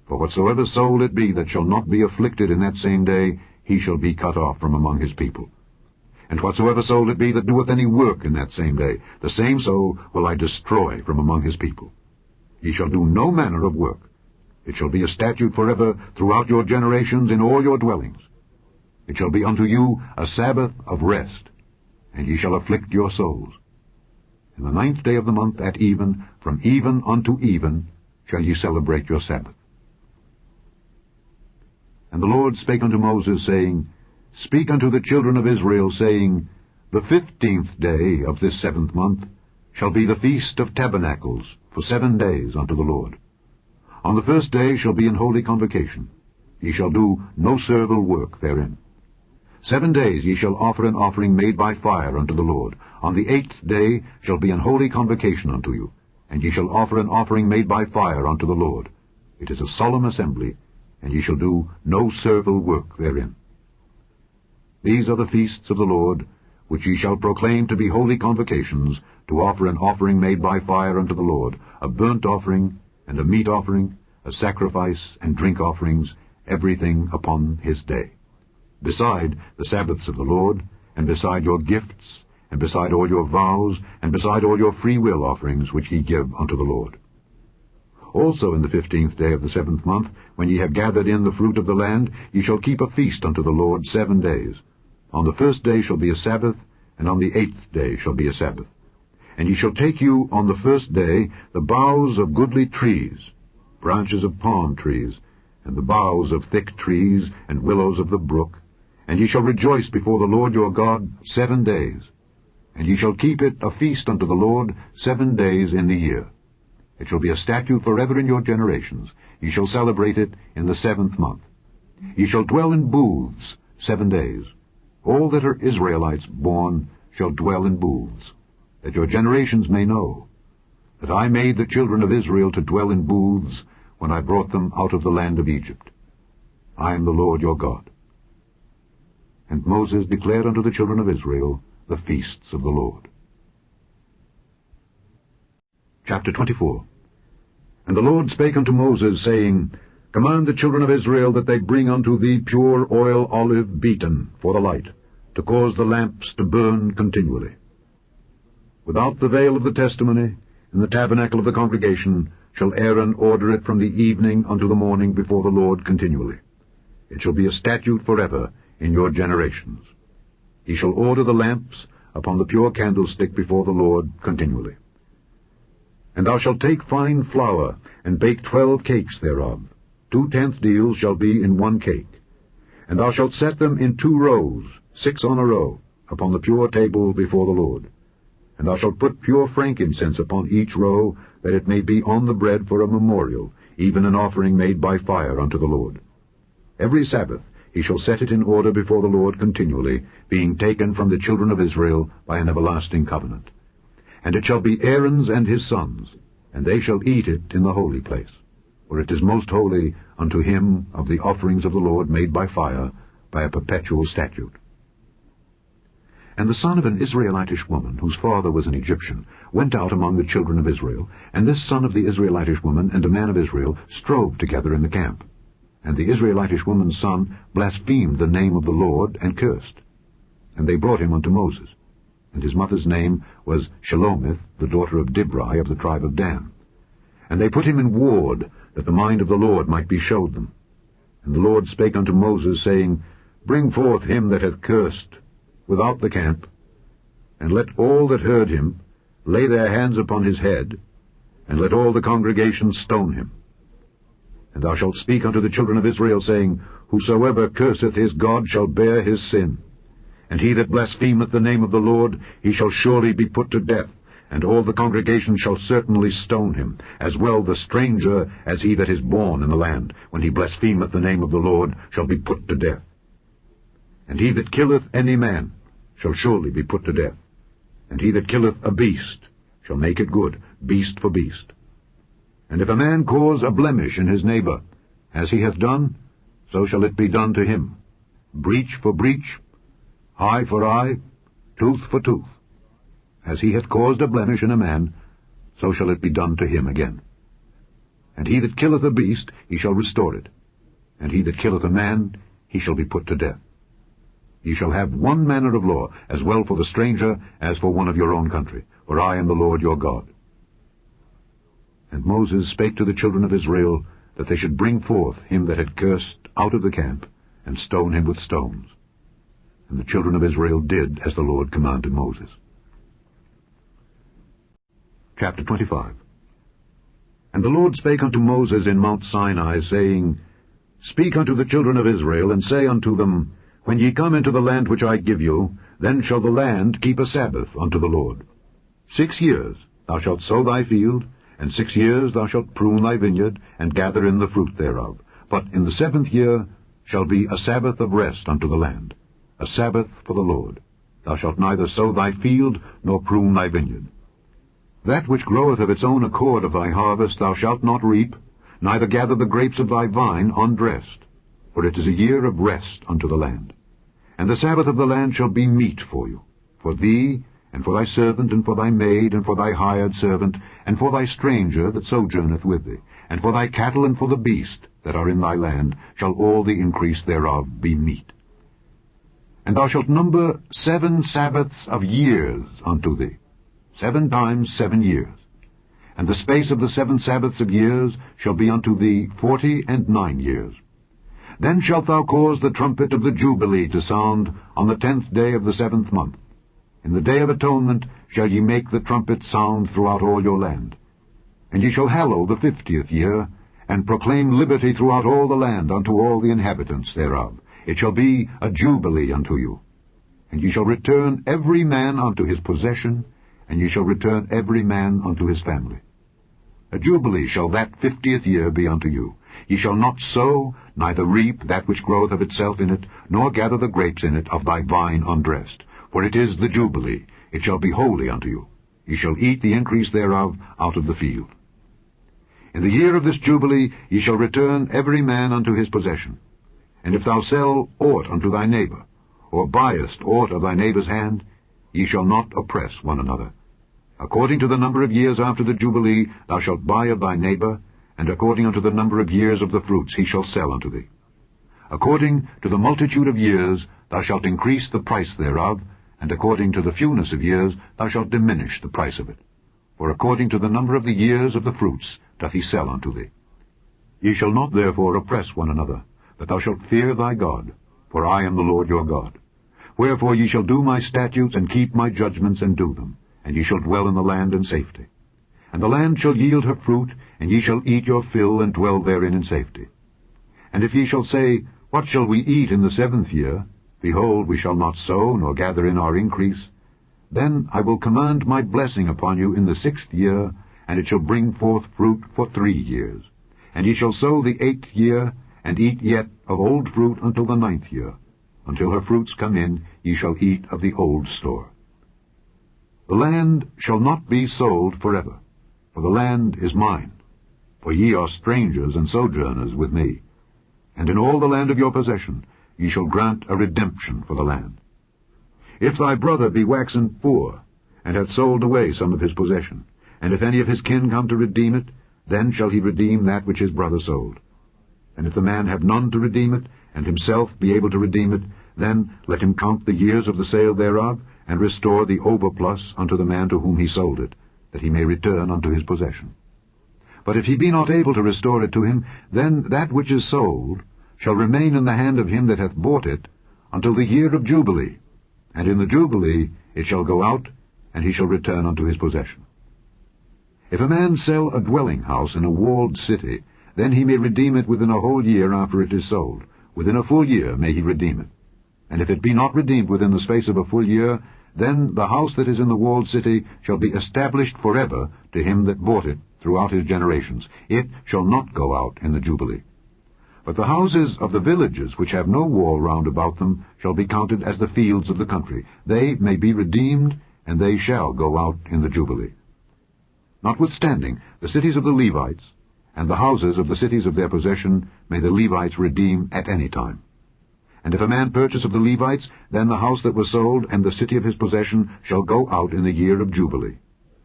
For whatsoever soul it be that shall not be afflicted in that same day, he shall be cut off from among his people. And whatsoever soul it be that doeth any work in that same day, the same soul will I destroy from among his people. Ye shall do no manner of work. It shall be a statute forever throughout your generations in all your dwellings. It shall be unto you a Sabbath of rest, and ye shall afflict your souls. In the 9th day of the month at even, from even unto even, shall ye celebrate your Sabbath. And the Lord spake unto Moses, saying, Speak unto the children of Israel, saying, The 15th day of this 7th month shall be the Feast of Tabernacles for 7 days unto the Lord. On the 1st day shall be an holy convocation. Ye shall do no servile work therein. 7 days ye shall offer an offering made by fire unto the Lord. On the 8th day shall be an holy convocation unto you, and ye shall offer an offering made by fire unto the Lord. It is a solemn assembly, and ye shall do no servile work therein. These are the feasts of the Lord, which ye shall proclaim to be holy convocations, to offer an offering made by fire unto the Lord, a burnt offering, and a meat offering, a sacrifice, and drink offerings, everything upon his day. Beside the Sabbaths of the Lord, and beside your gifts, and beside all your vows, and beside all your freewill offerings which ye give unto the Lord. Also in the 15th day of the 7th month, when ye have gathered in the fruit of the land, ye shall keep a feast unto the Lord 7 days. On the 1st day shall be a Sabbath, and on the 8th day shall be a Sabbath. And ye shall take you on the 1st day the boughs of goodly trees, branches of palm trees, and the boughs of thick trees, and willows of the brook, and ye shall rejoice before the Lord your God 7 days. And ye shall keep it a feast unto the Lord 7 days in the year. It shall be a statute forever in your generations. Ye shall celebrate it in the 7th month. Ye shall dwell in booths 7 days. All that are Israelites born shall dwell in booths, that your generations may know that I made the children of Israel to dwell in booths when I brought them out of the land of Egypt. I am the Lord your God. And Moses declared unto the children of Israel the feasts of the Lord. Chapter 24. And the Lord spake unto Moses, saying, Command the children of Israel that they bring unto thee pure oil olive beaten for the light, to cause the lamps to burn continually. Without the veil of the testimony, in the tabernacle of the congregation, shall Aaron order it from the evening unto the morning before the Lord continually. It shall be a statute forever in your generations. He shall order the lamps upon the pure candlestick before the Lord continually. And thou shalt take fine flour, and bake 12 cakes thereof. 2/10 deals shall be in 1 cake. And thou shalt set them in 2 rows, 6 on a row, upon the pure table before the Lord. And thou shalt put pure frankincense upon each row, that it may be on the bread for a memorial, even an offering made by fire unto the Lord. Every Sabbath he shall set it in order before the Lord continually, being taken from the children of Israel by an everlasting covenant. And it shall be Aaron's and his sons, and they shall eat it in the holy place, for it is most holy unto him of the offerings of the Lord made by fire, by a perpetual statute. And the son of an Israelitish woman, whose father was an Egyptian, went out among the children of Israel, and this son of the Israelitish woman and a man of Israel strove together in the camp. And the Israelitish woman's son blasphemed the name of the Lord, and cursed. And they brought him unto Moses. And his mother's name was Shelomith, the daughter of Dibri of the tribe of Dan. And they put him in ward, that the mind of the Lord might be showed them. And the Lord spake unto Moses, saying, Bring forth him that hath cursed without the camp, and let all that heard him lay their hands upon his head, and let all the congregation stone him. And thou shalt speak unto the children of Israel, saying, Whosoever curseth his God shall bear his sin. And he that blasphemeth the name of the Lord, he shall surely be put to death, and all the congregation shall certainly stone him, as well the stranger as he that is born in the land, when he blasphemeth the name of the Lord, shall be put to death. And he that killeth any man shall surely be put to death. And he that killeth a beast shall make it good, beast for beast. And if a man cause a blemish in his neighbor, as he hath done, so shall it be done to him. Breach for breach, eye for eye, tooth for tooth. As he hath caused a blemish in a man, so shall it be done to him again. And he that killeth a beast, he shall restore it. And he that killeth a man, he shall be put to death. Ye shall have one manner of law, as well for the stranger as for one of your own country, for I am the Lord your God. And Moses spake to the children of Israel, that they should bring forth him that had cursed out of the camp, and stone him with stones. And the children of Israel did as the Lord commanded Moses. Chapter 25. And the Lord spake unto Moses in Mount Sinai, saying, Speak unto the children of Israel, and say unto them, When ye come into the land which I give you, then shall the land keep a Sabbath unto the Lord. 6 years thou shalt sow thy field, and 6 years thou shalt prune thy vineyard, and gather in the fruit thereof. But in the 7th year shall be a Sabbath of rest unto the land, a Sabbath for the Lord. Thou shalt neither sow thy field, nor prune thy vineyard. That which groweth of its own accord of thy harvest thou shalt not reap, neither gather the grapes of thy vine undressed, for it is a year of rest unto the land. And the Sabbath of the land shall be meat for you, for thee, and for thy servant, and for thy maid, and for thy hired servant, and for thy stranger that sojourneth with thee, and for thy cattle, and for the beast that are in thy land, shall all the increase thereof be meat. And thou shalt number 7 Sabbaths of years unto thee, 7 times 7 years. And the space of the 7 Sabbaths of years shall be unto thee 49 years. Then shalt thou cause the trumpet of the Jubilee to sound on the 10th day of the 7th month. In the day of atonement shall ye make the trumpet sound throughout all your land. And ye shall hallow the 50th year, and proclaim liberty throughout all the land unto all the inhabitants thereof. It shall be a jubilee unto you. And ye shall return every man unto his possession, and ye shall return every man unto his family. A jubilee shall that 50th year be unto you. Ye shall not sow, neither reap that which groweth of itself in it, nor gather the grapes in it of thy vine undressed. For it is the jubilee, it shall be holy unto you. Ye shall eat the increase thereof out of the field. In the year of this jubilee ye shall return every man unto his possession. And if thou sell aught unto thy neighbor, or buyest aught of thy neighbor's hand, ye shall not oppress one another. According to the number of years after the jubilee thou shalt buy of thy neighbor, and according unto the number of years of the fruits he shall sell unto thee. According to the multitude of years thou shalt increase the price thereof, and according to the fewness of years thou shalt diminish the price of it. For according to the number of the years of the fruits doth he sell unto thee. Ye shall not therefore oppress one another, but thou shalt fear thy God, for I am the Lord your God. Wherefore ye shall do my statutes, and keep my judgments, and do them, and ye shall dwell in the land in safety. And the land shall yield her fruit, and ye shall eat your fill, and dwell therein in safety. And if ye shall say, What shall we eat in the 7th year? Behold, we shall not sow, nor gather in our increase. Then I will command my blessing upon you in the 6th year, and it shall bring forth fruit for 3 years. And ye shall sow the 8th year, and eat yet of old fruit until the 9th year. Until her fruits come in, ye shall eat of the old store. The land shall not be sold forever, for the land is mine. For ye are strangers and sojourners with me. And in all the land of your possession ye shall grant a redemption for the land. If thy brother be waxen poor, and hath sold away some of his possession, and if any of his kin come to redeem it, then shall he redeem that which his brother sold. And if the man have none to redeem it, and himself be able to redeem it, then let him count the years of the sale thereof, and restore the overplus unto the man to whom he sold it, that he may return unto his possession. But if he be not able to restore it to him, then that which is sold shall remain in the hand of him that hath bought it until the year of Jubilee, and in the Jubilee it shall go out, and he shall return unto his possession. If a man sell a dwelling house in a walled city, then he may redeem it within a whole year after it is sold. Within a full year may he redeem it. And if it be not redeemed within the space of a full year, then the house that is in the walled city shall be established forever to him that bought it throughout his generations. It shall not go out in the Jubilee. But the houses of the villages which have no wall round about them shall be counted as the fields of the country. They may be redeemed, and they shall go out in the Jubilee. Notwithstanding, the cities of the Levites, and the houses of the cities of their possession, may the Levites redeem at any time. And if a man purchase of the Levites, then the house that was sold and the city of his possession shall go out in the year of Jubilee.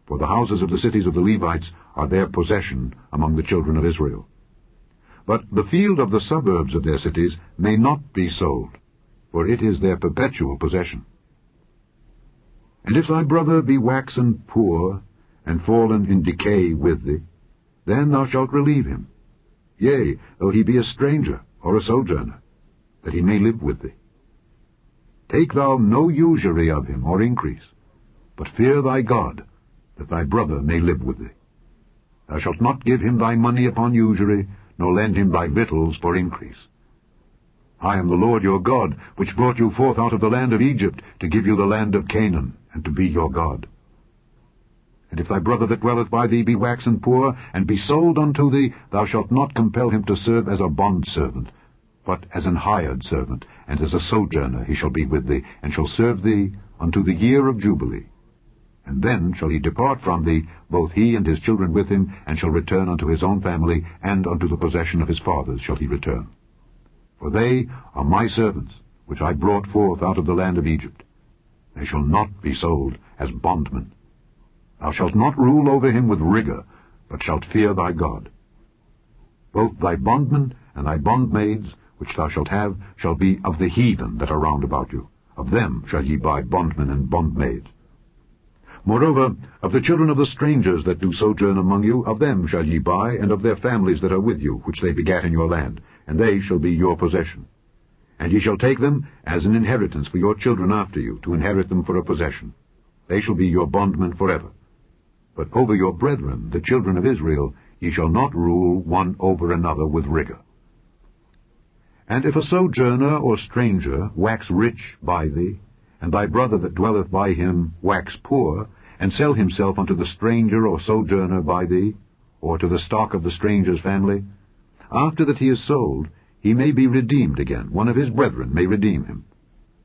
For the houses of the cities of the Levites are their possession among the children of Israel. But the field of the suburbs of their cities may not be sold, for it is their perpetual possession. And if thy brother be waxen poor, and fallen in decay with thee, then thou shalt relieve him, yea, though he be a stranger or a sojourner, that he may live with thee. Take thou no usury of him or increase, but fear thy God, that thy brother may live with thee. Thou shalt not give him thy money upon usury, nor lend him thy victuals for increase. I am the Lord your God, which brought you forth out of the land of Egypt, to give you the land of Canaan, and to be your God. And if thy brother that dwelleth by thee be waxen poor, and be sold unto thee, thou shalt not compel him to serve as a bondservant, but as an hired servant, and as a sojourner he shall be with thee, and shall serve thee unto the year of Jubilee. And then shall he depart from thee, both he and his children with him, and shall return unto his own family, and unto the possession of his fathers shall he return. For they are my servants, which I brought forth out of the land of Egypt. They shall not be sold as bondmen. Thou shalt not rule over him with rigor, but shalt fear thy God. Both thy bondmen and thy bondmaids, which thou shalt have, shall be of the heathen that are round about you. Of them shall ye buy bondmen and bondmaids. Moreover, of the children of the strangers that do sojourn among you, of them shall ye buy, and of their families that are with you, which they begat in your land, and they shall be your possession. And ye shall take them as an inheritance for your children after you, to inherit them for a possession. They shall be your bondmen forever. But over your brethren, the children of Israel, ye shall not rule one over another with rigor. And if a sojourner or stranger wax rich by thee, and thy brother that dwelleth by him wax poor, and sell himself unto the stranger or sojourner by thee, or to the stock of the stranger's family, after that he is sold, he may be redeemed again. One of his brethren may redeem him.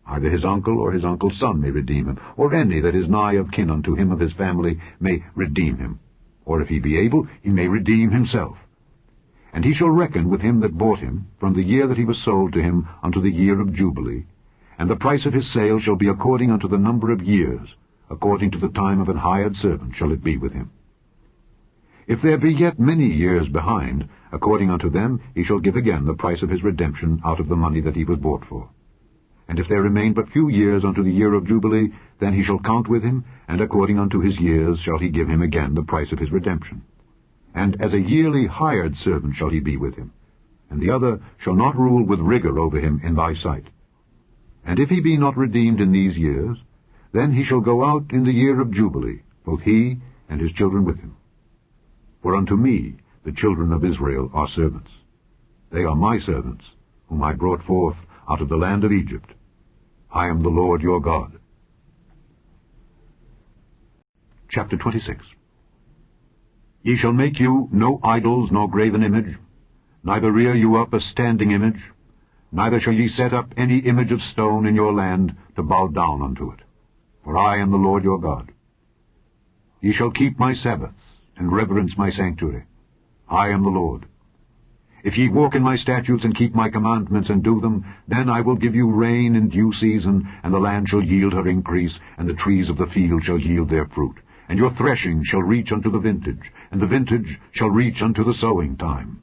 Either his uncle or his uncle's son may redeem him, or any that is nigh of kin unto him of his family may redeem him. Or if he be able, he may redeem himself. And he shall reckon with him that bought him, from the year that he was sold to him unto the year of Jubilee, and the price of his sale shall be according unto the number of years, according to the time of an hired servant shall it be with him. If there be yet many years behind, according unto them he shall give again the price of his redemption out of the money that he was bought for. And if there remain but few years unto the year of Jubilee, then he shall count with him, and according unto his years shall he give him again the price of his redemption. And as a yearly hired servant shall he be with him, and the other shall not rule with rigor over him in thy sight. And if he be not redeemed in these years, then he shall go out in the year of Jubilee, both he and his children with him. For unto me the children of Israel are servants. They are my servants, whom I brought forth out of the land of Egypt. I am the Lord your God. Chapter 26. Ye shall make you no idols nor graven image, neither rear you up a standing image, neither shall ye set up any image of stone in your land to bow down unto it. For I am the Lord your God. Ye shall keep my Sabbaths, and reverence my sanctuary. I am the Lord. If ye walk in my statutes and keep my commandments and do them, then I will give you rain in due season, and the land shall yield her increase, and the trees of the field shall yield their fruit. And your threshing shall reach unto the vintage, and the vintage shall reach unto the sowing time.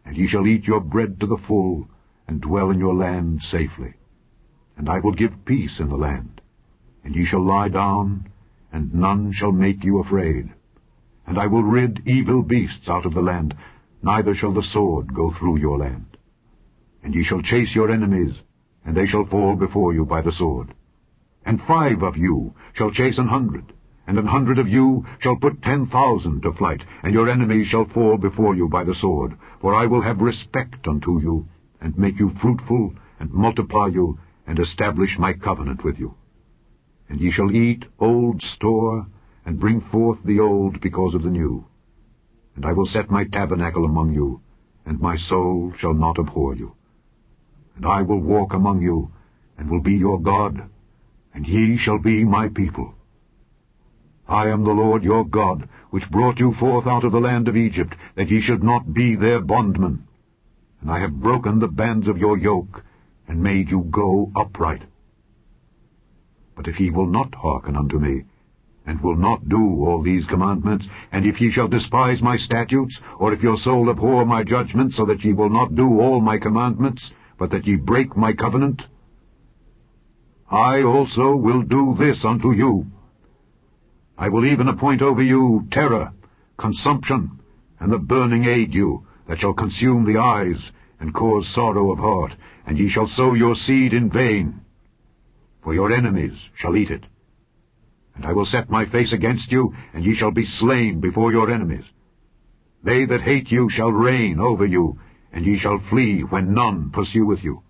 And ye shall eat your bread to the full, and dwell in your land safely. And I will give peace in the land. And ye shall lie down, and none shall make you afraid. And I will rid evil beasts out of the land, neither shall the sword go through your land. And ye shall chase your enemies, and they shall fall before you by the sword. And 5 of you shall chase 100, and 100 of you shall put 10,000 to flight, and your enemies shall fall before you by the sword. For I will have respect unto you, and make you fruitful, and multiply you, and establish my covenant with you. And ye shall eat old store, and bring forth the old because of the new. And I will set my tabernacle among you, and my soul shall not abhor you. And I will walk among you, and will be your God, and ye shall be my people. I am the Lord your God, which brought you forth out of the land of Egypt, that ye should not be their bondmen. And I have broken the bands of your yoke, and made you go upright. But if ye will not hearken unto me, and will not do all these commandments, and if ye shall despise my statutes, or if your soul abhor my judgments, so that ye will not do all my commandments, but that ye break my covenant, I also will do this unto you. I will even appoint over you terror, consumption, and the burning ague, that shall consume the eyes, and cause sorrow of heart, and ye shall sow your seed in vain, for your enemies shall eat it. And I will set my face against you, and ye shall be slain before your enemies. They that hate you shall reign over you, and ye shall flee when none pursueth you.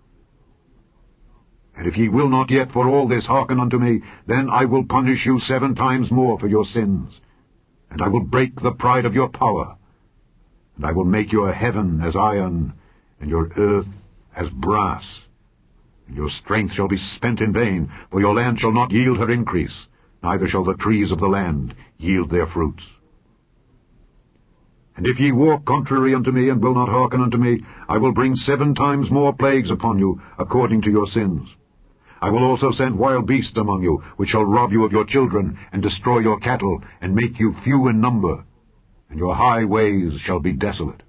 And if ye will not yet for all this hearken unto me, then I will punish you 7 times more for your sins. And I will break the pride of your power. And I will make your heaven as iron, and your earth as brass. And your strength shall be spent in vain, for your land shall not yield her increase, neither shall the trees of the land yield their fruits. And if ye walk contrary unto me, and will not hearken unto me, I will bring 7 times more plagues upon you, according to your sins. I will also send wild beasts among you, which shall rob you of your children, and destroy your cattle, and make you few in number, and your highways shall be desolate.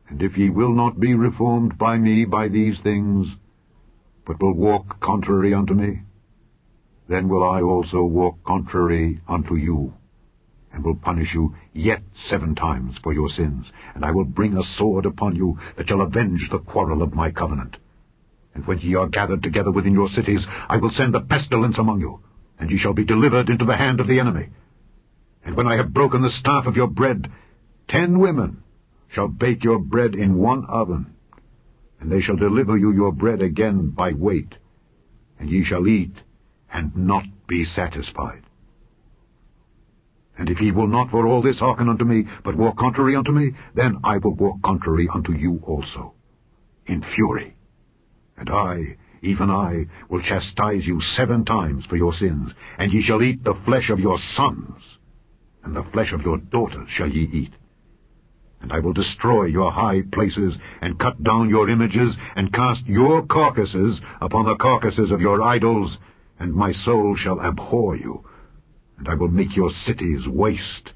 And if ye will not be reformed by me by these things, but will walk contrary unto me, then will I also walk contrary unto you, and will punish you yet 7 times for your sins, and I will bring a sword upon you that shall avenge the quarrel of my covenant. And when ye are gathered together within your cities, I will send a pestilence among you, and ye shall be delivered into the hand of the enemy. And when I have broken the staff of your bread, 10 women shall bake your bread in 1 oven, and they shall deliver you your bread again by weight, and ye shall eat, and not be satisfied. And if ye will not for all this hearken unto me, but walk contrary unto me, then I will walk contrary unto you also, in fury. And I, even I, will chastise you 7 times for your sins, and ye shall eat the flesh of your sons, and the flesh of your daughters shall ye eat. And I will destroy your high places, and cut down your images, and cast your carcasses upon the carcasses of your idols, and my soul shall abhor you. And I will make your cities waste,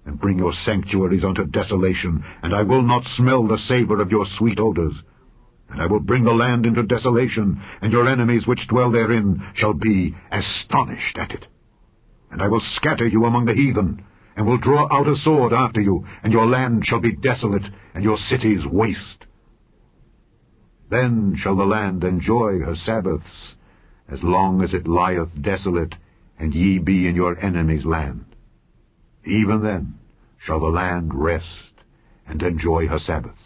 and bring your sanctuaries unto desolation, and I will not smell the savor of your sweet odors. And I will bring the land into desolation, and your enemies which dwell therein shall be astonished at it. And I will scatter you among the heathen, and will draw out a sword after you, and your land shall be desolate, and your cities waste. Then shall the land enjoy her Sabbaths, as long as it lieth desolate, and ye be in your enemies' land. Even then shall the land rest, and enjoy her Sabbaths.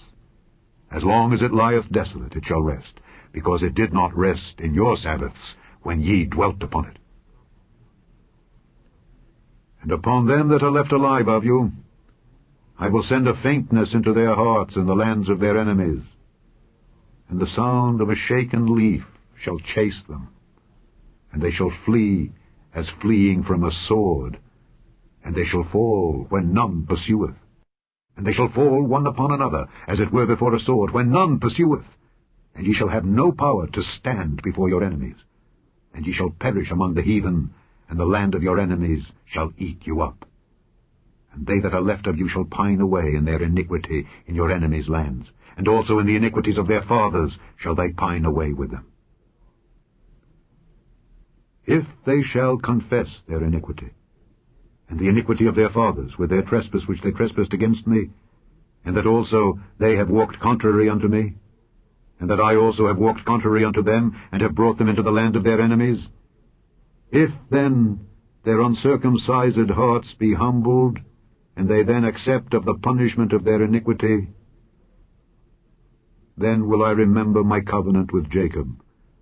As long as it lieth desolate, it shall rest, because it did not rest in your Sabbaths when ye dwelt upon it. And upon them that are left alive of you, I will send a faintness into their hearts in the lands of their enemies, and the sound of a shaken leaf shall chase them, and they shall flee as fleeing from a sword, and they shall fall when none pursueth. And they shall fall one upon another, as it were before a sword, when none pursueth. And ye shall have no power to stand before your enemies. And ye shall perish among the heathen, and the land of your enemies shall eat you up. And they that are left of you shall pine away in their iniquity in your enemies' lands, and also in the iniquities of their fathers shall they pine away with them. If they shall confess their iniquity, and the iniquity of their fathers, with their trespass which they trespassed against me, and that also they have walked contrary unto me, and that I also have walked contrary unto them, and have brought them into the land of their enemies, if then their uncircumcised hearts be humbled, and they then accept of the punishment of their iniquity, then will I remember my covenant with Jacob,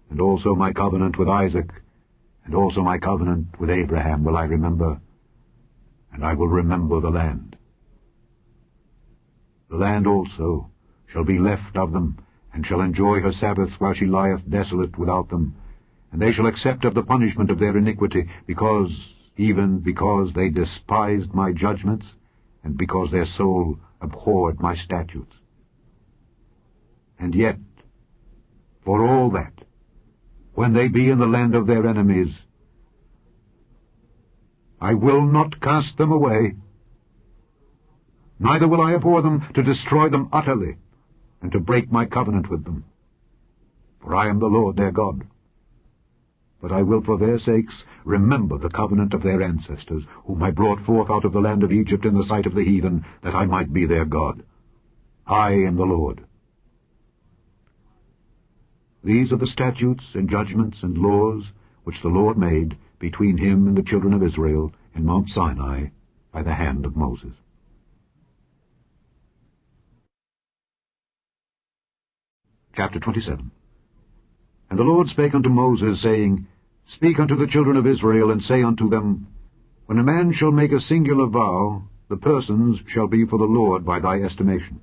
and also my covenant with Isaac, and also my covenant with Abraham will I remember, and I will remember the land. The land also shall be left of them, and shall enjoy her Sabbaths while she lieth desolate without them, and they shall accept of the punishment of their iniquity, even because they despised my judgments, and because their soul abhorred my statutes. And yet, for all that, when they be in the land of their enemies, I will not cast them away, neither will I abhor them to destroy them utterly, and to break my covenant with them. For I am the Lord their God. But I will for their sakes remember the covenant of their ancestors, whom I brought forth out of the land of Egypt in the sight of the heathen, that I might be their God. I am the Lord. These are the statutes and judgments and laws which the Lord made between him and the children of Israel in Mount Sinai by the hand of Moses. Chapter 27. And the Lord spake unto Moses, saying, Speak unto the children of Israel, and say unto them, When a man shall make a singular vow, the persons shall be for the Lord by thy estimation.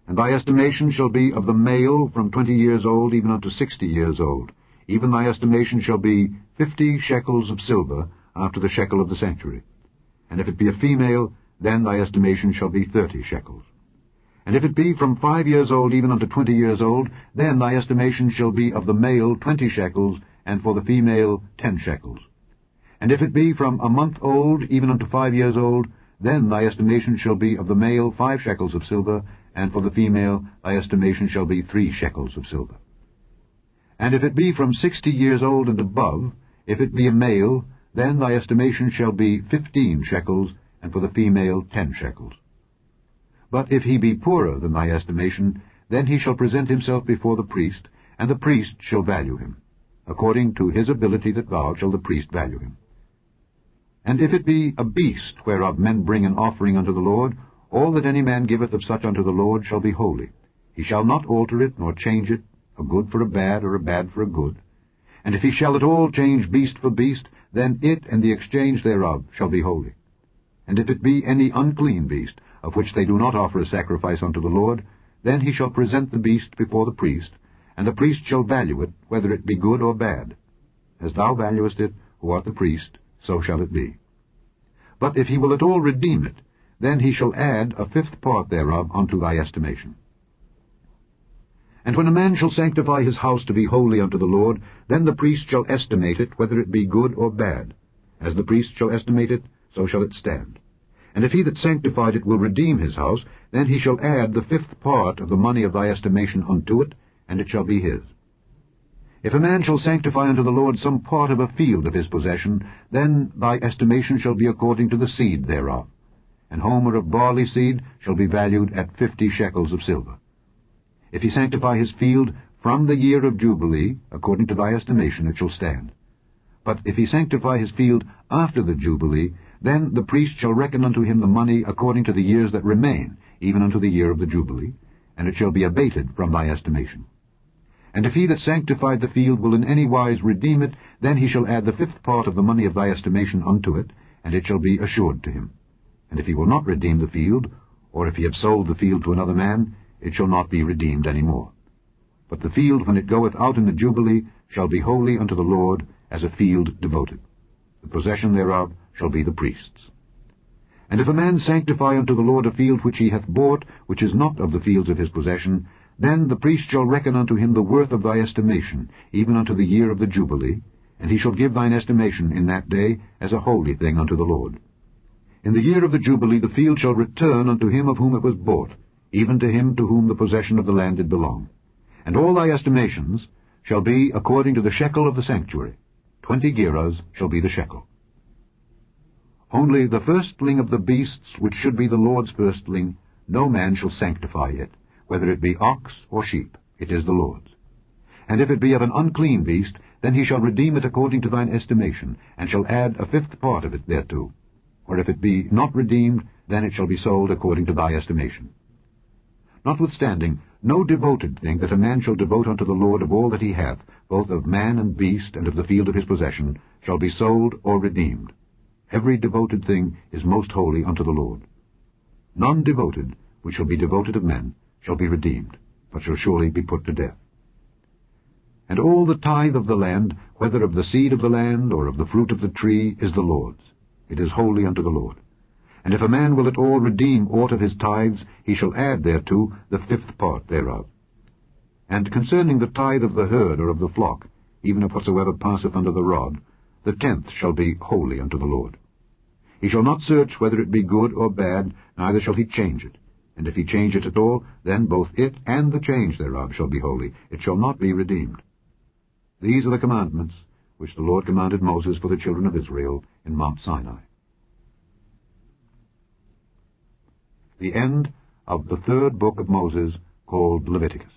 And thy estimation shall be of the male from 20 years old even unto 60 years old. Even thy estimation shall be 50 shekels of silver after the shekel of the sanctuary. And if it be a female, then thy estimation shall be 30 shekels. And if it be from 5 years old even unto 20 years old, then thy estimation shall be of the male 20 shekels, and for the female 10 shekels. And if it be from a month old even unto 5 years old, then thy estimation shall be of the male 5 shekels of silver, and for the female thy estimation shall be 3 shekels of silver. And if it be from 60 years old and above, if it be a male, then thy estimation shall be 15 shekels, and for the female 10 shekels. But if he be poorer than thy estimation, then he shall present himself before the priest, and the priest shall value him. According to his ability that vowed shall the priest value him. And if it be a beast whereof men bring an offering unto the Lord, all that any man giveth of such unto the Lord shall be holy. He shall not alter it, nor change it, a good for a bad, or a bad for a good. And if he shall at all change beast for beast, then it and the exchange thereof shall be holy. And if it be any unclean beast, of which they do not offer a sacrifice unto the Lord, then he shall present the beast before the priest, and the priest shall value it, whether it be good or bad. As thou valuest it, who art the priest, so shall it be. But if he will at all redeem it, then he shall add a 5th part thereof unto thy estimation. And when a man shall sanctify his house to be holy unto the Lord, then the priest shall estimate it, whether it be good or bad. As the priest shall estimate it, so shall it stand. And if he that sanctified it will redeem his house, then he shall add the 5th part of the money of thy estimation unto it, and it shall be his. If a man shall sanctify unto the Lord some part of a field of his possession, then thy estimation shall be according to the seed thereof. An homer of barley seed shall be valued at 50 shekels of silver. If he sanctify his field from the year of Jubilee, according to thy estimation it shall stand. But if he sanctify his field after the Jubilee, then the priest shall reckon unto him the money according to the years that remain, even unto the year of the Jubilee, and it shall be abated from thy estimation. And if he that sanctified the field will in any wise redeem it, then he shall add the 5th part of the money of thy estimation unto it, and it shall be assured to him. And if he will not redeem the field, or if he have sold the field to another man, it shall not be redeemed any more. But the field, when it goeth out in the Jubilee, shall be holy unto the Lord, as a field devoted. The possession thereof shall be the priest's. And if a man sanctify unto the Lord a field which he hath bought, which is not of the fields of his possession, then the priest shall reckon unto him the worth of thy estimation, even unto the year of the Jubilee, and he shall give thine estimation in that day as a holy thing unto the Lord. In the year of the Jubilee the field shall return unto him of whom it was bought, even to him to whom the possession of the land did belong. And all thy estimations shall be according to the shekel of the sanctuary. 20 gerahs shall be the shekel. Only the firstling of the beasts, which should be the Lord's firstling, no man shall sanctify it, whether it be ox or sheep, it is the Lord's. And if it be of an unclean beast, then he shall redeem it according to thine estimation, and shall add a 5th part of it thereto. Or if it be not redeemed, then it shall be sold according to thy estimation. Notwithstanding, no devoted thing that a man shall devote unto the Lord of all that he hath, both of man and beast, and of the field of his possession, shall be sold or redeemed. Every devoted thing is most holy unto the Lord. None devoted, which shall be devoted of men, shall be redeemed, but shall surely be put to death. And all the tithe of the land, whether of the seed of the land, or of the fruit of the tree, is the Lord's. It is holy unto the Lord. And if a man will at all redeem aught of his tithes, he shall add thereto the 5th part thereof. And concerning the tithe of the herd or of the flock, even of whatsoever passeth under the rod, the 10th shall be holy unto the Lord. He shall not search whether it be good or bad, neither shall he change it. And if he change it at all, then both it and the change thereof shall be holy. It shall not be redeemed. These are the commandments which the Lord commanded Moses for the children of Israel in Mount Sinai. The end of the 3rd book of Moses, called Leviticus.